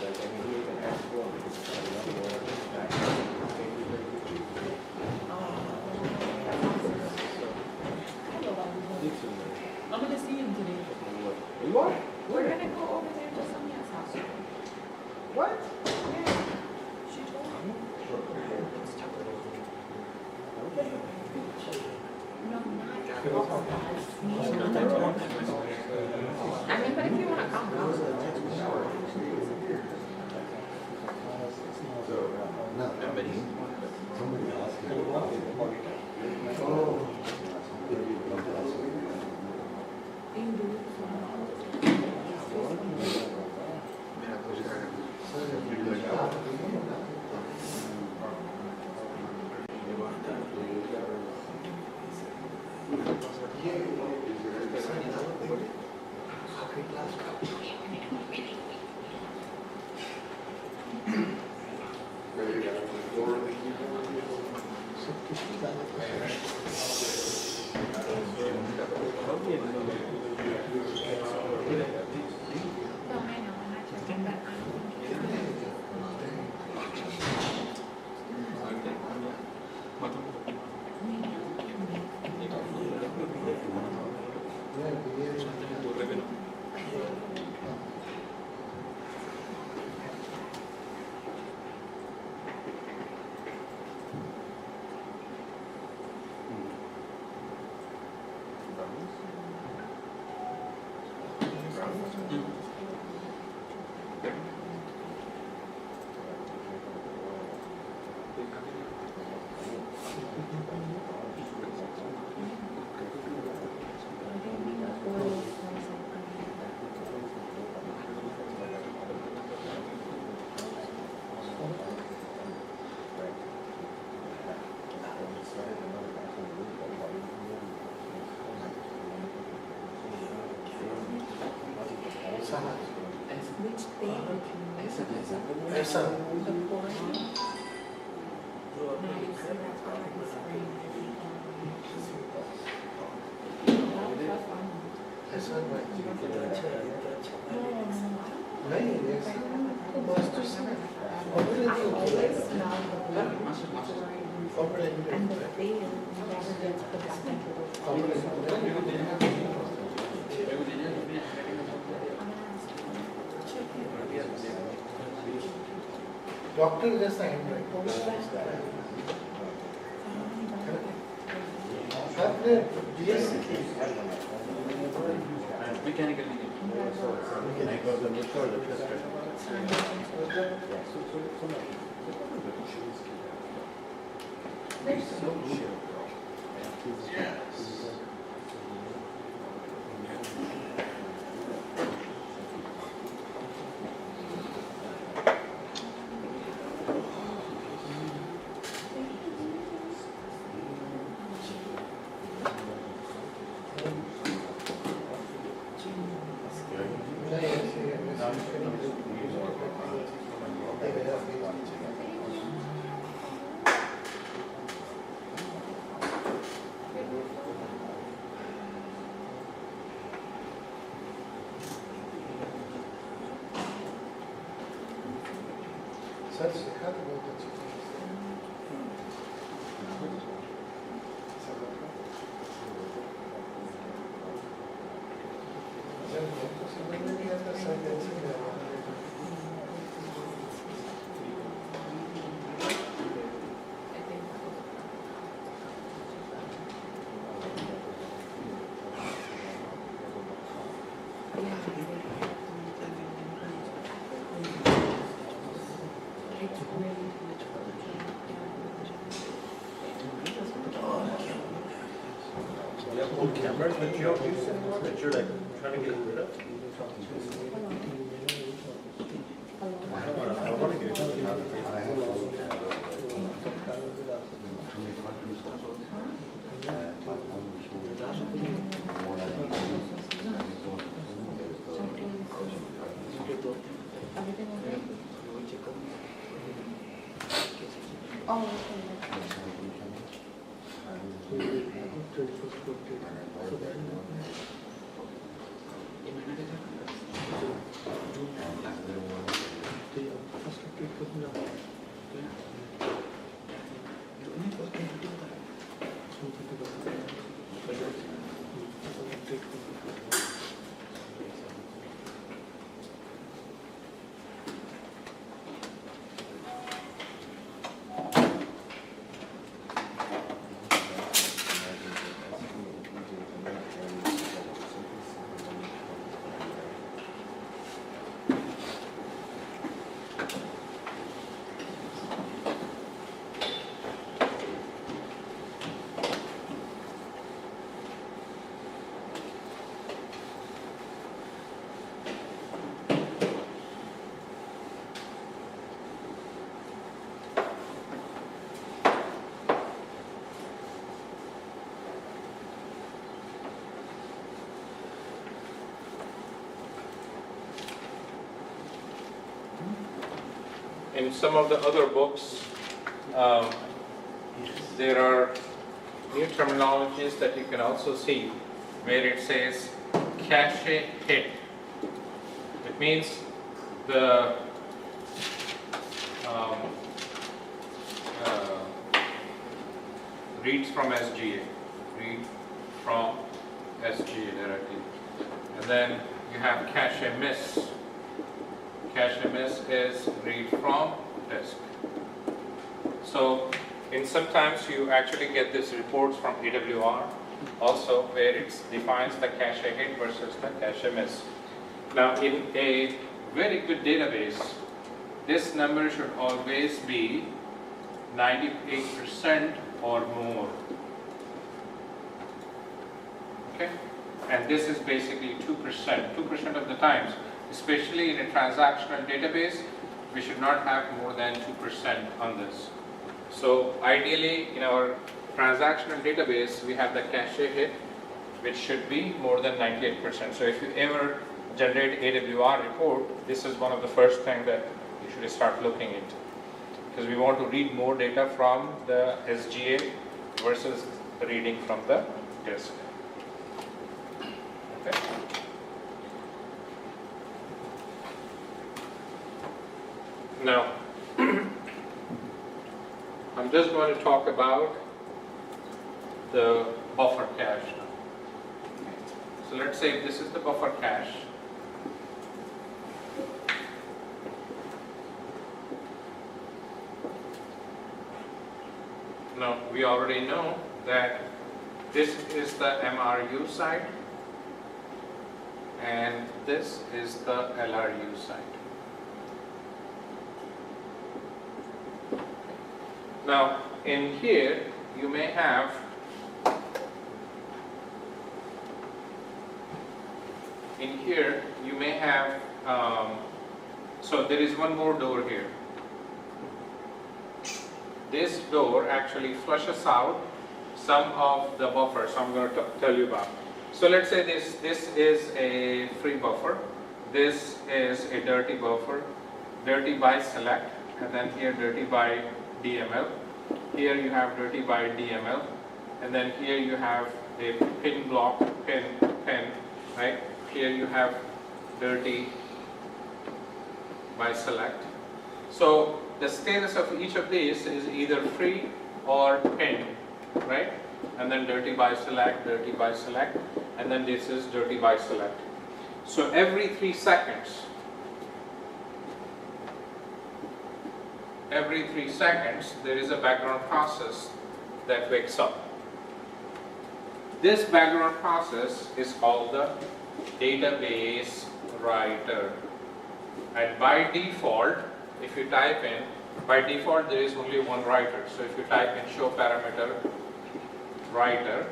like, I mean, he even asked for it. I'm gonna see him today. You are? We're gonna go over there to Sonia's house. What? Yeah, she told me. No, not all guys. I mean, but if you wanna come, go. No, somebody asked me. No, I know, I'm not checking, but I don't Which baby? Esa. The boy? No, you see, that's why I was spraying Esa no es. No, नहीं है बस तो I always smell the blood and the veil never gets put back into the doctor जैसा hand आपने BSc sir सीखा तो बहुत अच्छी समझ में नहीं आता सर कैसे Old cameras that you don't use anymore that you're like trying to get rid of? I want to get rid of Everything okay? Oh, okay. in some of the other books, there are new terminologies that you can also see where it says cache hit. It means the reads from SGA, read from SGA directly. And then you have cache miss. Cache miss is read from disk. So sometimes you actually get these reports from AWR also where it defines the cache hit versus the cache miss. Now in a very good database, this number should always be 98% or more. Okay? And this is basically 2%. 2% of the times, especially in a transactional database, we should not have more than 2% on this. So ideally, in our transactional database, we have the cache hit, which should be more than 98%. So if you ever generate AWR report, this is one of the first things that you should start looking into. Because we want to read more data from the SGA versus reading from the disk. Okay. Now, I'm just going to talk about the buffer cache now. So let's say this is the buffer cache. Now, we already know that this is the MRU side and this is the LRU side. Now, in here, you may have so there is one more door here. This door actually flushes out some of the buffer, so I'm going to tell you about. So let's say this is a free buffer, this is a dirty buffer, dirty by select, and then here dirty by DML. Here you have dirty by DML, and then here you have a pin block, pin, right? Here you have dirty by select. So the status of each of these is either free or pinned, right? And then dirty by select, and then this is dirty by select. So every 3 seconds, there is a background process that wakes up. This background process is called the database writer. And by default, if you type in, by default there is only one writer. So if you type in show parameter writer,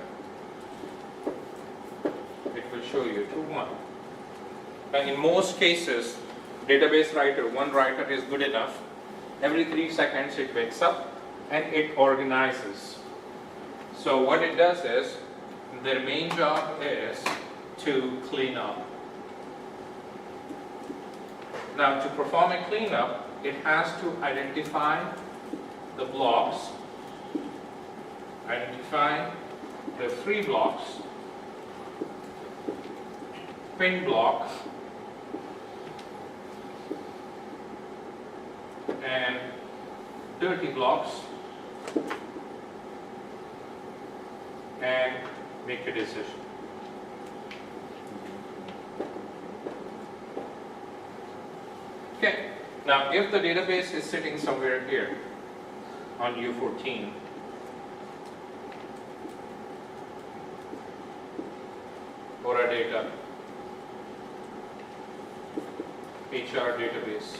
it will show you to 1. And in most cases, database writer, one writer is good enough. Every 3 seconds it wakes up and it organizes. So what it does is, their main job is to clean up. Now to perform a cleanup, it has to identify the blocks, identify the free blocks, pin blocks, and dirty blocks, and make a decision. Okay, now if the database is sitting somewhere here on U14, Aura data, HR database.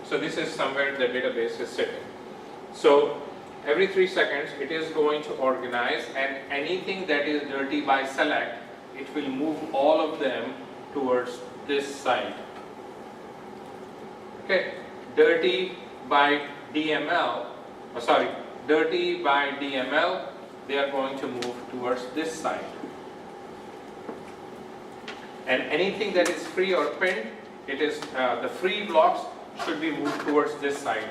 So this is somewhere the database is sitting. So every 3 seconds it is going to organize, and anything that is dirty by select, it will move all of them towards this side. Okay, dirty by DML, dirty by DML, they are going to move towards this side. And anything that is free or pinned, it is the free blocks should be moved towards this side.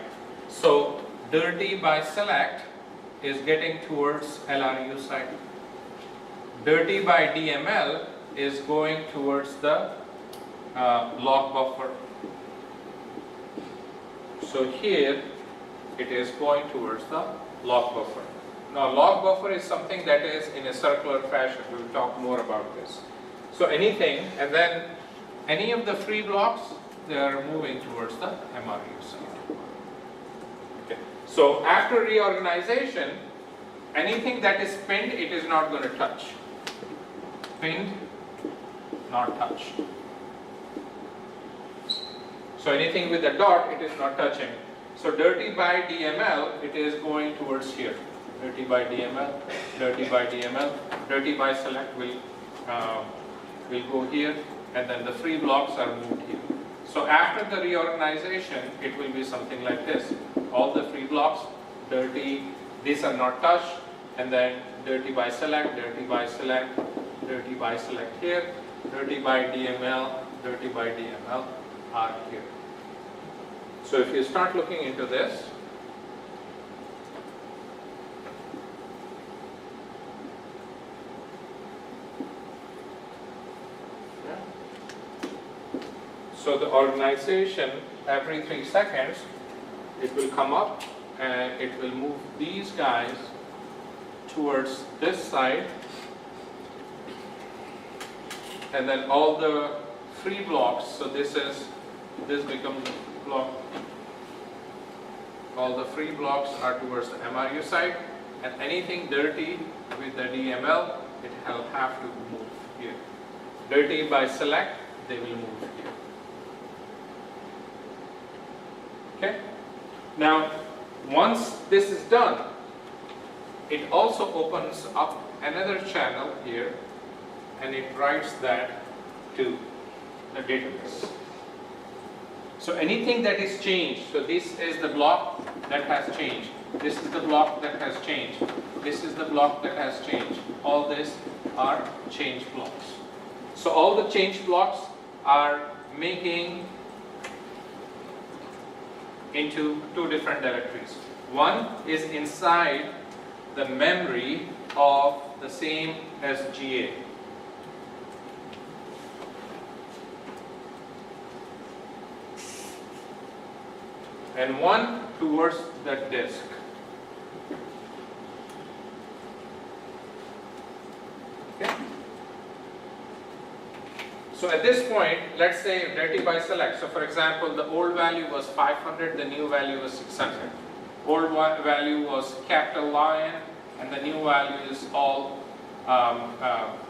So dirty by select is getting towards LRU side. Dirty by DML is going towards the log buffer. So here it is going towards the log buffer. Now log buffer is something that is in a circular fashion. We will talk more about this. So anything, and then any of the free blocks, they are moving towards the MRU side. Okay. So after reorganization, anything that is pinned, it is not going to touch. Pinned, not touched. So anything with a dot, it is not touching. So dirty by DML, it is going towards here. Dirty by DML, dirty by DML, dirty by select will go here, and then the free blocks are moved here. So after the reorganization, it will be something like this. All the free blocks, dirty, these are not touched, and then dirty by select, dirty by select, dirty by select here, dirty by DML, dirty by DML are here. So if you start looking into this, so the organization every 3 seconds, it will come up and it will move these guys towards this side, and then all the free blocks, so this becomes block, all the free blocks are towards the MRU side, and anything dirty with the DML, it will have to move here. Dirty by select, they will move here. Okay? Now, once this is done, it also opens up another channel here, and it writes that to the database. So anything that is changed, so this is the block that has changed, this is the block that has changed, this is the block that has changed, all this are change blocks. So all the change blocks are making into 2 different directories. One is inside the memory of the same SGA. And one towards the disk. Okay. So at this point, let's say dirty by select. So for example, the old value was 500, the new value was 600. Old value was capital Lion, and the new value is all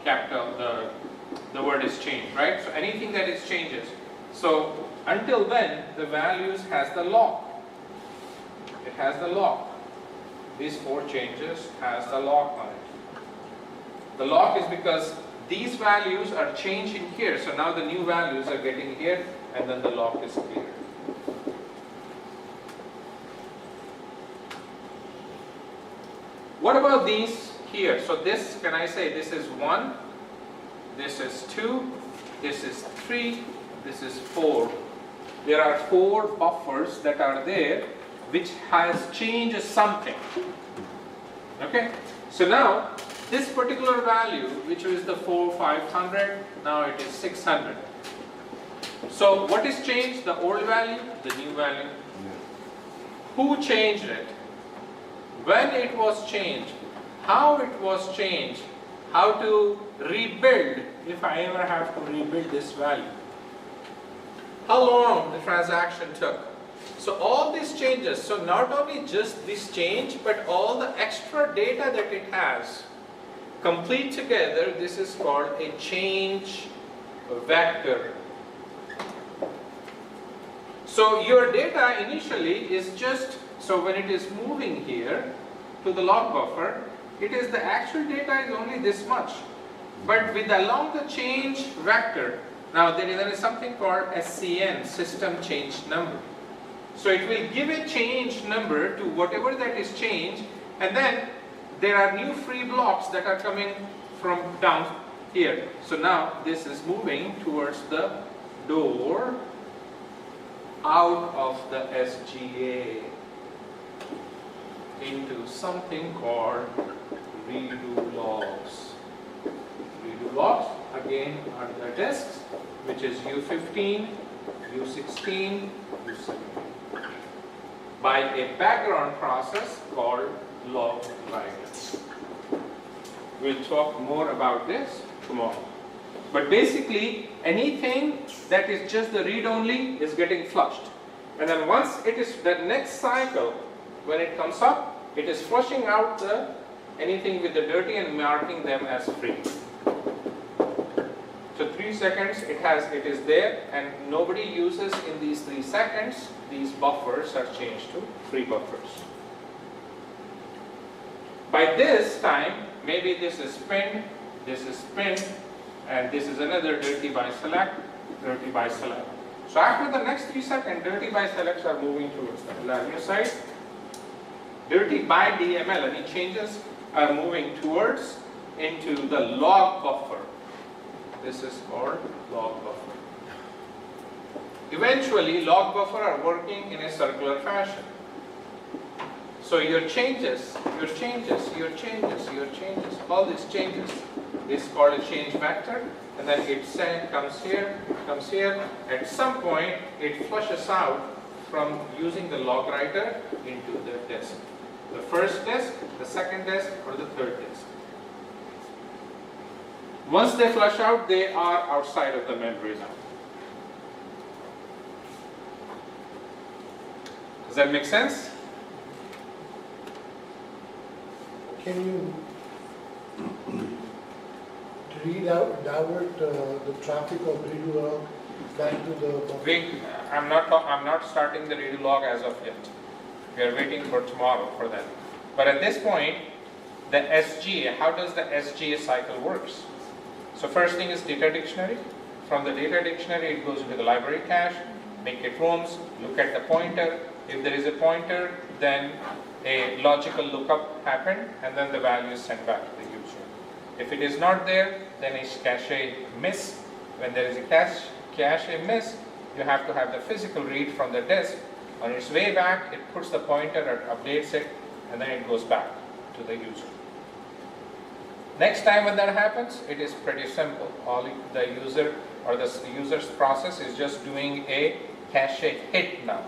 capital, the word is changed, right? So anything that is changes. So until then, the values has the lock. It has the lock. These 4 changes has the lock on it. The lock is because these values are changed in here. So now the new values are getting here, and then the lock is cleared. What about these here? So this, can I say this is 1, this is 2, this is 3, this is 4. There are 4 buffers that are there which has changed something. Okay? So now this particular value, which is the 500, now it is 600. So what is changed? The old value, the new value. Who changed it? When it was changed? How it was changed? How to rebuild if I ever have to rebuild this value? How long the transaction took? So all these changes, so not only just this change, but all the extra data that it has, complete together, this is called a change vector. So your data initially is just, so when it is moving here to the log buffer, it is the actual data is only this much. But with along the change vector, now there is something called SCN, system change number. So it will give a change number to whatever that is changed, and then there are new free blocks that are coming from down here. So now this is moving towards the door out of the SGA into something called redo logs. Redo logs again are the disks, which is U15, U16, U17, by a background process called log writer. We'll talk more about this tomorrow. But basically, anything that is just the read-only is getting flushed. And then once it is the next cycle, when it comes up, it is flushing out anything with the dirty and marking them as free. So 3 seconds, it is there, and nobody uses in these 3 seconds. These buffers are changed to free buffers. By this time, maybe this is pinned, and this is another dirty by select, dirty by select. So after the next 3 seconds, dirty by selects are moving towards the LRU side. Dirty by DML, any changes are moving towards into the log buffer. This is called log buffer. Eventually, log buffer are working in a circular fashion. So your changes, all these changes is called a change vector, and then it comes here. At some point, it flushes out from using the log writer into the disk. The first disk, the second disk, or the third disk. Once they flush out, they are outside of the memory now. Does that make sense? Can you divert the traffic of redo log back to the... I'm not starting the redo log as of yet. We are waiting for tomorrow for that. But at this point, the SGA, how does the SGA cycle works? So first thing is data dictionary. From the data dictionary, it goes into the library cache, make it rooms, look at the pointer. If there is a pointer, then a logical lookup happened, and then the value is sent back to the user. If it is not there, then it's cache miss. When there is a cache miss, you have to have the physical read from the disk. On its way back, it puts the pointer and updates it, and then it goes back to the user. Next time when that happens, it is pretty simple. All the user or the user's process is just doing a cache hit now.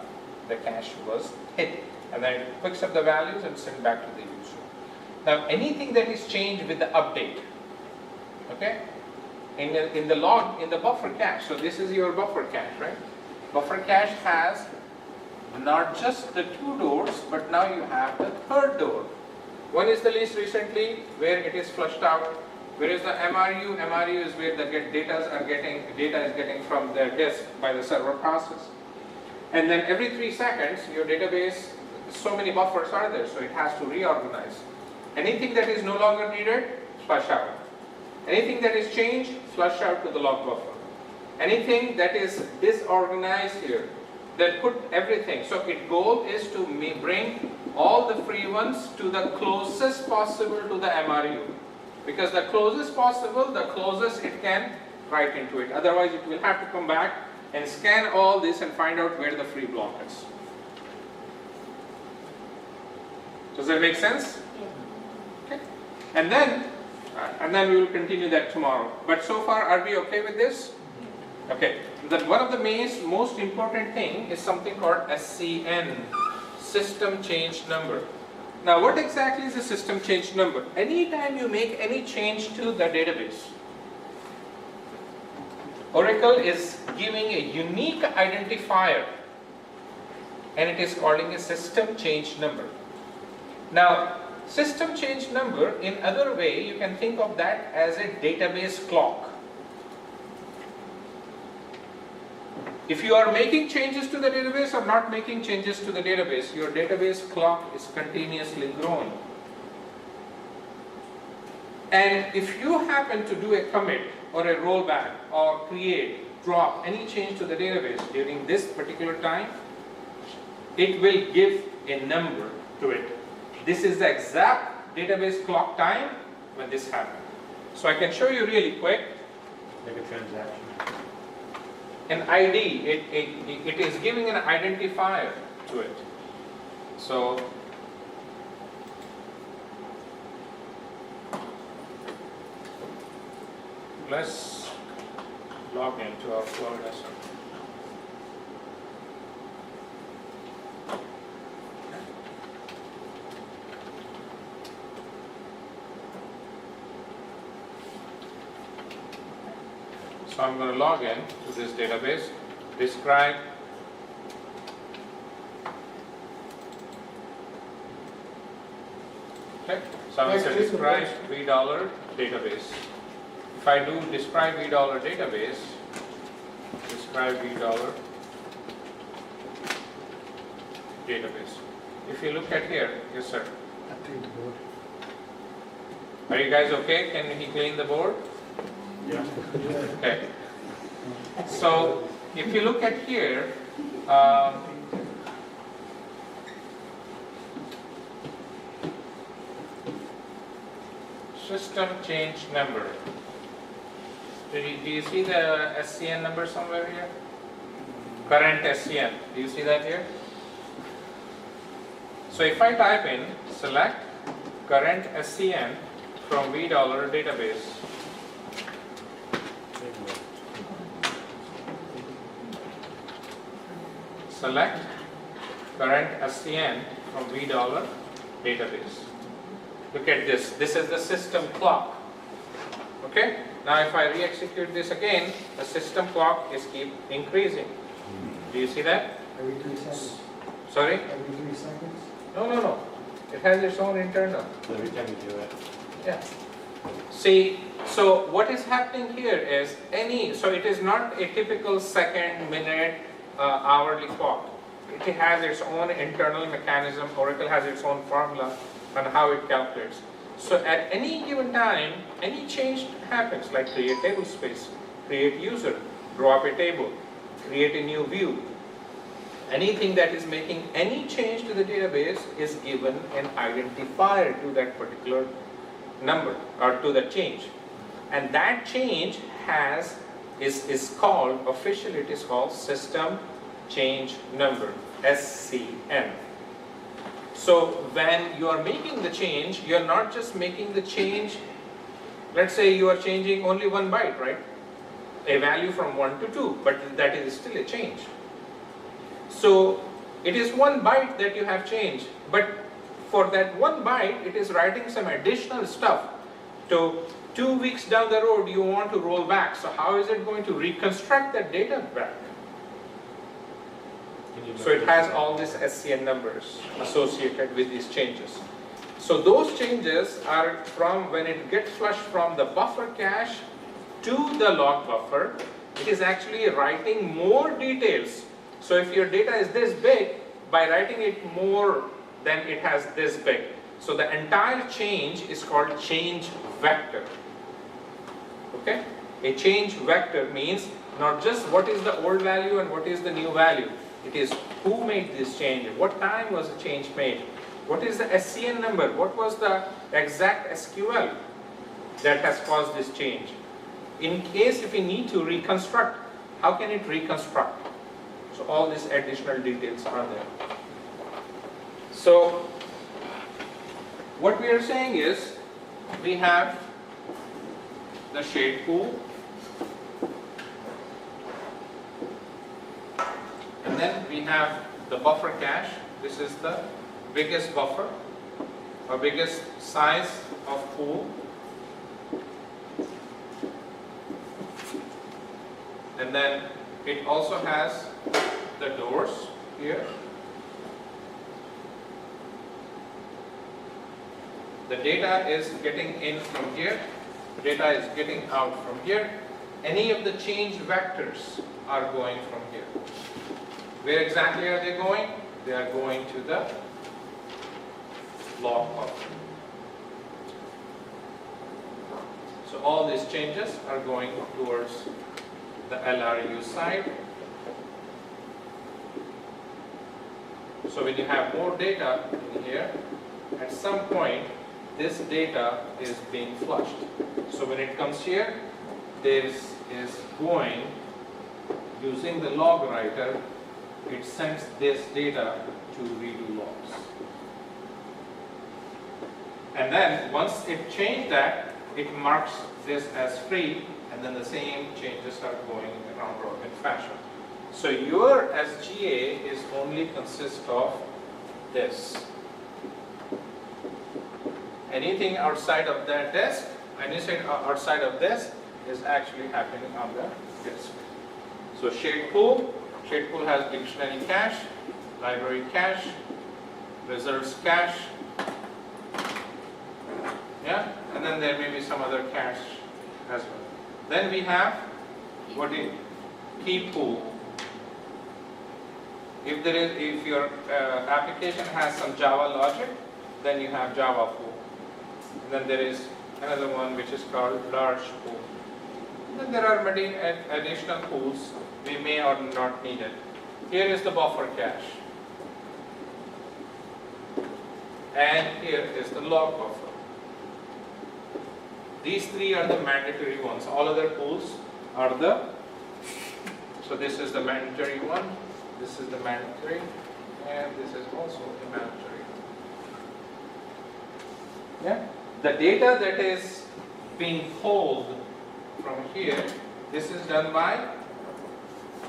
The cache was hit, and then it picks up the values and sends back to the user. Now, anything that is changed with the update, okay? In the log, in the buffer cache. So this is your buffer cache, right? Buffer cache has not just the 2 doors, but now you have the 3rd door. One is the least recently, where it is flushed out. Where is the MRU? MRU is where the data is getting from the disk by the server process. And then every 3 seconds, your database, so many buffers are there, so it has to reorganize. Anything that is no longer needed, flush out. Anything that is changed, flush out to the log buffer. Anything that is disorganized here, then put everything. So its goal is to bring all the free ones to the closest possible to the MRU. Because the closest possible, the closest it can write into it. Otherwise, it will have to come back and scan all this and find out where the free block is. Does that make sense? Okay. And then we will continue that tomorrow. But so far, are we okay with this? Okay. One of the most important thing is something called SCN, System Change Number. Now, what exactly is a system change number? Anytime you make any change to the database, Oracle is giving a unique identifier, and it is calling a system change number. Now, system change number, in other way, you can think of that as a database clock. If you are making changes to the database or not making changes to the database, your database clock is continuously growing. And if you happen to do a commit or a rollback or create, drop any change to the database during this particular time, it will give a number to it. This is the exact database clock time when this happened. So I can show you really quick. Like a transaction. an ID, it is giving an identifier to it. So let's log into our Florida server. So I'm going to log in to this database, describe okay. So I'm going to describe $3 database. If I do describe $3 database, describe $3 database. If you look at here, yes sir. Update the board. Are you guys okay? Can he clean the board? Yeah. Okay. So if you look at here, system change number. Do you see the SCN number somewhere here? Current SCN. Do you see that here? So if I type in select current SCN from $3 database, select current SCN from $3 database. Look at this. This is the system clock. Okay? Now if I re-execute this again, the system clock is keep increasing. Do you see that? Every 3 seconds. Sorry? Every 3 seconds. No. It has its own internal. Every time you do it. Yeah. See, so what is happening here is so it is not a typical second, minute, hourly clock. It has its own internal mechanism. Oracle has its own formula on how it calculates. So at any given time, any change happens, like create table space, create user, drop a table, create a new view. Anything that is making any change to the database is given an identifier to that particular number or to the change. And that change is called, officially it is called system change number, SCN. So when you are making the change, you are not just making the change, let's say you are changing only 1 byte, right? A value from 1 to 2, but that is still a change. So it is 1 byte that you have changed, but for that 1 byte, it is writing some additional stuff. So 2 weeks down the road, you want to roll back. So how is it going to reconstruct that data back? So it has all these SCN numbers associated with these changes. So those changes are from when it gets flushed from the buffer cache to the log buffer, it is actually writing more details. So if your data is this big, by writing it more, then it has this big. So the entire change is called change vector. Okay? A change vector means not just what is the old value and what is the new value. It is who made this change, what time was the change made, what is the SCN number, what was the exact SQL that has caused this change. In case if we need to reconstruct, how can it reconstruct? So all these additional details are there. So what we are saying is we have the shade pool, and then we have the buffer cache. This is the biggest buffer or biggest size of pool. And then it also has the doors here. The data is getting in from here. Data is getting out from here. Any of the change vectors are going from here. Where exactly are they going? They are going to the log buffer. So all these changes are going towards the LRU side. So when you have more data in here, at some point this data is being flushed. So when it comes here, this is going using the log writer, it sends this data to redo logs. And then once it changed that, it marks this as free, and then the same changes start going in round robin fashion. So your SGA is only consists of this. Anything outside of that disk, anything outside of this is actually happening on the disk. So shade pool has dictionary cache, library cache, results cache, yeah, and then there may be some other cache as well. Then we have what is key pool. If your application has some Java logic, then you have Java pool. And then there is another one which is called large pool. And then there are many additional pools we may or not need it. Here is the buffer cache. And here is the log buffer. These three are the mandatory ones. All other pools are so this is the mandatory one, this is the mandatory, and this is also the mandatory. Yeah? The data that is being pulled from here, this is done by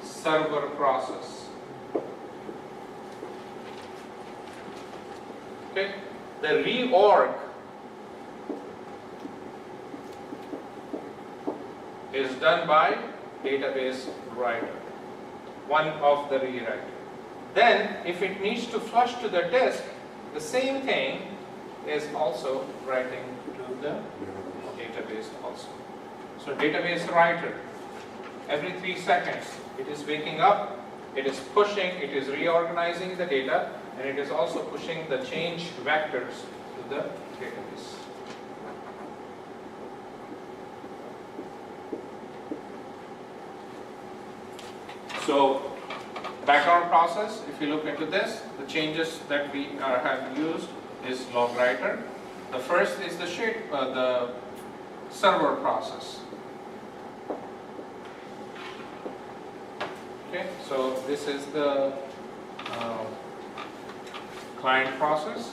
server process. Okay? The reorg is done by database writer, one of the rewriter. Then, if it needs to flush to the disk, the same thing is also writing to the database also. So database writer, every 3 seconds, it is waking up, it is pushing, it is reorganizing the data, and it is also pushing the change vectors to the database. So, background process, if you look into this, the changes that we have used is log writer. The first is the server process. Okay, so this is the client process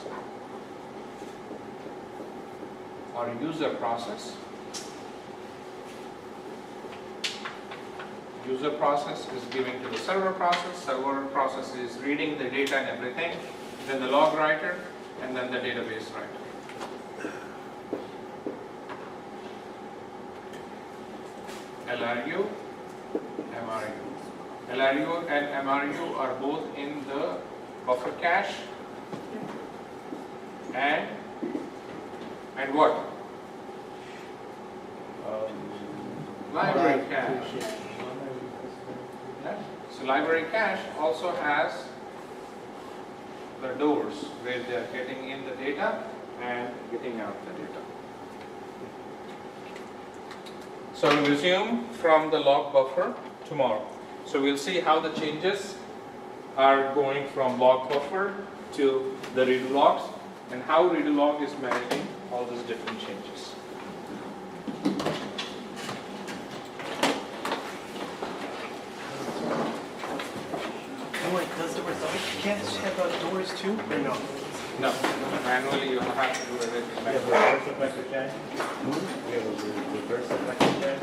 or user process. User process is giving to the server process is reading the data and everything, then the log writer, and then the database writer. LRU, MRU. LRU and MRU are both in the buffer cache and what? Library cache. Yeah. So library cache also has the doors where they are getting in the data and getting out the data. So we'll resume from the log buffer tomorrow. So we'll see how the changes are going from log buffer to the redo logs and how redo log is managing all these different changes. Does the results cache have doors too, or no? No, manually you have to do everything We have manually. reverse effective change. We have a reverse effective change.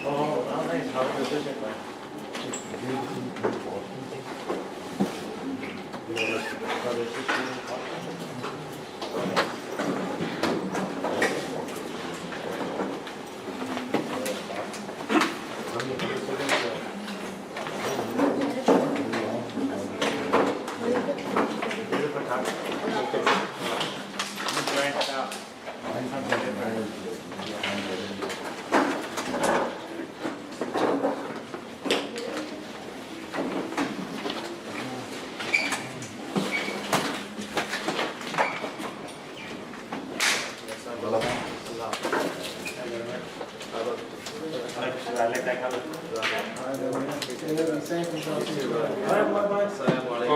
Oh, nice. How does it look like?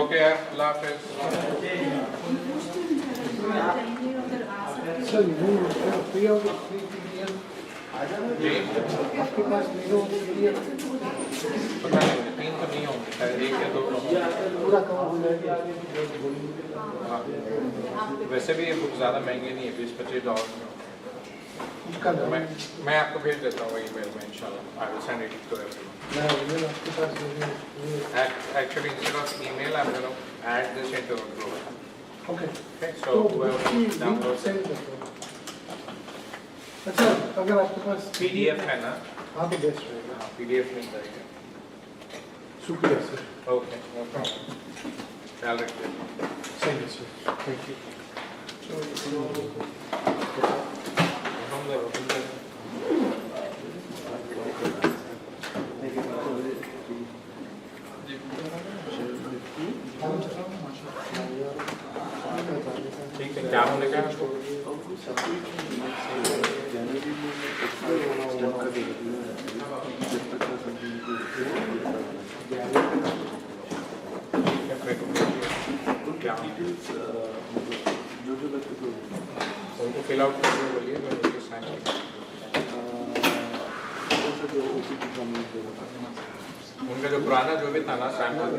Okay यार, अल्लाह हाफिज़। Sir free हो गया, free PDF जी आपके पास मेरे PDF पता नहीं, 3 तो नहीं होंगे, शायद 1 या 2 होंगे। पूरा कवर हो जाएगा। हाँ, वैसे भी ये बुक ज़्यादा महंगी नहीं है, $20-25 में। मैं आपको भेज देता हूँ ईमेल में इंशाल्लाह। I will send it to everyone. आपके पास Actually, instead of email, I'm going to add this into a group. Okay Okay, so तो whoever downloads it. अच्छा अगर आपके पास PDF है ना? हाँ तो बेस्ट रहेगा। हाँ, PDF मिल जाएगा। शुक्रिया सर। Okay, no problem. ख्याल रखिए। सही है सर, थैंक यू। ठीक है, क्या होने का है आपको? उनको फिल आउट करके बोलिए, मैं उनके साइन उनका जो पुराना जो भी था ना सैम्पल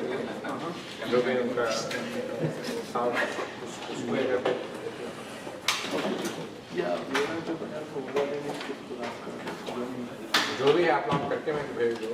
जो भी उनका उसको जो भी आप लोग करके मैं भेज दो।